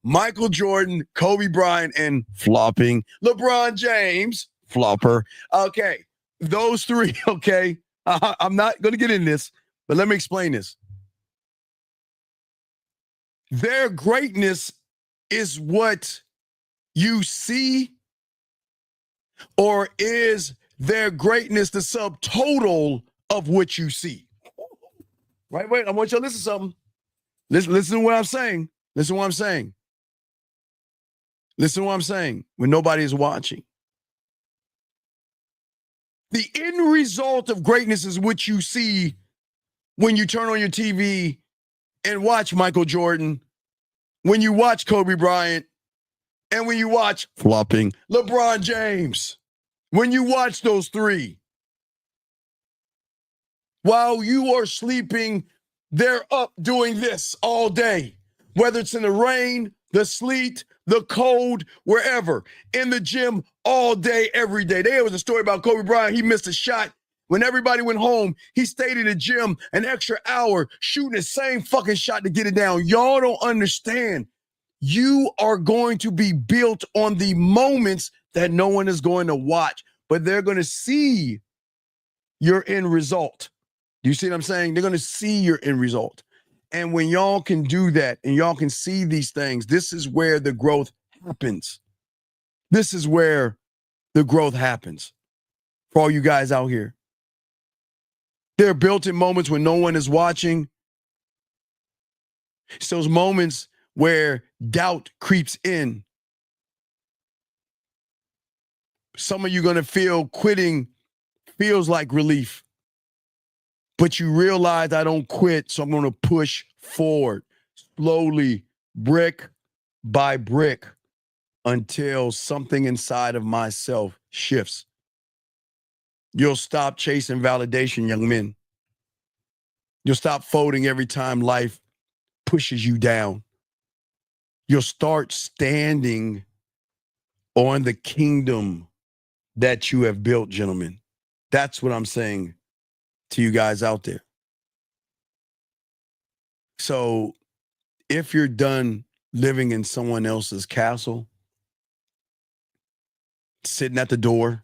[SPEAKER 13] Michael Jordan, Kobe Bryant, and flopping LeBron James, flopper. Okay. Those three, okay. I'm not going to get in this, but let me explain this. Their greatness is what you see, or is their greatness the subtotal of what you see? Right, wait, I want you to listen to something. Listen to what I'm saying. Listen to what I'm saying. Listen to what I'm saying when nobody is watching. The end result of greatness is what you see when you turn on your TV and watch Michael Jordan, when you watch Kobe Bryant, and when you watch flopping LeBron James. When you watch those three, while you are sleeping, they're up doing this all day, whether it's in the rain, the sleet, the cold, wherever, in the gym all day, every day. There was a story about Kobe Bryant. He missed a shot. When everybody went home, he stayed in the gym an extra hour shooting the same fucking shot to get it down. Y'all don't understand. You are going to be built on the moments that no one is going to watch, but they're going to see your end result. Do you see what I'm saying? They're going to see your end result. And when y'all can do that and y'all can see these things, this is where the growth happens. This is where the growth happens for all you guys out here. They're built in moments when no one is watching. It's those moments where doubt creeps in. Some of you are going to feel quitting feels like relief. But you realize I don't quit, so I'm going to push forward slowly, brick by brick, until something inside of myself shifts. You'll stop chasing validation, young men. You'll stop folding every time life pushes you down. You'll start standing on the kingdom that you have built, gentlemen. That's what I'm saying to you guys out there. So if you're done living in someone else's castle, sitting at the door,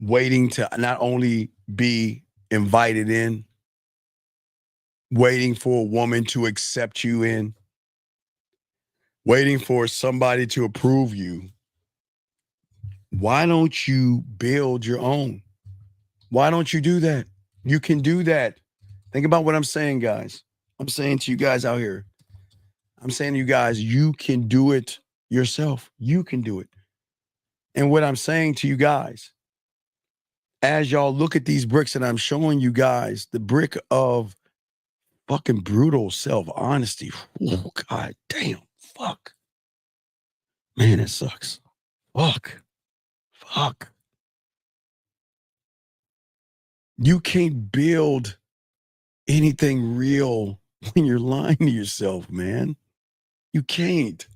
[SPEAKER 13] waiting to not only be invited in, waiting for a woman to accept you in, waiting for somebody to approve you, why don't you build your own? Why don't you do that? You can do that. Think about what I'm saying, guys. I'm saying to you guys out here, I'm saying to you guys, you can do it yourself. You can do it. And what I'm saying to you guys, as y'all look at these bricks that I'm showing you guys, the brick of fucking brutal self-honesty. Oh, God damn. Fuck. Man, it sucks. Fuck. You can't build anything real when you're lying to yourself, man. You can't.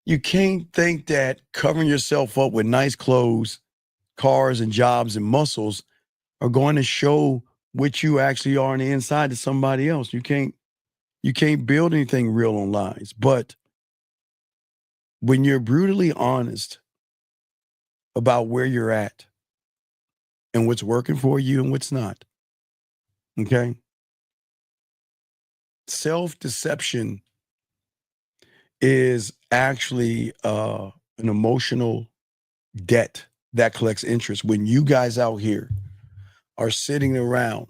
[SPEAKER 13] You can't think that covering yourself up with nice clothes, cars and jobs and muscles are going to show what you actually are on the inside to somebody else. You can't build anything real on lies. But when you're brutally honest about where you're at and what's working for you and what's not, okay? Self-deception is actually an emotional debt that collects interest. When you guys out here are sitting around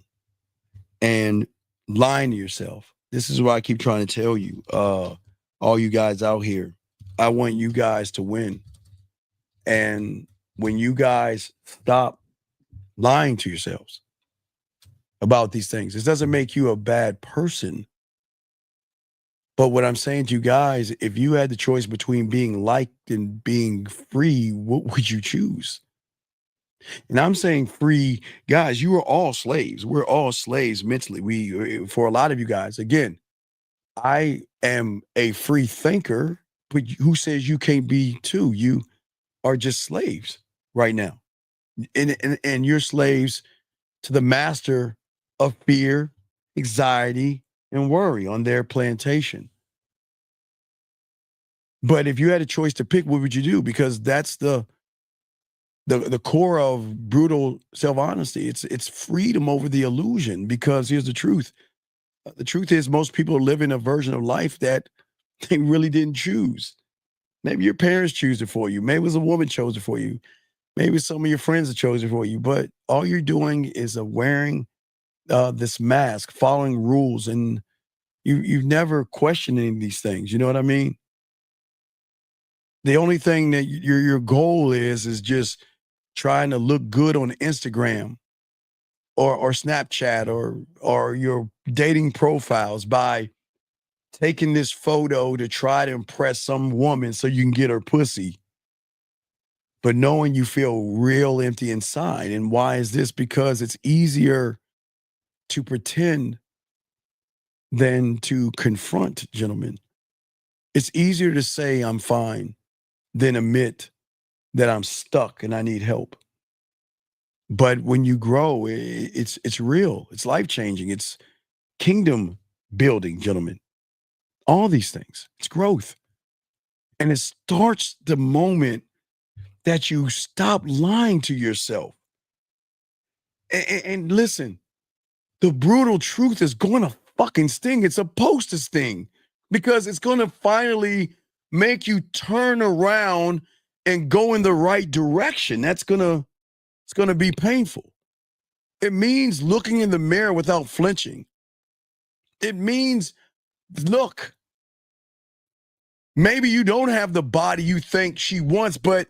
[SPEAKER 13] and lying to yourself, this is what I keep trying to tell you, all you guys out here, I want you guys to win. And when you guys stop lying to yourselves about these things, this doesn't make you a bad person, But what I'm saying to you guys, if you had the choice between being liked and being free, what would you choose? And I'm saying free, guys, you are all slaves. We're all slaves mentally. For a lot of you guys, again, I am a free thinker, but who says you can't be too? You are just slaves right now. And you're slaves to the master of fear, anxiety, and worry on their plantation. But if you had a choice to pick, what would you do? Because that's the core of brutal self-honesty. It's freedom over the illusion. Because here's the truth. The truth is most people are living a version of life that they really didn't choose. Maybe your parents choose it for you. Maybe it was a woman chose it for you. Maybe some of your friends have chosen it for you. But all you're doing is wearing this mask, following rules, and you've never questioned any of these things. You know what I mean? The only thing that your goal is just trying to look good on Instagram or Snapchat or your dating profiles by taking this photo to try to impress some woman so you can get her pussy, but knowing you feel real empty inside. And why is this? Because it's easier to pretend than to confront, gentlemen. It's easier to say I'm fine than admit that I'm stuck and I need help. But when you grow, it's real. It's life-changing. It's kingdom building, gentlemen. All these things. It's growth. And it starts the moment that you stop lying to yourself. And listen, the brutal truth is going to fucking sting. It's supposed to sting because it's going to finally make you turn around and go in the right direction. It's going to be painful. It means looking in the mirror without flinching. It means, look, maybe you don't have the body you think she wants, but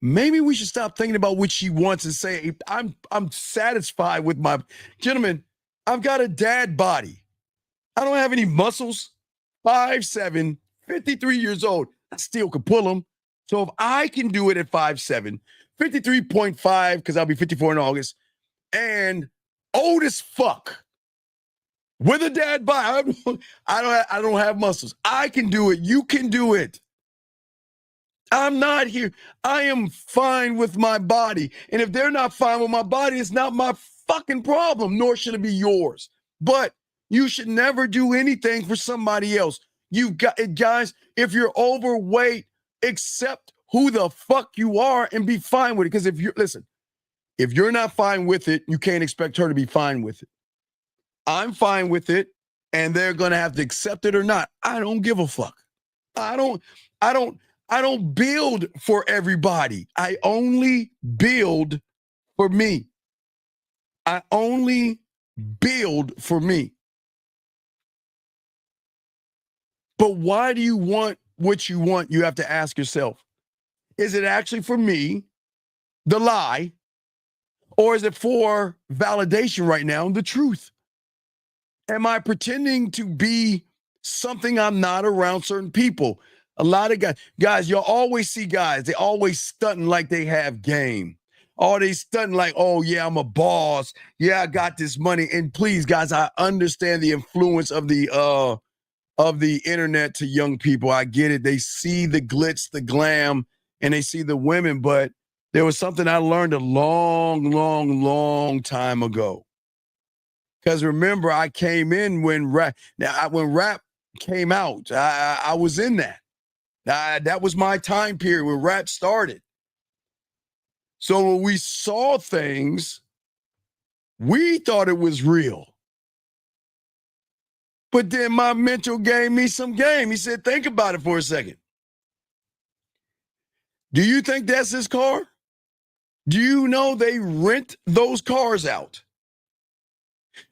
[SPEAKER 13] maybe we should stop thinking about what she wants and say, I'm satisfied with my, gentlemen, I've got a dad body. I don't have any muscles. 5'7", 53 years old. I still could pull them. So if I can do it at 5'7", 53.5, because I'll be 54 in August, and old as fuck, with a dad body, I don't have muscles. I can do it. You can do it. I'm not here. I am fine with my body. And if they're not fine with my body, it's not my fucking problem, nor should it be yours. But you should never do anything for somebody else. You guys, if you're overweight, accept who the fuck you are and be fine with it. Because if you're not fine with it, you can't expect her to be fine with it. I'm fine with it, and they're gonna have to accept it or not. I don't give a fuck. I don't build for everybody. I only build for me. I only build for me. But why do you want what you want? You have to ask yourself, is it actually for me, the lie, or is it for validation right now, the truth? Am I pretending to be something I'm not around certain people? A lot of guys, you'll always see guys, they always stunting like they have game. Oh, they stunting like, oh yeah, I'm a boss. Yeah, I got this money. And please, guys, I understand the influence of the internet to young people. I get it. They see the glitz, the glam, and they see the women. But there was something I learned a long time ago. Because remember, I came in when rap came out. I was in that. That was my time period when rap started. So when we saw things, we thought it was real. But then my mentor gave me some game. He said, think about it for a second. Do you think that's his car? Do you know they rent those cars out?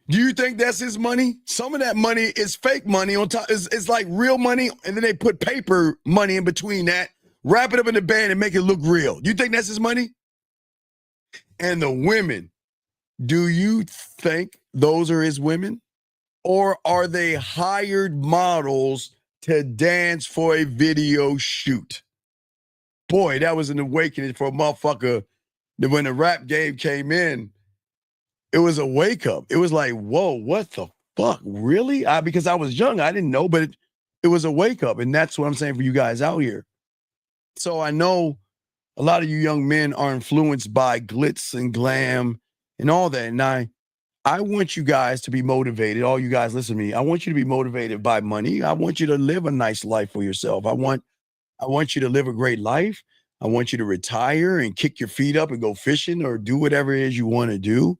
[SPEAKER 13] Do you think that's his money? Some of that money is fake money on top. It's like real money, and then they put paper money in between that, wrap it up in the band, and make it look real. Do you think that's his money? And the women, do you think those are his women? or are they hired models to dance for a video shoot? Boy, that was an awakening for a motherfucker. That when the rap game came in, it was a wake up. It was like, whoa, what the fuck? Really? Because I was young, I didn't know, but it was a wake up. And that's what I'm saying for you guys out here. So I know a lot of you young men are influenced by glitz and glam and all that. And I want you guys to be motivated. All you guys listen to me. I want you to be motivated by money. I want you to live a nice life for yourself. I want you to live a great life. I want you to retire and kick your feet up and go fishing or do whatever it is you want to do.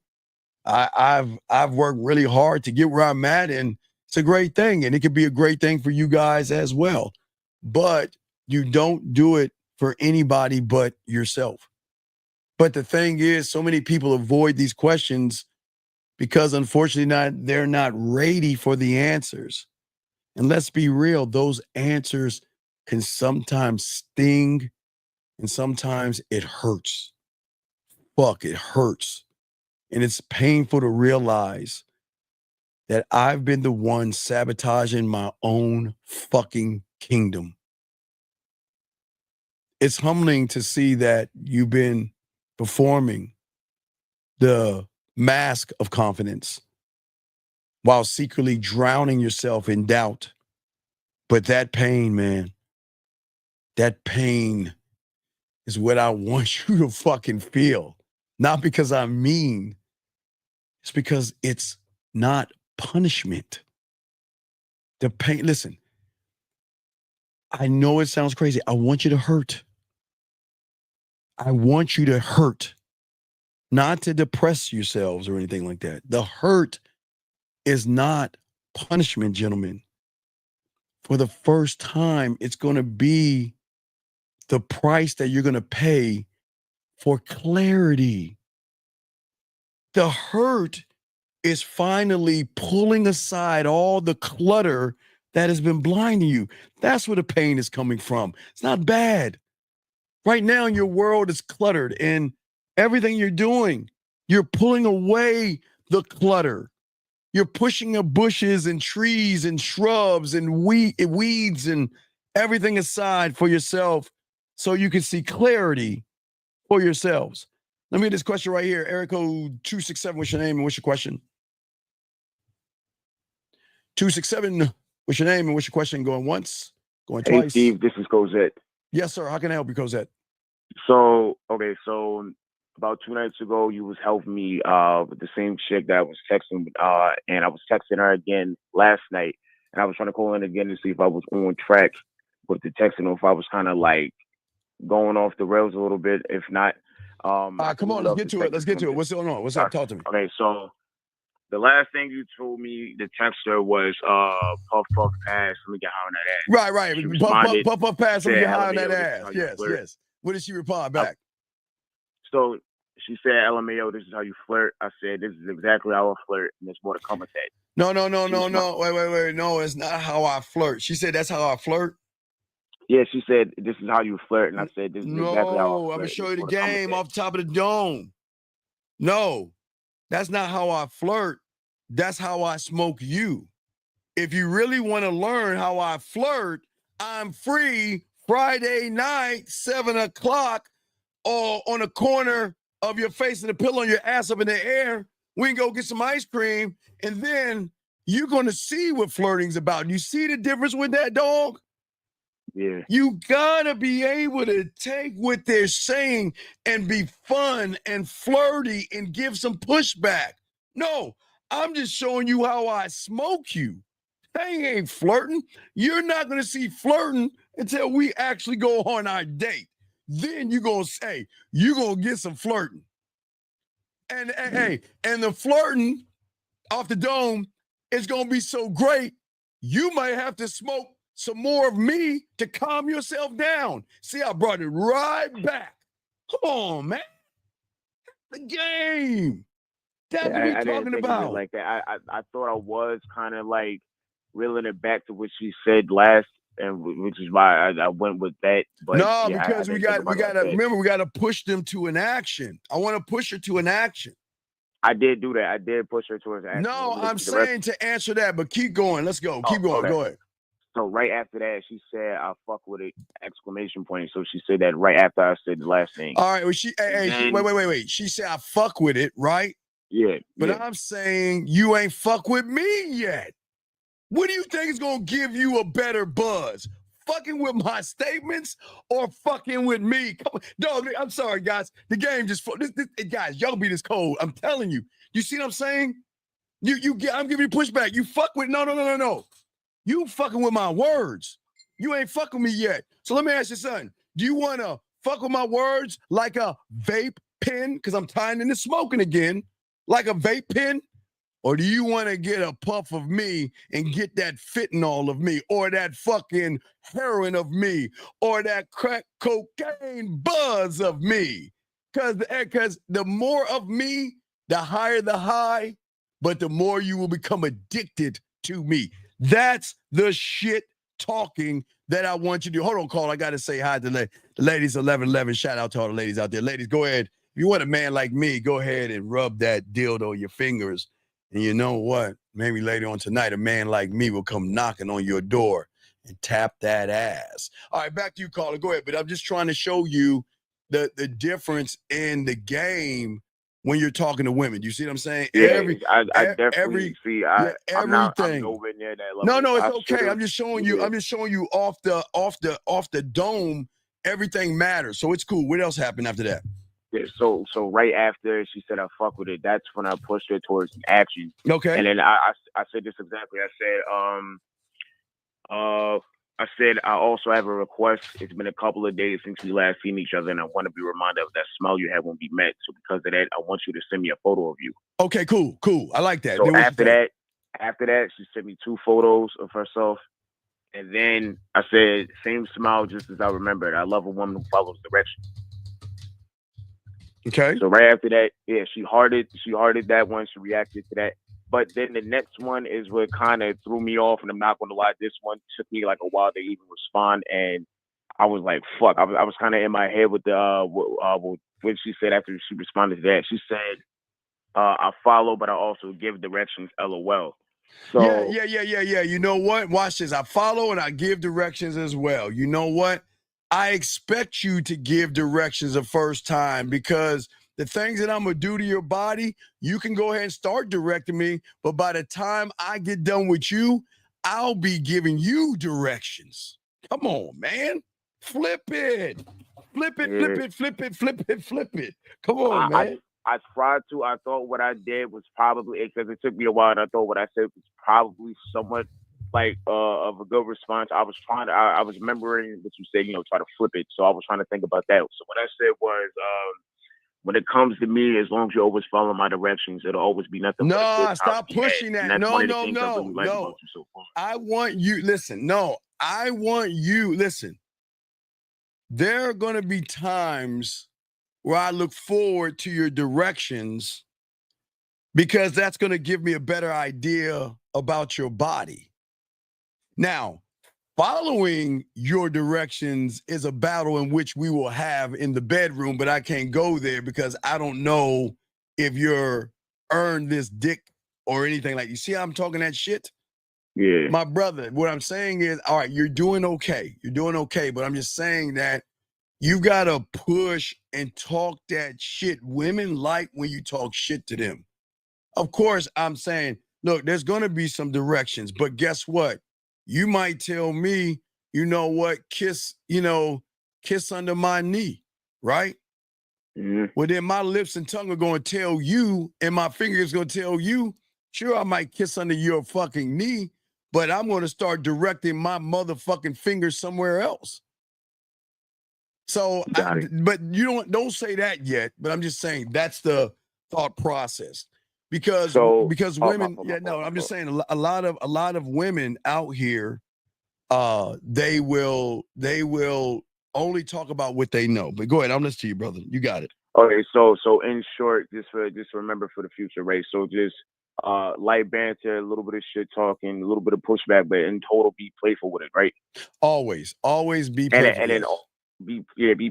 [SPEAKER 13] I've worked really hard to get where I'm at, and it's a great thing, and it could be a great thing for you guys as well. But you don't do it for anybody but yourself. But the thing is, so many people avoid these questions because unfortunately they're not ready for the answers. And let's be real, those answers can sometimes sting and sometimes it hurts. Fuck, it hurts. And it's painful to realize that I've been the one sabotaging my own fucking kingdom. It's humbling to see that you've been performing the mask of confidence while secretly drowning yourself in doubt. But that pain, man, that pain is what I want you to fucking feel. Not because I'm mean. It's because it's not punishment. The pain, listen, I know it sounds crazy. I want you to hurt. I want you to hurt. Not to depress yourselves or anything like that. The hurt is not punishment, gentlemen. For the first time, it's going to be the price that you're going to pay for clarity. The hurt is finally pulling aside all the clutter that has been blinding you. That's where the pain is coming from. It's not bad. Right now, your world is cluttered, and everything you're doing, you're pulling away the clutter. You're pushing the bushes and trees and shrubs and weeds and everything aside for yourself so you can see clarity for yourselves. Let me get this question right here. Eric code 267, what's your name and what's your question? 267, what's your name and what's your question? Going once, going twice.
[SPEAKER 18] Hey, Steve, this is Cosette.
[SPEAKER 13] Yes, sir. How can I help you, Cosette?
[SPEAKER 18] So about 2 nights ago, you was helping me with the same chick that I was texting, and I was texting her again last night, and I was trying to call in again to see if I was on track with the texting or if I was kind of like going off the rails a little bit. If not,
[SPEAKER 13] come on, let's get to it. Let's get to it. What's going on? What's up? Talk to me.
[SPEAKER 18] Okay, so the last thing you told me, the texter, was puff puff pass. Let me get high on that ass.
[SPEAKER 13] Right. Puff pass. Let me get high on that ass. Yes. What did she reply back?
[SPEAKER 18] So she said, LMAO, this is how you flirt. I said, this is exactly how I flirt, and there's more to come with that.
[SPEAKER 13] No. Wait. No, it's not how I flirt. She said, that's how I flirt?
[SPEAKER 18] Yeah, she said, this is how you flirt, and I said, this is exactly how I flirt.
[SPEAKER 13] No, I'm going to show you the game off the top of the dome. No, that's not how I flirt. That's how I smoke you. If you really want to learn how I flirt, I'm free Friday night, 7 o'clock, or on the corner of your face and the pillow on your ass up in the air. We can go get some ice cream, and then you're going to see what flirting's about. You see the difference with that, dog?
[SPEAKER 18] Yeah.
[SPEAKER 13] You got to be able to take what they're saying and be fun and flirty and give some pushback. No, I'm just showing you how I smoke you. They ain't flirting. You're not going to see flirting until we actually go on our date. Then you're going to say, you're going to get some flirting. And the flirting off the dome is going to be so great, you might have to smoke some more of me to calm yourself down. See, I brought it right back. Come on, man. The game. That's what we're talking about.
[SPEAKER 18] Like that. I thought I was kind of like reeling it back to what she said last, and which is why I went with that. But
[SPEAKER 13] no, because we got to remember, we got to push them to an action. I want to push her to an action.
[SPEAKER 18] I did do that. I did push her towards action.
[SPEAKER 13] No, I'm saying to answer that, but keep going. Let's go. Keep going.
[SPEAKER 18] Okay.
[SPEAKER 13] Go ahead.
[SPEAKER 18] So right after that, she said, "I fuck with it!" Exclamation point. So she said that right after I said the last thing.
[SPEAKER 13] All right. Well, wait. She said, "I fuck with it," right?
[SPEAKER 18] Yeah.
[SPEAKER 13] But
[SPEAKER 18] yeah.
[SPEAKER 13] I'm saying you ain't fuck with me yet. What do you think is gonna give you a better buzz? Fucking with my statements or fucking with me? Come on. Dog, I'm sorry, guys. The game just guys, y'all be this cold. I'm telling you. You see what I'm saying? I'm giving you pushback. You fuck with no. You fucking with my words. You ain't fucking with me yet. So let me ask you something. Do you want to fuck with my words like a vape pen? Because I'm tying into smoking again. Like a vape pen? Or do you want to get a puff of me and get that fentanyl of me, or that fucking heroin of me, or that crack cocaine buzz of me? Because the more of me, the higher the high, but the more you will become addicted to me. That's the shit talking that I want you to do. Hold on, Carl. I got to say hi to the ladies 1111. Shout out to all the ladies out there. Ladies, go ahead. If you want a man like me, go ahead and rub that dildo on your fingers. And you know what? Maybe later on tonight, a man like me will come knocking on your door and tap that ass. All right, back to you, caller. Go ahead. But I'm just trying to show you the difference in the game when you're talking to women. You see what I'm saying?
[SPEAKER 18] Yeah, I definitely see. I'm
[SPEAKER 13] everything.
[SPEAKER 18] nowhere near that level.
[SPEAKER 13] No, it's okay. I'm just showing you. I'm just showing you off the dome. Everything matters. So it's cool. What else happened after that?
[SPEAKER 18] Yeah, so right after she said I fuck with it, that's when I pushed her towards action.
[SPEAKER 13] Okay.
[SPEAKER 18] And then I said this exactly. I said I also have a request. It's been a couple of days since we last seen each other, and I want to be reminded of that smile you had when we met. So because of that, I want you to send me a photo of you.
[SPEAKER 13] Okay, cool. I like that.
[SPEAKER 18] So after that, she sent me 2 photos of herself. And then I said, same smile just as I remembered. I love a woman who follows directions.
[SPEAKER 13] Okay.
[SPEAKER 18] So right after that, yeah, she hearted that one. She reacted to that. But then the next one is what kind of threw me off, and I'm not going to lie. This one took me like a while to even respond, and I was like, "Fuck!" I was kind of in my head with what she said after she responded to that. She said, "I follow, but I also give directions." LOL. So
[SPEAKER 13] yeah. You know what? Watch this. I follow and I give directions as well. You know what? I expect you to give directions the first time, because the things that I'm going to do to your body, you can go ahead and start directing me. But by the time I get done with you, I'll be giving you directions. Come on, man. Flip it. Flip it. Come on, man.
[SPEAKER 18] I tried to. I thought what I did was probably, because it took me a while, and I thought what I said was probably somewhat like of a good response. I was remembering what you said, try to flip it. So I was trying to think about that. So what I said was, when it comes to me, as long as you always follow my directions, it'll always be nothing.
[SPEAKER 13] No, stop pushing that.
[SPEAKER 18] And that's one of the things I
[SPEAKER 13] No.
[SPEAKER 18] really like about you so far.
[SPEAKER 13] I want you, listen. There are going to be times where I look forward to your directions, because that's going to give me a better idea about your body. Now, following your directions is a battle in which we will have in the bedroom, but I can't go there because I don't know if you're earned this dick or anything like. You see how I'm talking that shit?
[SPEAKER 18] Yeah.
[SPEAKER 13] My brother, what I'm saying is, all right, you're doing okay, but I'm just saying that you got to push and talk that shit. Women like when you talk shit to them. Of course, I'm saying, look, there's going to be some directions, but guess what? You might tell me, you know what, kiss under my knee, right?
[SPEAKER 18] Mm-hmm.
[SPEAKER 13] Well, then my lips and tongue are going to tell you, and my fingers going to tell you, sure, I might kiss under your fucking knee, but I'm going to start directing my motherfucking fingers somewhere else. So, but you don't say that yet, but I'm just saying that's the thought process. Because women, I'm just saying a lot of women out here, they will only talk about what they know. But go ahead, I'm listening to you, brother. You got it.
[SPEAKER 18] Okay, so in short, just remember for the future, right? So just light banter, a little bit of shit talking, a little bit of pushback, but in total, be playful with it, right?
[SPEAKER 13] Always be playful.
[SPEAKER 18] And then be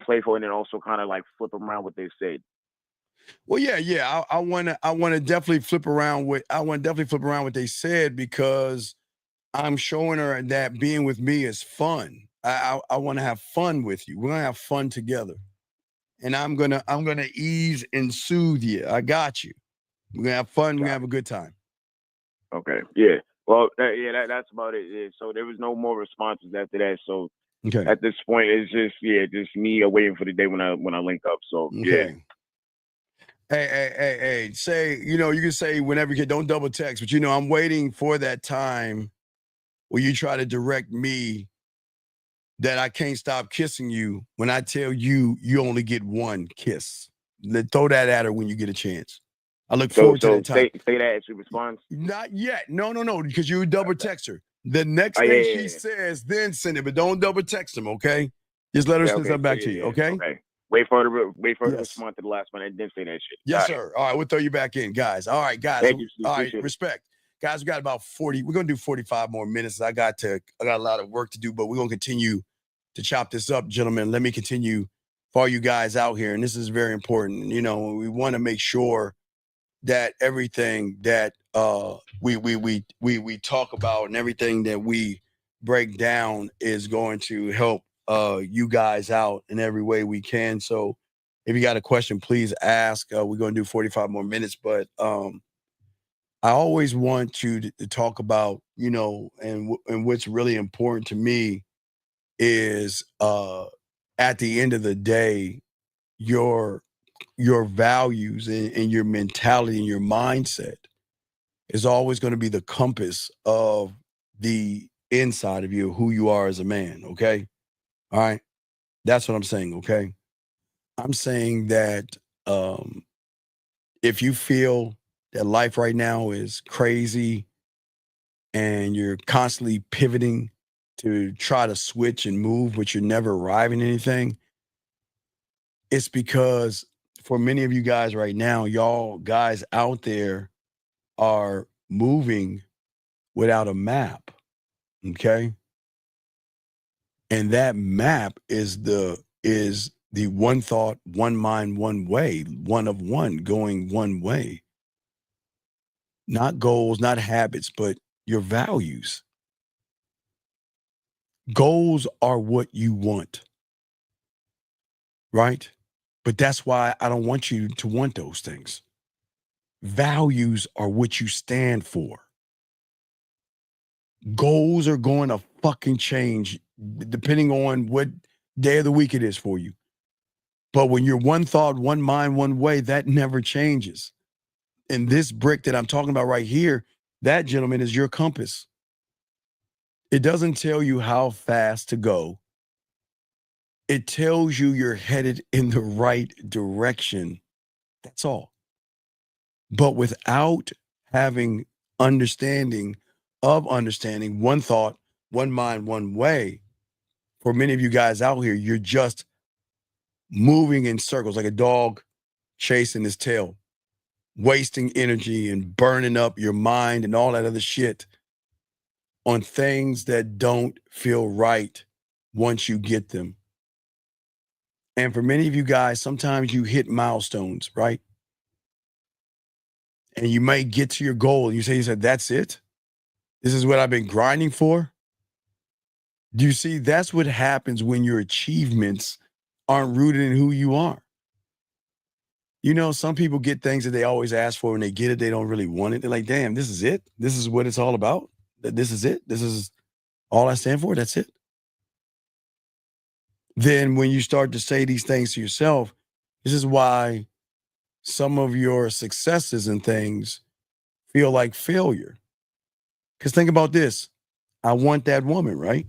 [SPEAKER 18] playful, and then also kind of like flip around what they said.
[SPEAKER 13] Well, yeah. I want to definitely flip around what they said, because I'm showing her that being with me is fun. I want to have fun with you. We're gonna have fun together, and I'm gonna ease and soothe you. I got you. We're gonna have fun. We're gonna have a good time.
[SPEAKER 18] Okay. Yeah. Well, that's about it. Yeah. So there was no more responses after that. So
[SPEAKER 13] Okay.
[SPEAKER 18] at this point, it's just me waiting for the day when I link up. So yeah.
[SPEAKER 13] Okay. Hey. Say, you can say whenever you get, don't double text, but I'm waiting for that time where you try to direct me that I can't stop kissing you when I tell you you only get one kiss. Throw that at her when you get a chance. I look forward to that time.
[SPEAKER 18] Say that as she responds.
[SPEAKER 13] Not yet. No, because you double text her. The next
[SPEAKER 18] Oh,
[SPEAKER 13] thing
[SPEAKER 18] yeah,
[SPEAKER 13] she
[SPEAKER 18] yeah.
[SPEAKER 13] says, then send it, but don't double text him, okay? Just let her send something back to you, okay?
[SPEAKER 18] Okay. Wait for her to respond to the last one and then say that shit.
[SPEAKER 13] Yes,
[SPEAKER 18] Got it.
[SPEAKER 13] sir. All right, we'll throw you back in, guys. All right, guys.
[SPEAKER 18] Thank you, Steve.
[SPEAKER 13] All right,
[SPEAKER 18] Appreciate it.
[SPEAKER 13] respect. Guys, we got about 40. We're gonna do 45 more minutes. I got a lot of work to do, but we're gonna continue to chop this up, gentlemen. Let me continue for all you guys out here, and this is very important. We want to make sure that everything that we talk about and everything that we break down is going to help you guys out in every way we can. So if you got a question, please ask. We're going to do 45 more minutes, but I always want you to talk about, and what's really important to me is at the end of the day, your values and your mentality and your mindset is always going to be the compass of the inside of you, who you are as a man. Okay. All right. That's what I'm saying. Okay. I'm saying that if you feel that life right now is crazy and you're constantly pivoting to try to switch and move, but you're never arriving at anything, it's because for many of you guys right now, y'all guys out there are moving without a map. Okay. And that map is the one thought, one mind, one way, one of one, going one way. Not goals, not habits, but your values. Goals are what you want. Right? But that's why I don't want you to want those things. Values are what you stand for. Goals are going to fucking change depending on what day of the week it is for you. But when you're one thought, one mind, one way, that never changes. And this brick that I'm talking about right here, that, gentleman, is your compass. It doesn't tell you how fast to go. It tells you you're headed in the right direction. That's all. But without having understanding, one thought, one mind, one way, for many of you guys out here, you're just moving in circles like a dog chasing his tail, wasting energy and burning up your mind and all that other shit on things that don't feel right once you get them. And for many of you guys, sometimes you hit milestones, right? And you might get to your goal. You said, that's it? This is what I've been grinding for? Do you see? That's what happens when your achievements aren't rooted in who you are. Some people get things that they always ask for, and they get it, they don't really want it. They're like, damn, this is it? This is what it's all about? This is it? This is all I stand for? That's it? Then when you start to say these things to yourself, this is why some of your successes and things feel like failure. Because think about this. I want that woman, right?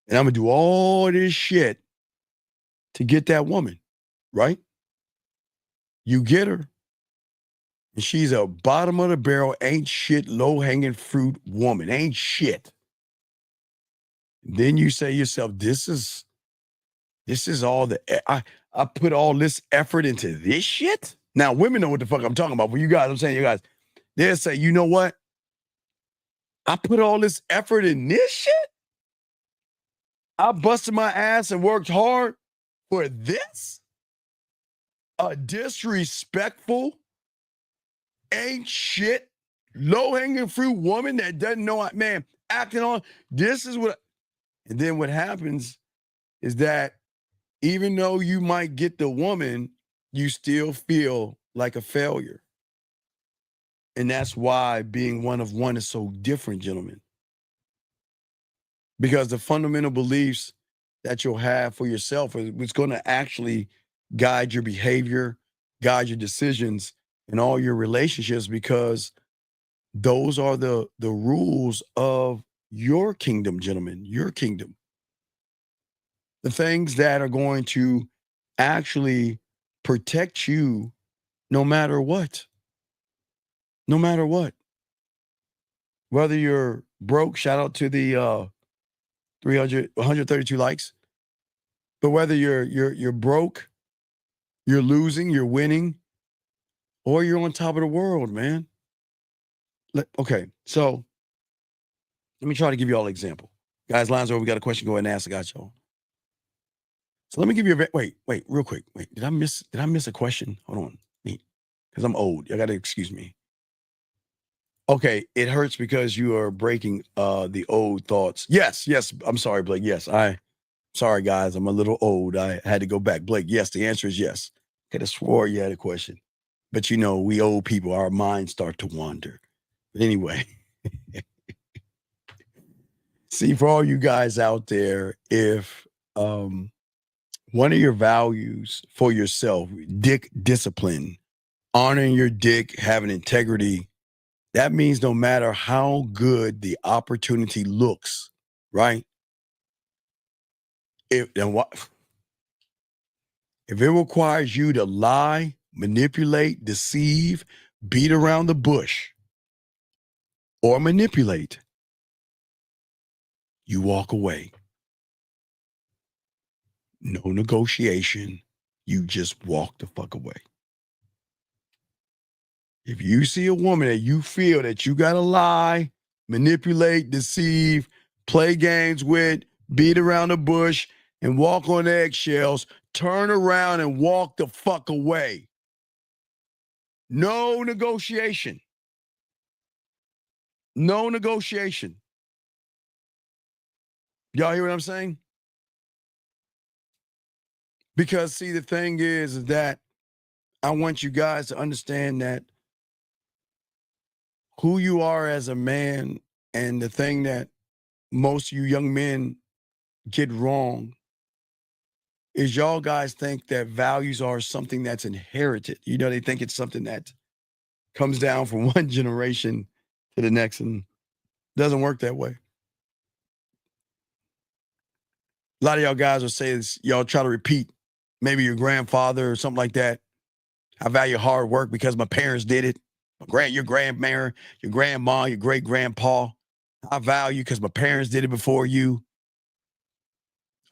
[SPEAKER 13] And I'm going to do all this shit to get that woman, right? You get her, and she's a bottom of the barrel, ain't shit, low-hanging fruit woman, ain't shit. Then you say to yourself, this is all I put all this effort into this shit? Now, women know what the fuck I'm talking about. For you guys, I'm saying, you guys, they'll say, you know what? I put all this effort in this shit? I busted my ass and worked hard for this? a disrespectful, ain't shit, low-hanging fruit woman that doesn't know, man, acting on, this is what, and then what happens is that even though you might get the woman, you still feel like a failure. And that's why being one of one is so different, gentlemen. Because the fundamental beliefs that you'll have for yourself is what's going to actually guide your behavior, guide your decisions in all your relationships, because those are the rules of your kingdom, gentlemen, your kingdom. The things that are going to actually protect you no matter what. No matter what. Whether you're broke, shout out to the 132 likes. But whether you're broke, you're losing, you're winning, or you're on top of the world, man. Okay, so let me try to give you all an example. Guys, lines over. We got a question. Go ahead and ask. I got y'all. So let me give you a wait, real quick. Wait, did I miss a question? Hold on. Because I'm old. I gotta excuse me. Okay, it hurts because you are breaking the old thoughts. Yes. I'm sorry, Blake. Yes, sorry, guys. I'm a little old. I had to go back. Blake, yes, the answer is yes. Could have swore you had a question. But you know, we old people, our minds start to wander. But anyway. See, for all you guys out there, if one of your values for yourself, dick discipline, honoring your dick, having integrity, that means no matter how good the opportunity looks, right? If it requires you to lie, manipulate, deceive, beat around the bush, or manipulate, you walk away. No negotiation. You just walk the fuck away. If you see a woman that you feel that you got to lie, manipulate, deceive, play games with, beat around the bush, and walk on eggshells, turn around and walk the fuck away. No negotiation. No negotiation. Y'all hear what I'm saying? Because, see, the thing is that I want you guys to understand that who you are as a man, and the thing that most of you young men get wrong is y'all guys think that values are something that's inherited. You know, they think it's something that comes down from one generation to the next, and doesn't work that way. A lot of y'all guys will say this, y'all try to repeat maybe your grandfather or something like that. I value hard work because my parents did it. Your grandmother, your grandma, your great grandpa. I value because my parents did it before you.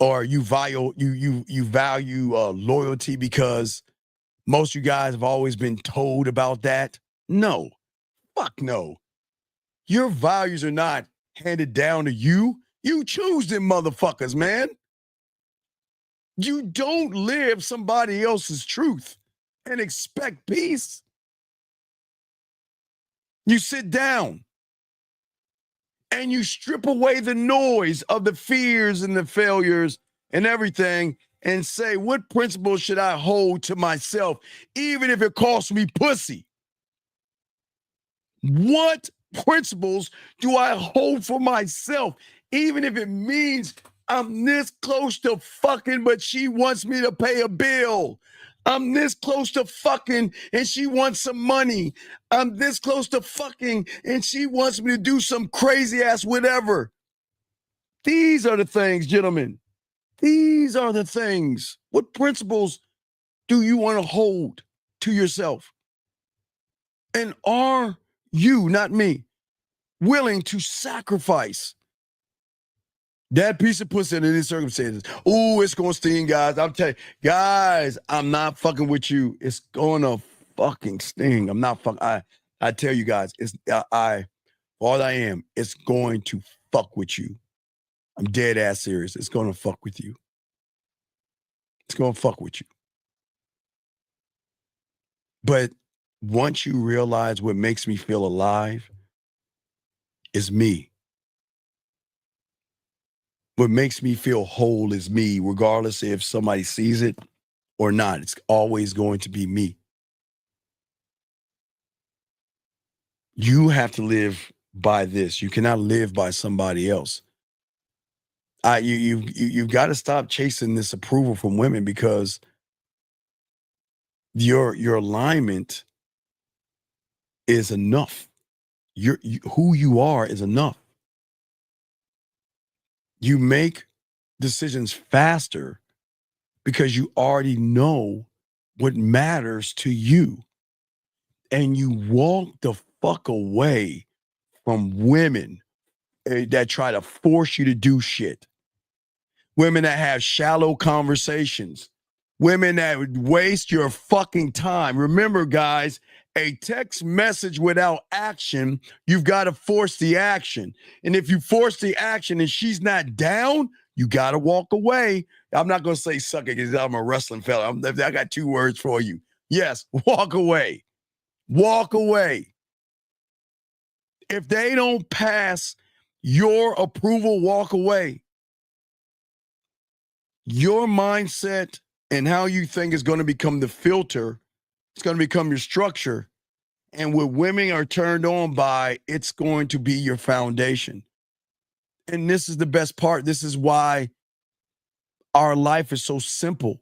[SPEAKER 13] Or you value loyalty because most of you guys have always been told about that. No, fuck no. Your values are not handed down to you. You choose them motherfuckers, man. You don't live somebody else's truth and expect peace. You sit down and you strip away the noise of the fears and the failures and everything and say, what principles should I hold to myself, even if it costs me pussy? What principles do I hold for myself, even if it means I'm this close to fucking, but she wants me to pay a bill? I'm this close to fucking and she wants some money. I'm this close to fucking and she wants me to do some crazy ass whatever. These are the things, gentlemen. These are the things. What principles do you want to hold to yourself? And are you, not me, willing to sacrifice that piece of pussy under these circumstances? Oh, it's going to sting, guys. I'm telling you, guys, I'm not fucking with you. It's going to fucking sting. I'm not fucking. I tell you guys, all I am, it's going to fuck with you. I'm dead ass serious. It's going to fuck with you. It's going to fuck with you. But once you realize what makes me feel alive is me. What makes me feel whole is me, regardless if somebody sees it or not. It's always going to be me. You have to live by this. You cannot live by somebody else. You've got to stop chasing this approval from women, because your alignment is enough. Who you are is enough. You make decisions faster because you already know what matters to you. And you walk the fuck away from women that try to force you to do shit. Women that have shallow conversations. Women that would waste your fucking time. Remember, guys, a text message without action, you've got to force the action. And if you force the action and she's not down, you got to walk away. I'm not going to say suck it because I'm a wrestling fella. I got 2 words for you. Yes, walk away. Walk away. If they don't pass your approval, walk away. Your mindset and how you think is going to become the filter. It's going to become your structure. And what women are turned on by, it's going to be your foundation. And this is the best part. This is why our life is so simple.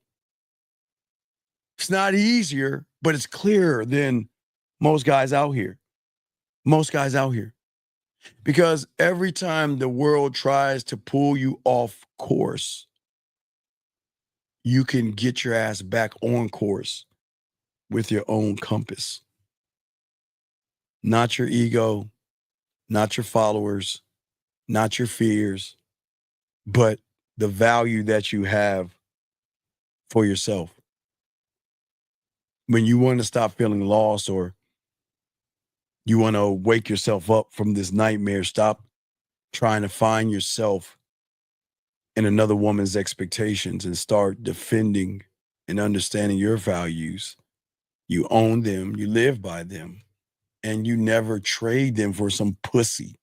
[SPEAKER 13] It's not easier, but it's clearer than most guys out here. Most guys out here. Because every time the world tries to pull you off course, you can get your ass back on course with your own compass. Not your ego, not your followers, not your fears, but the value that you have for yourself. When you want to stop feeling lost, or you want to wake yourself up from this nightmare, stop trying to find yourself in another woman's expectations and start defending and understanding your values. You own them, you live by them, and you never trade them for some pussy.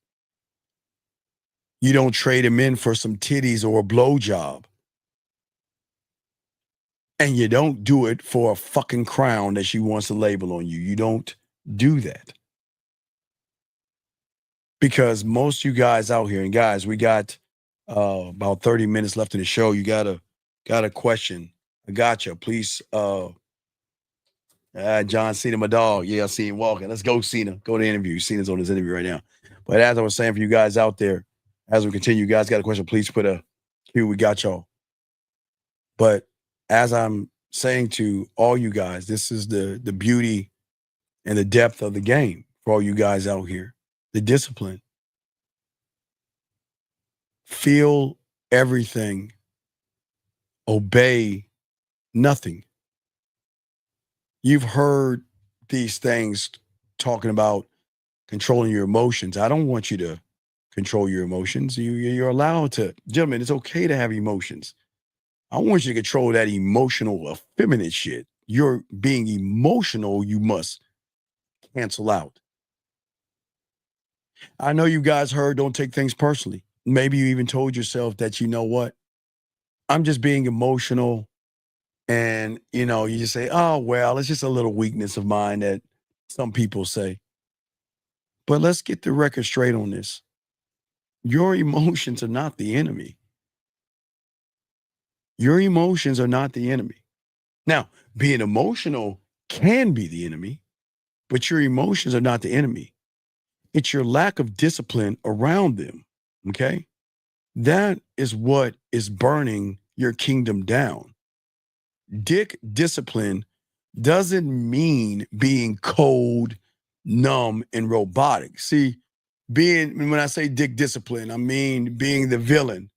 [SPEAKER 13] You don't trade them in for some titties or a blowjob. And you don't do it for a fucking crown that she wants to label on you. You don't do that. Because most of you guys out here, and guys, we got about 30 minutes left in the show. You got a question. I got you. Please, John Cena, my dog. Yeah, I see him walking. Let's go, Cena. Go to the interview. Cena's on his interview right now. But as I was saying for you guys out there, as we continue, you guys got a question, please put a Q. We got y'all. But as I'm saying to all you guys, this is the beauty and the depth of the game for all you guys out here. The discipline. Feel everything. Obey nothing. You've heard these things talking about controlling your emotions. I don't want you to control your emotions. You're allowed to. Gentlemen, it's okay to have emotions. I want you to control that emotional, effeminate shit. You're being emotional, you must cancel out. I know you guys heard, don't take things personally. Maybe you even told yourself that, you know what? I'm just being emotional. And, you just say, oh, well, it's just a little weakness of mine that some people say. But let's get the record straight on this. Your emotions are not the enemy. Your emotions are not the enemy. Now, being emotional can be the enemy, but your emotions are not the enemy. It's your lack of discipline around them, okay? That is what is burning your kingdom down. Discipline doesn't mean being cold, numb, and robotic. See, when I say discipline, I mean being the villain,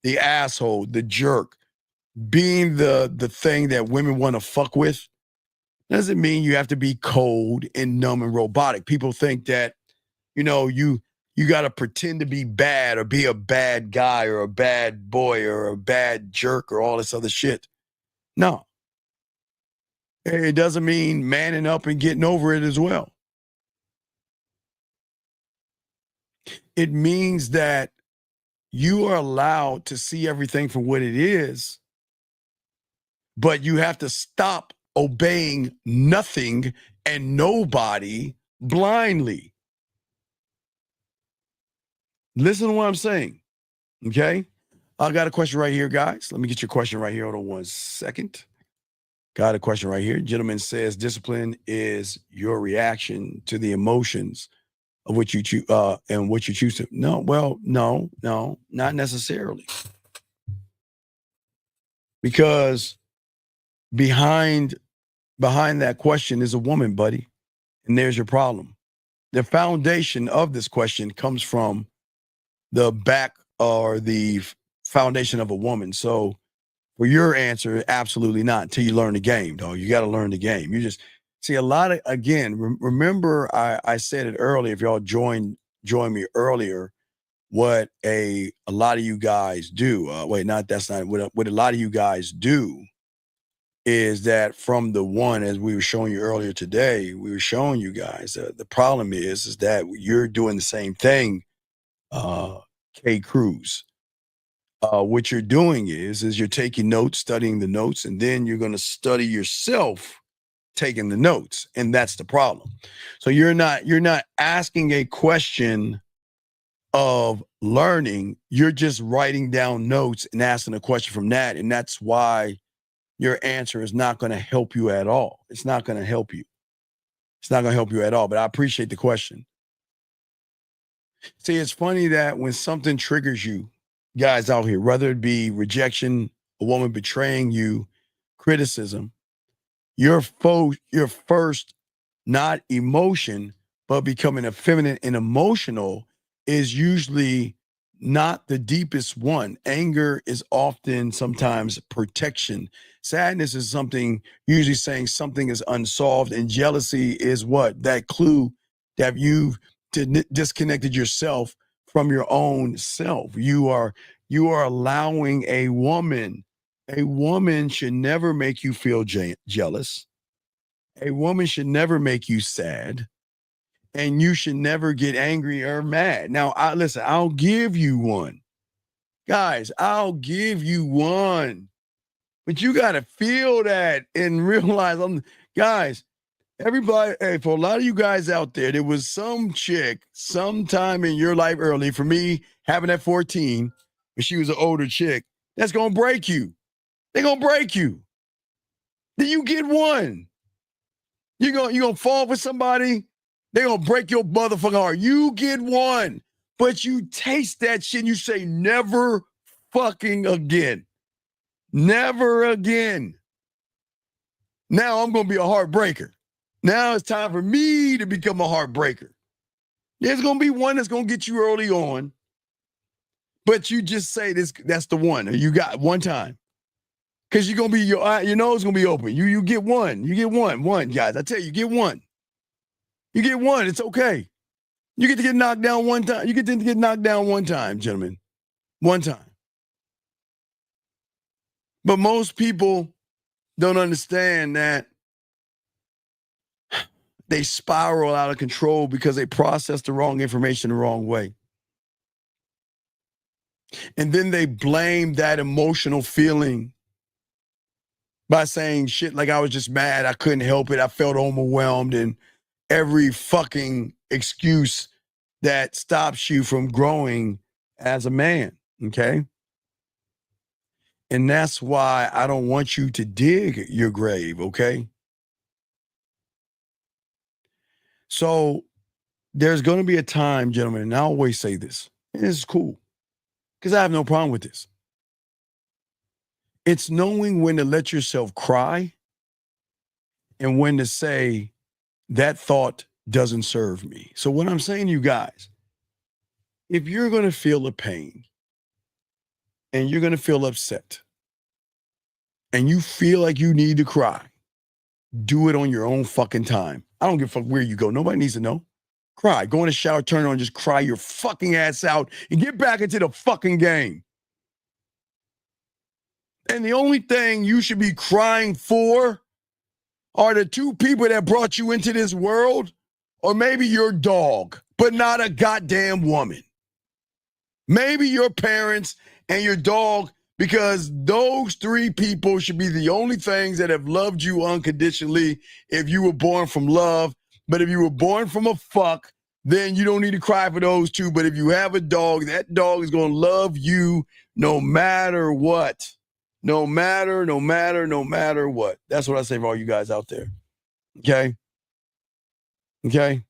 [SPEAKER 13] the asshole, the jerk, being the thing that women want to fuck with. Doesn't mean you have to be cold and numb and robotic. People think that, you got to pretend to be bad or be a bad guy or a bad boy or a bad jerk or all this other shit. No. It doesn't mean manning up and getting over it as well. It means that you are allowed to see everything for what it is, but you have to stop obeying nothing and nobody blindly. Listen to what I'm saying, okay? I got a question right here, guys. Let me get your question right here. Hold on 1 second. Got a question right here. Gentleman says, discipline is your reaction to the emotions of what you choose and what you choose to. No, well, no, not necessarily. Because behind that question is a woman, buddy. And there's your problem. The foundation of this question comes from the back or the foundation of a woman. So for your answer, absolutely not until you learn the game, dog. You got to learn the game. You just see a lot of, again, remember I said it earlier, if y'all joined me earlier, what a lot of you guys do. What a lot of you guys do is that from the one, as we were showing you earlier today, we were showing you guys, the problem is that you're doing the same thing, K. Cruz. What you're doing is you're taking notes, studying the notes, and then you're going to study yourself taking the notes, and that's the problem. So you're not asking a question of learning, you're just writing down notes and asking a question from that, and that's why your answer is not going to help you at all. It's not going to help you. It's not going to help you at all, but I appreciate the question. See, it's funny that when something triggers you, guys out here, whether it be rejection, a woman betraying you, criticism, your first, not emotion, but becoming effeminate and emotional is usually not the deepest one. Anger is often sometimes protection. Sadness is something usually saying something is unsolved, and jealousy is what? That clue that you've disconnected yourself from your own self. You are allowing a woman should never make you feel jealous. A woman should never make you sad, and you should never get angry or mad. Now, I'll give you one. Guys, I'll give you one. But you got to feel that and realize, guys, everybody, hey, for a lot of you guys out there, there was some chick sometime in your life early, for me, having that 14, when she was an older chick, that's going to break you. They're going to break you. Then you get one. You're gonna fall for somebody, they're going to break your motherfucking heart. You get one. But you taste that shit and you say, never fucking again. Never again. Now I'm going to be a heartbreaker. Now it's time for me to become a heartbreaker. There's going to be one that's going to get you early on, but you just say that's the one. You got one time. Because you're going to be, your nose going to be open. You get one. You get one, guys. I tell you, get one. You get one. It's okay. You get to get knocked down one time. You get to get knocked down one time, gentlemen. One time. But most people don't understand that they spiral out of control because they process the wrong information the wrong way. And then they blame that emotional feeling by saying shit like, I was just mad, I couldn't help it, I felt overwhelmed, and every fucking excuse that stops you from growing as a man, okay? And that's why I don't want you to dig your grave, okay? So there's going to be a time, gentlemen, and I always say this, and this is cool, because I have no problem with this. It's knowing when to let yourself cry and when to say, that thought doesn't serve me. So what I'm saying to you guys, if you're going to feel a pain and you're going to feel upset and you feel like you need to cry, do it on your own fucking time. I don't give a fuck where you go. Nobody needs to know. Cry. Go in the shower, turn on, just cry your fucking ass out and get back into the fucking game. And the only thing you should be crying for are the two people that brought you into this world, or maybe your dog, but not a goddamn woman. Maybe your parents and your dog, because those three people should be the only things that have loved you unconditionally if you were born from love. But if you were born from a fuck, then you don't need to cry for those two. But if you have a dog, that dog is going to love you no matter what. No matter what. That's what I say for all you guys out there. Okay? Okay?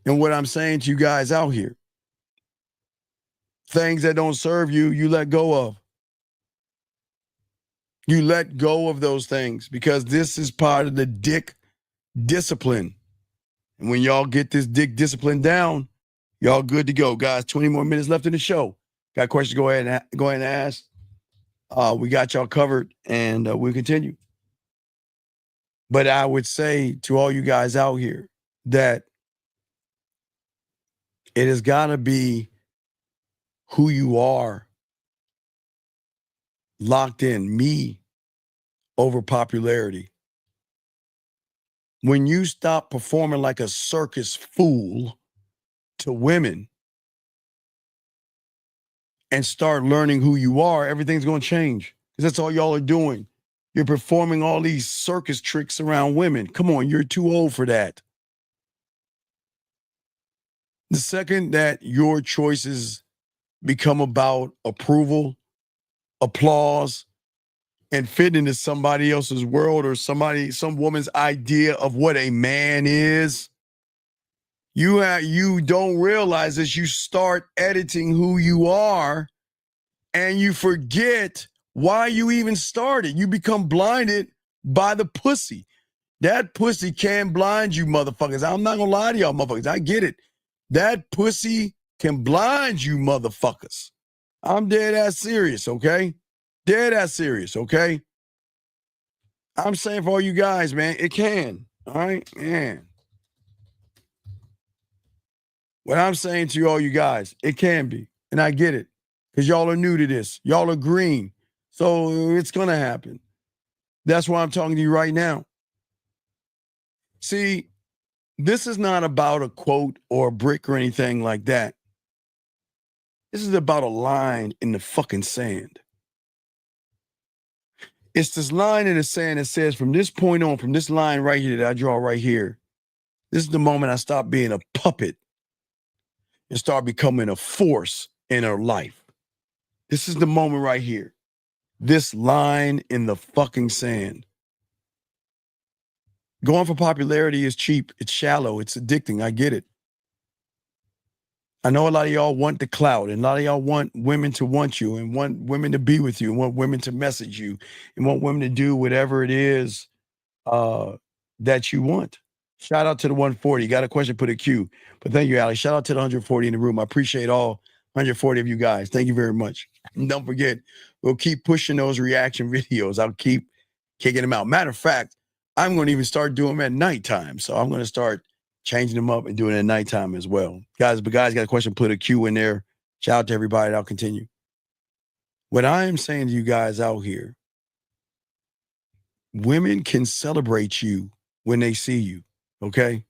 [SPEAKER 13] And what I'm saying to you guys out here, things that don't serve you, you let go of. You let go of those things because this is part of the dick discipline. And when y'all get this dick discipline down, y'all good to go. Guys, 20 more minutes left in the show. Got questions, go ahead and ask. We got y'all covered, and we'll continue. But I would say to all you guys out here that it has got to be who you are locked in, me over popularity. When you stop performing like a circus fool to women and start learning who you are, everything's going to change. Because that's all y'all are doing. You're performing all these circus tricks around women. Come on, you're too old for that. The second that your choices become about approval, applause, and fit into somebody else's world or some woman's idea of what a man is, you don't realize this. You start editing who you are and you forget why you even started. You become blinded by the pussy. That pussy can blind you, motherfuckers. I'm not gonna lie to y'all, motherfuckers. I get it. That pussy can blind you, motherfuckers. I'm dead ass serious, okay? Dead ass serious, okay? I'm saying for all you guys, man, it can. All right, man. What I'm saying to all you guys, it can be. And I get it. Because y'all are new to this. Y'all are green. So it's going to happen. That's why I'm talking to you right now. See, this is not about a quote or a brick or anything like that. This is about a line in the fucking sand. It's this line in the sand that says, from this point on, from this line right here that I draw right here, this is the moment I stop being a puppet and start becoming a force in her life. This is the moment right here. This line in the fucking sand. Going for popularity is cheap. It's shallow. It's addicting. I get it. I know a lot of y'all want the clout, and a lot of y'all want women to want you and want women to be with you and want women to message you and want women to do whatever it is that you want. Shout out to the 140. Got a question, put a Q. But thank you, Alex. Shout out to the 140 in the room. I appreciate all 140 of you guys. Thank you very much. And don't forget, we'll keep pushing those reaction videos. I'll keep kicking them out. Matter of fact, I'm going to even start doing them at nighttime. So I'm going to start changing them up and doing it at nighttime as well. Guys, got a question, put a Q in there. Shout out to everybody. I'll continue. What I am saying to you guys out here, women can celebrate you when they see you, okay?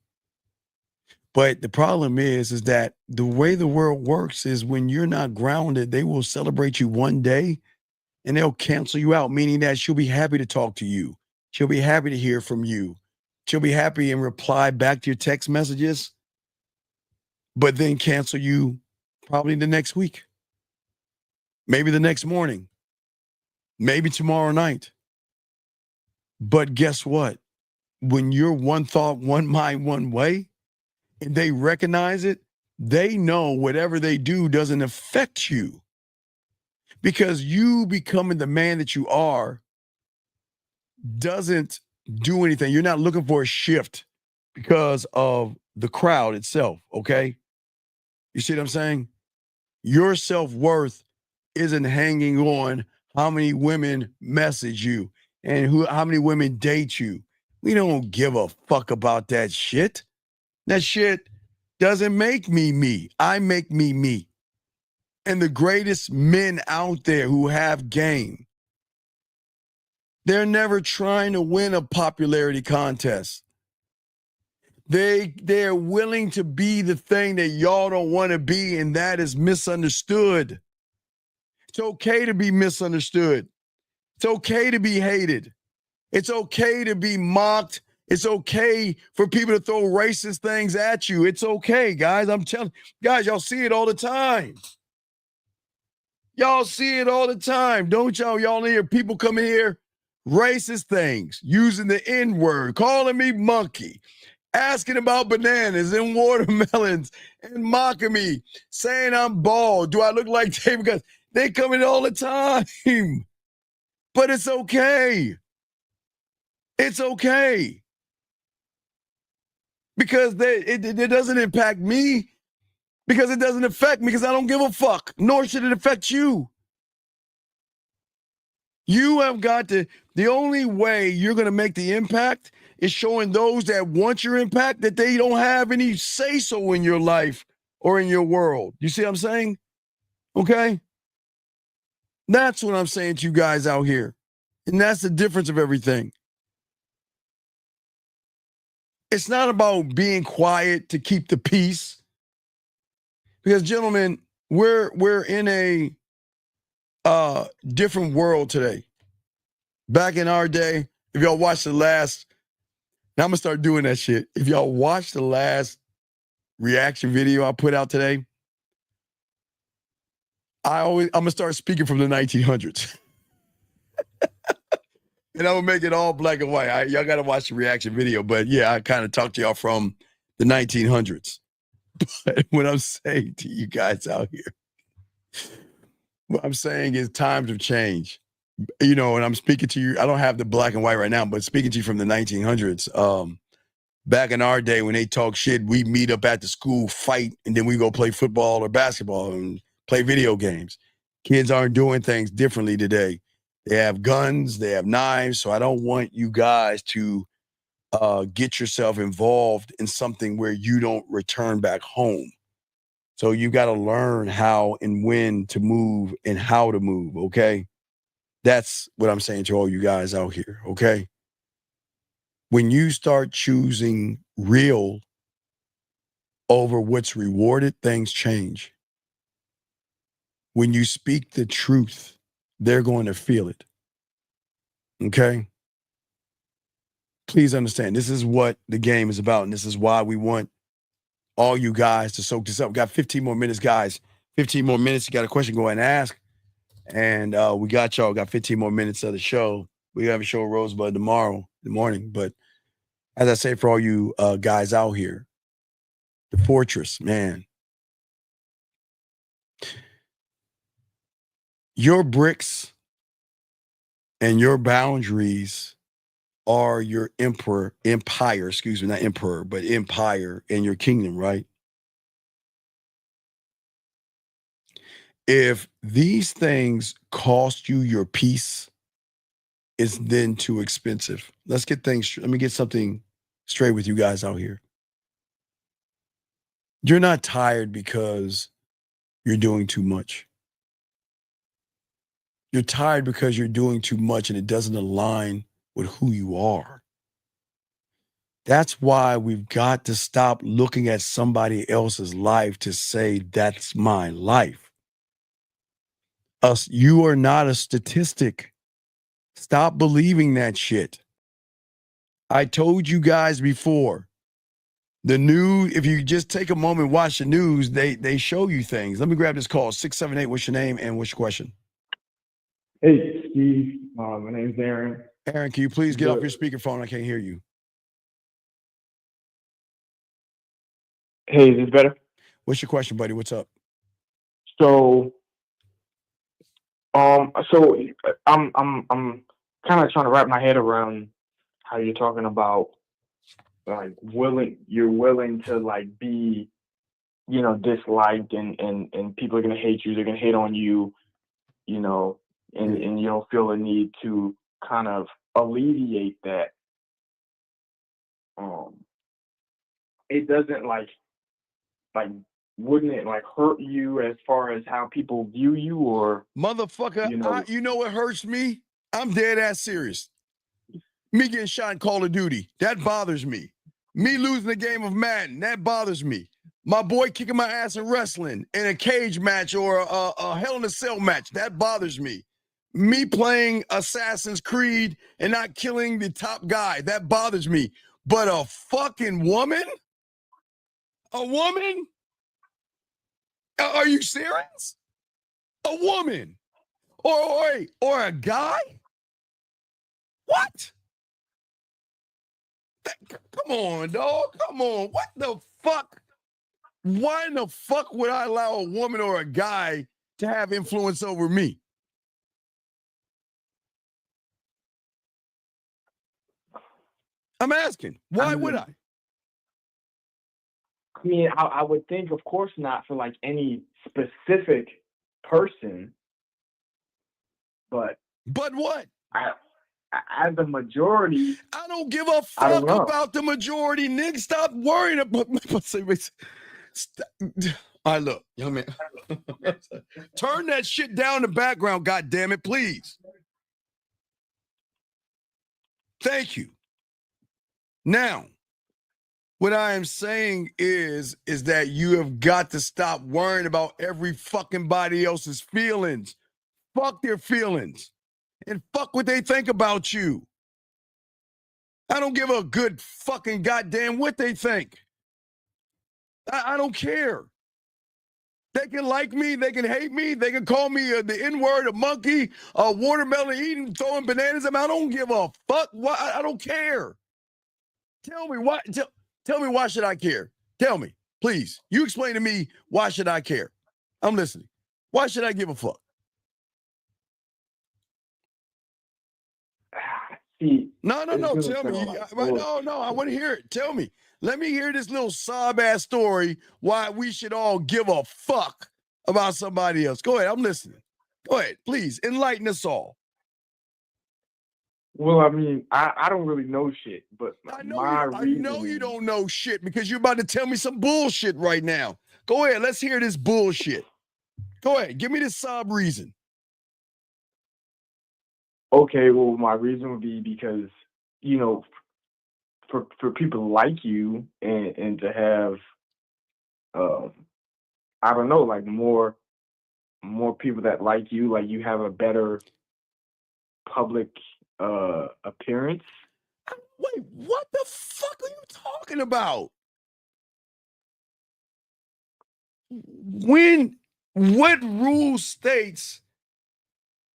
[SPEAKER 13] But the problem is that the way the world works is when you're not grounded, they will celebrate you one day and they'll cancel you out, meaning that she'll be happy to talk to you. She'll be happy to hear from you. She'll be happy and reply back to your text messages, but then cancel you probably the next week, maybe the next morning, maybe tomorrow night. But guess what? When you're one thought, one mind, one way, and they recognize it, they know whatever they do doesn't affect you because you becoming the man that you are doesn't do anything. You're not looking for a shift because of the crowd itself, okay? You see what I'm saying? Your self-worth isn't hanging on how many women message you and how many women date you. We don't give a fuck about that shit. That shit doesn't make me me. I make me me. And the greatest men out there who have game, They're never trying to win a popularity contest. They're willing to be the thing that y'all don't want to be, and that is misunderstood. It's okay to be misunderstood. It's okay to be hated. It's okay to be mocked. It's okay for people to throw racist things at you. It's okay, guys. I'm telling guys, y'all see it all the time. Y'all see it all the time, don't y'all? Y'all hear people coming here, racist things, using the N-word, calling me monkey, asking about bananas and watermelons, and mocking me, saying I'm bald. Do I look like David? Because they come in all the time. But it's okay. It's okay. Because it doesn't impact me. Because it doesn't affect me. Because I don't give a fuck. Nor should it affect you. You have got to, the only way you're going to make the impact is showing those that want your impact that they don't have any say-so in your life or in your world. You see what I'm saying? Okay? That's what I'm saying to you guys out here. And that's the difference of everything. It's not about being quiet to keep the peace. Because, gentlemen, we're in a different world today. Back in our day, if y'all watch the last, now I'm going to start doing that shit. If y'all watch the last reaction video I put out today, I'm going to start speaking from the 1900s. And I'm going to make it all black and white. Y'all got to watch the reaction video. But yeah, I kind of talked to y'all from the 1900s. But what I'm saying to you guys out here, what I'm saying is times have changed. You know, and I'm speaking to you, I don't have the black and white right now, but speaking to you from the 1900s, back in our day when they talk shit, we meet up at the school, fight, and then we go play football or basketball and play video games. Kids aren't doing things differently today. They have guns, they have knives, so I don't want you guys to get yourself involved in something where you don't return back home. So you got to learn how and when to move and how to move, okay? That's what I'm saying to all you guys out here, okay? When you start choosing real over what's rewarded, things change. When you speak the truth, they're going to feel it, okay? Please understand, this is what the game is about, and this is why we want all you guys to soak this up. We got 15 more minutes, guys. 15 more minutes. You got a question, go ahead and ask. And we got y'all. Got 15 more minutes of the show. We have a show at Rosebud tomorrow in the morning. But as I say, for all you guys out here, the fortress, man. Your bricks and your boundaries are your empire, excuse me, not emperor, but empire in your kingdom, right? If these things cost you your peace, it's then too expensive. Let me get something straight with you guys out here. You're not tired because you're doing too much. You're tired because you're doing too much and it doesn't align with who you are. That's why we've got to stop looking at somebody else's life to say, that's my life. You are not a statistic. Stop believing that shit. I told you guys before, the news, if you just take a moment and watch the news, they show you things. Let me grab this call. 678, what's your name and what's your question?
[SPEAKER 19] Hey, Steve. My name's Aaron.
[SPEAKER 13] Aaron, can you please get off your speakerphone? I can't hear you.
[SPEAKER 19] Hey, is this better?
[SPEAKER 13] What's your question, buddy? What's up?
[SPEAKER 19] So I'm kind of trying to wrap my head around how you're talking about like you're willing to like be, you know, disliked and people are gonna hate you, they're gonna hate on you, you know, and you don't feel a need to kind of alleviate that. It doesn't like wouldn't it like hurt you as far as how people view you or
[SPEAKER 13] motherfucker, you know what hurts me? I'm dead ass serious. Me getting shot in Call of Duty, that bothers me. Me losing the game of Madden, that bothers me. My boy kicking my ass in wrestling in a cage match or a Hell in a Cell match, that bothers me. Me playing Assassin's Creed and not killing the top guy, that bothers me. But a fucking woman? A woman? Are you serious? A woman? Or a guy? What? Come on, dog. Come on. What the fuck? Why in the fuck would I allow a woman or a guy to have influence over me? I'm asking. Why would I?
[SPEAKER 19] I mean, I would think, of course, not for like any specific person, but
[SPEAKER 13] what?
[SPEAKER 19] As a majority,
[SPEAKER 13] I don't give a fuck about the majority, nigga. Stop worrying about. All right, look, young man. Turn that shit down in the background, goddamn it, please. Thank you. Now, what I am saying is that you have got to stop worrying about every fucking body else's feelings. Fuck their feelings. And fuck what they think about you. I don't give a good fucking goddamn what they think. I don't care. They can like me, they can hate me, they can call me the N-word, a monkey, a watermelon eating, throwing bananas at me. I don't give a fuck. Why? I don't care. Tell me why. Tell me why should I care? Tell me, please. You explain to me why should I care? I'm listening. Why should I give a fuck?
[SPEAKER 19] See,
[SPEAKER 13] no. Tell me. No. I want to hear it. Tell me. Let me hear this little sob-ass story why we should all give a fuck about somebody else. Go ahead. I'm listening. Go ahead. Please enlighten us all.
[SPEAKER 19] Well, I mean, I don't really know shit, but
[SPEAKER 13] I know you don't know shit because you're about to tell me some bullshit right now. Go ahead. Let's hear this bullshit. Go ahead. Give me the sob reason.
[SPEAKER 19] Okay, well, my reason would be because, you know, for people like you and to have, I don't know, like more people that like you have a better public appearance.
[SPEAKER 13] Wait, what the fuck are you talking about? What rule states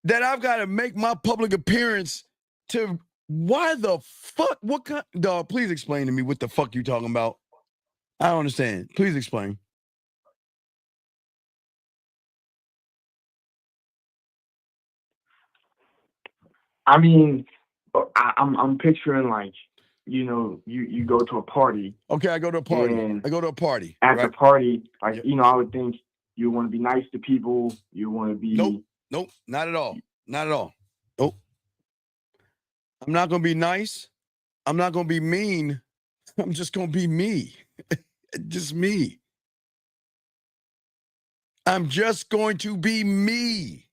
[SPEAKER 13] that I've got to make my public appearance to? Why the fuck? What kind? Dog, please explain to me what the fuck you talking about. I don't understand. Please explain.
[SPEAKER 19] I mean, I'm picturing like, you know, you go to a party.
[SPEAKER 13] Okay, I go to a party.
[SPEAKER 19] At the party, like, you know, I would think you want to be nice to people. You want to be.
[SPEAKER 13] Nope, not at all. Not at all. Nope. I'm not going to be nice. I'm not going to be mean. I'm just going to be me. Just me. I'm just going to be me.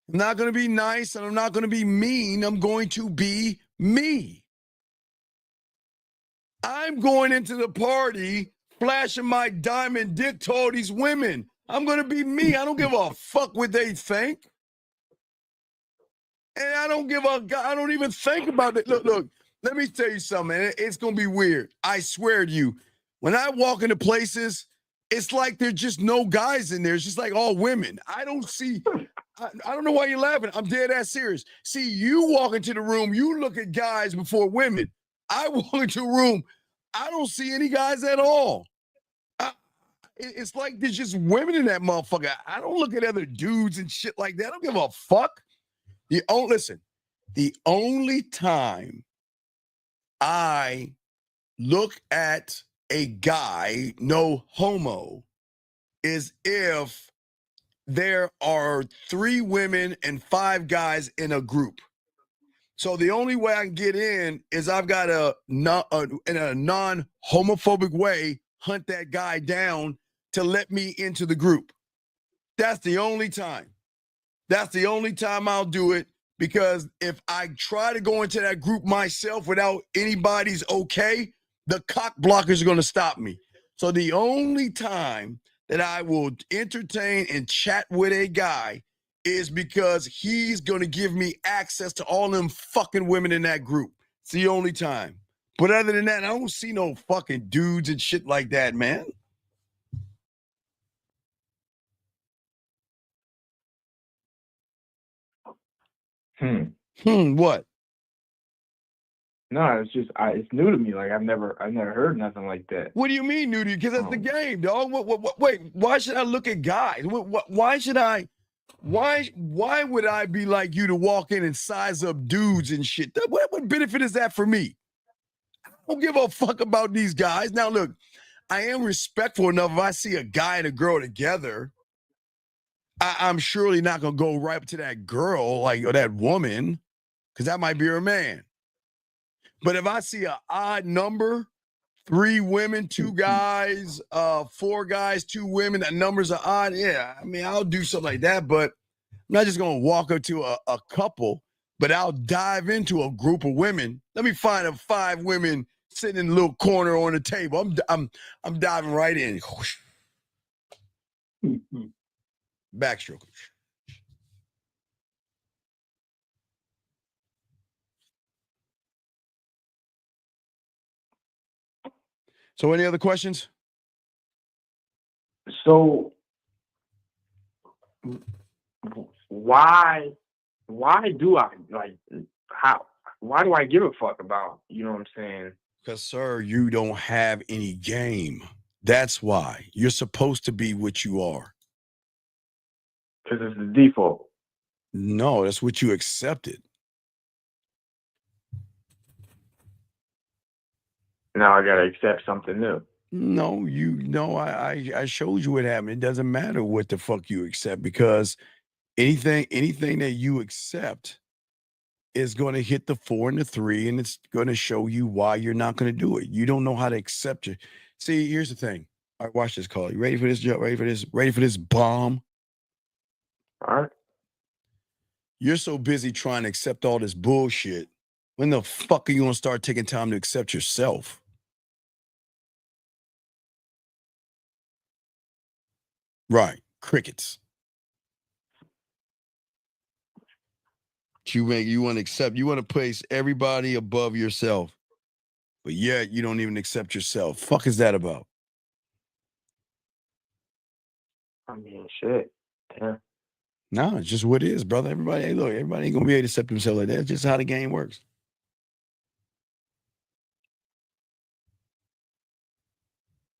[SPEAKER 13] I'm not going to be nice and I'm not going to be mean. I'm going to be me. I'm going into the party flashing my diamond dick to all these women. I'm going to be me. I don't give a fuck what they think. And I don't even think about it. Look, let me tell you something. It's going to be weird. I swear to you, when I walk into places, it's like there's just no guys in there. It's just like all women. I don't know why you're laughing. I'm dead ass serious. See, you walk into the room, you look at guys before women. I walk into a room, I don't see any guys at all. It's like there's just women in that motherfucker. I don't look at other dudes and shit like that. I don't give a fuck. Listen, the only time I look at a guy, no homo, is if there are 3 women and 5 guys in a group. So the only way I can get in is I've got to, in a non-homophobic way, hunt that guy down to let me into the group. That's the only time. That's the only time I'll do it. Because if I try to go into that group myself without anybody's okay, the cock blockers are going to stop me. So the only time that I will entertain and chat with a guy is because he's going to give me access to all them fucking women in that group. It's the only time. But other than that, I don't see no fucking dudes and shit like that, man. What?
[SPEAKER 19] No, it's just it's new to me. Like I've never heard nothing like that.
[SPEAKER 13] What do you mean new to you? Because that's the game, dog. Wait, why should I look at guys? Why should I? Why would I be like you to walk in and size up dudes and shit? What benefit is that for me? I don't give a fuck about these guys. Now look, I am respectful enough. If I see a guy and a girl together, I'm surely not gonna go right up to that girl or that woman, because that might be her man. But if I see an odd number, 3 women, 2 guys, 4 guys, 2 women, that numbers are odd, yeah, I mean, I'll do something like that, but I'm not just going to walk up to a couple, but I'll dive into a group of women. Let me find 5 women sitting in a little corner on the table. I'm diving right in. Backstroke. So any other questions?
[SPEAKER 19] So why do I why do I give a fuck about, you know what I'm saying?
[SPEAKER 13] Because, sir, you don't have any game. That's why. You're supposed to be what you are.
[SPEAKER 19] Because it's the default.
[SPEAKER 13] No, that's what you accepted.
[SPEAKER 19] Now I gotta accept something new.
[SPEAKER 13] No, I showed you what happened. It doesn't matter what the fuck you accept, because anything that you accept is going to hit the 4 and the 3, and it's going to show you why you're not going to do it. You don't know how to accept it. See, here's the thing. All right, watch this, call. You ready for this, Joe? Ready for this bomb?
[SPEAKER 19] All right.
[SPEAKER 13] You're so busy trying to accept all this bullshit. When the fuck are you going to start taking time to accept yourself? Right. Crickets. You want to accept, you want to place everybody above yourself, but yet you don't even accept yourself. Fuck is that about?
[SPEAKER 19] I mean, shit. Yeah.
[SPEAKER 13] No, it's just what it is, brother. Everybody ain't gonna be able to accept themselves like that. It's just how the game works.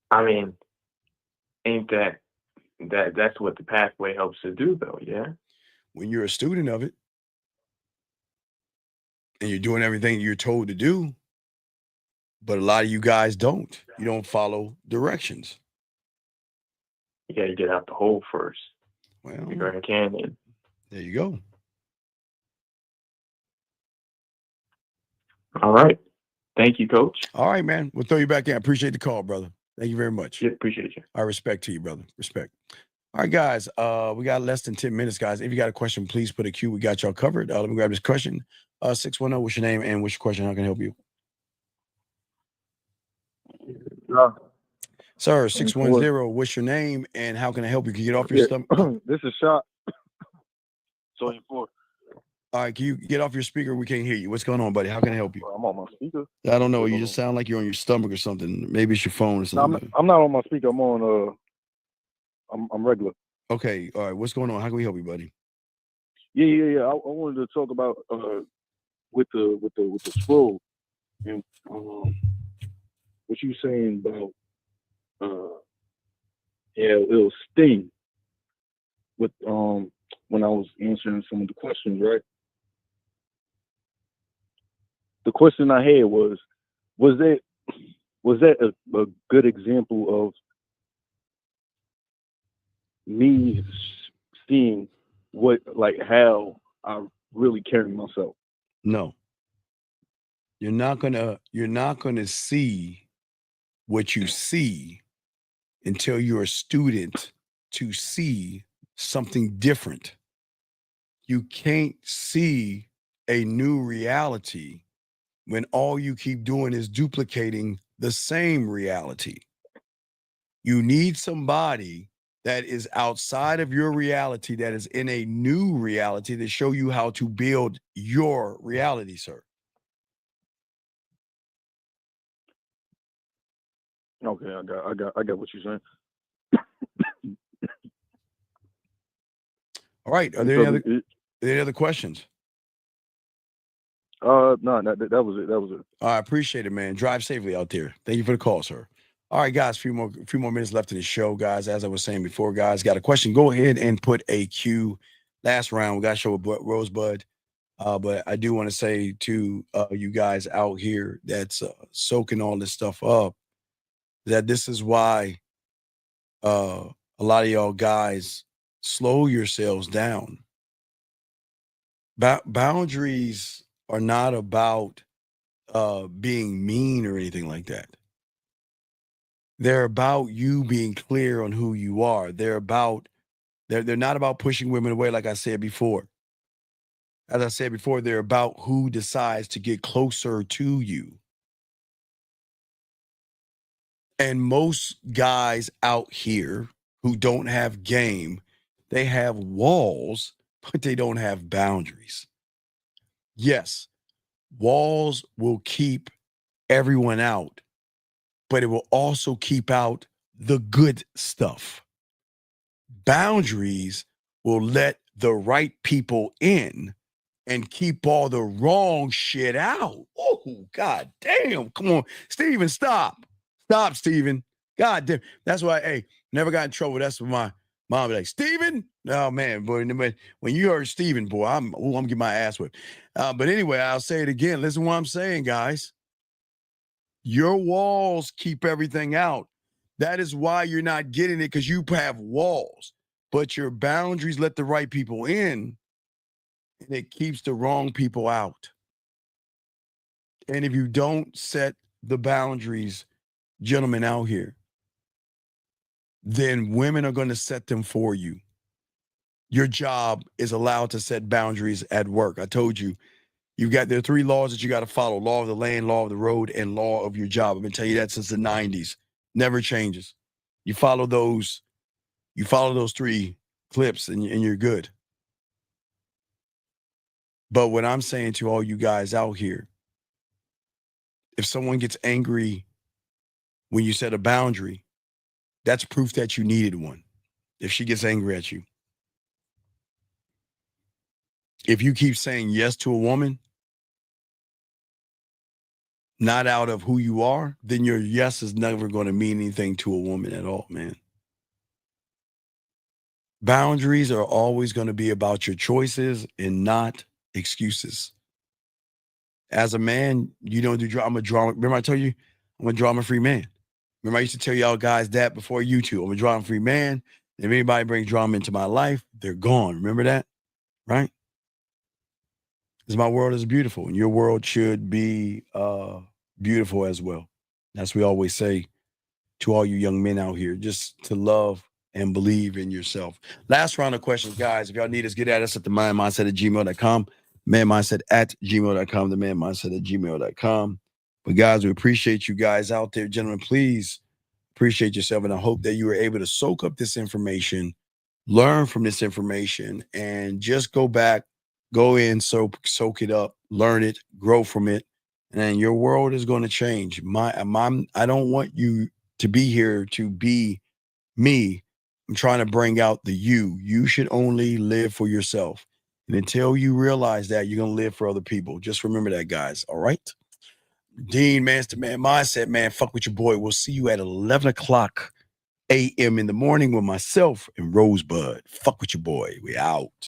[SPEAKER 19] I mean, ain't that's what the pathway helps to do, though, yeah?
[SPEAKER 13] When you're a student of it, and you're doing everything you're told to do, but a lot of you guys don't. You don't follow directions.
[SPEAKER 19] You gotta get out the hole first.
[SPEAKER 13] Well,
[SPEAKER 19] the Grand Canyon.
[SPEAKER 13] There you go.
[SPEAKER 19] All right. Thank you, Coach.
[SPEAKER 13] All right, man. We'll throw you back in. I appreciate the call, brother. Thank you very much.
[SPEAKER 19] Yeah, appreciate you.
[SPEAKER 13] I respect to you, brother. Respect. All right, guys. We got less than 10 minutes, guys. If you got a question, please put a Q. We got y'all covered. Let me grab this question. 610, what's your name and what's your question? How can I help you? Sir, 610, what's your name and how can I help you? Can you get off your stomach?
[SPEAKER 20] This is Shot. So 4.
[SPEAKER 13] All right, can you get off your speaker? We can't hear you. What's going on, buddy? How can I help you?
[SPEAKER 20] I'm on my speaker.
[SPEAKER 13] I don't know. You just sound like you're on your stomach or something. Maybe it's your phone or something.
[SPEAKER 20] I'm not on my speaker. I'm on I'm regular.
[SPEAKER 13] Okay. All right. What's going on? How can we help you, buddy?
[SPEAKER 20] Yeah. I wanted to talk about with the scroll and what you saying about it'll sting with when I was answering some of the questions, right? The question I had was that a good example of me seeing how I really carry myself?
[SPEAKER 13] No. You're not gonna see what you see until you're a student to see something different. you can't see a new reality when all you keep doing is duplicating the same reality. You need somebody that is outside of your reality, that is in a new reality, to show you how to build your reality, sir.
[SPEAKER 20] Okay, I got what you're saying.
[SPEAKER 13] All right. Are there any other questions?
[SPEAKER 20] No, that was it. That was it.
[SPEAKER 13] I appreciate it, man. Drive safely out there. Thank you for the call, sir. All right, guys, a few more minutes left in the show, guys. As I was saying before, guys, got a question? Go ahead and put a Q. Last round, we got to show a Rosebud. But I do want to say to you guys out here that's soaking all this stuff up, that this is why a lot of y'all guys slow yourselves down. Boundaries are not about being mean or anything like that. They're about you being clear on who you are. They're not about pushing women away, like I said before. As I said before, they're about who decides to get closer to you. And most guys out here who don't have game, they have walls, but they don't have boundaries. Yes, walls will keep everyone out, but it will also keep out the good stuff. Boundaries will let the right people in and keep all the wrong shit out. Oh, God damn. Come on. Steven, stop. Stop, Steven. God damn. That's why, hey, never got in trouble. That's what my mom was like, Steven? Oh, man. Boy, when you heard Steven, boy, I'm getting my ass whipped. But anyway, I'll say it again. Listen to what I'm saying, guys. Your walls keep everything out. That is why you're not getting it, because you have walls. But your boundaries let the right people in, and it keeps the wrong people out. And if you don't set the boundaries, gentlemen out here, then women are going to set them for you. Your job is allowed to set boundaries at work. I told you, there are 3 laws that you got to follow: law of the land, law of the road, and law of your job. I've been telling you that since the 90s. Never changes. You follow those 3 clips and you're good. But what I'm saying to all you guys out here, if someone gets angry when you set a boundary, that's proof that you needed one. If she gets angry at you. If you keep saying yes to a woman, not out of who you are, then your yes is never going to mean anything to a woman at all, man. Boundaries are always going to be about your choices and not excuses. As a man, you don't do drama. I'm a drama. Remember I told you I'm a drama-free man. Remember I used to tell y'all guys that before YouTube. I'm a drama-free man. If anybody brings drama into my life, they're gone. Remember that? Right? Because my world is beautiful, and your world should be beautiful as well. That's what we always say to all you young men out here, just to love and believe in yourself. Last round of questions, guys. If y'all need us, get at us at the manmindset@gmail.com. manmindset@gmail.com. The manmindset@gmail.com. But guys, we appreciate you guys out there. Gentlemen, please appreciate yourself. And I hope that you were able to soak up this information, learn from this information, and just go back, go in, soak it up, learn it, grow from it. And your world is going to change. I don't want you to be here to be me. I'm trying to bring out the you. You should only live for yourself. And until you realize that, you're going to live for other people. Just remember that, guys. All right? Dean, Master Man Mindset, man. Fuck with your boy. We'll see you at 11 o'clock a.m. in the morning with myself and Rosebud. Fuck with your boy. We out.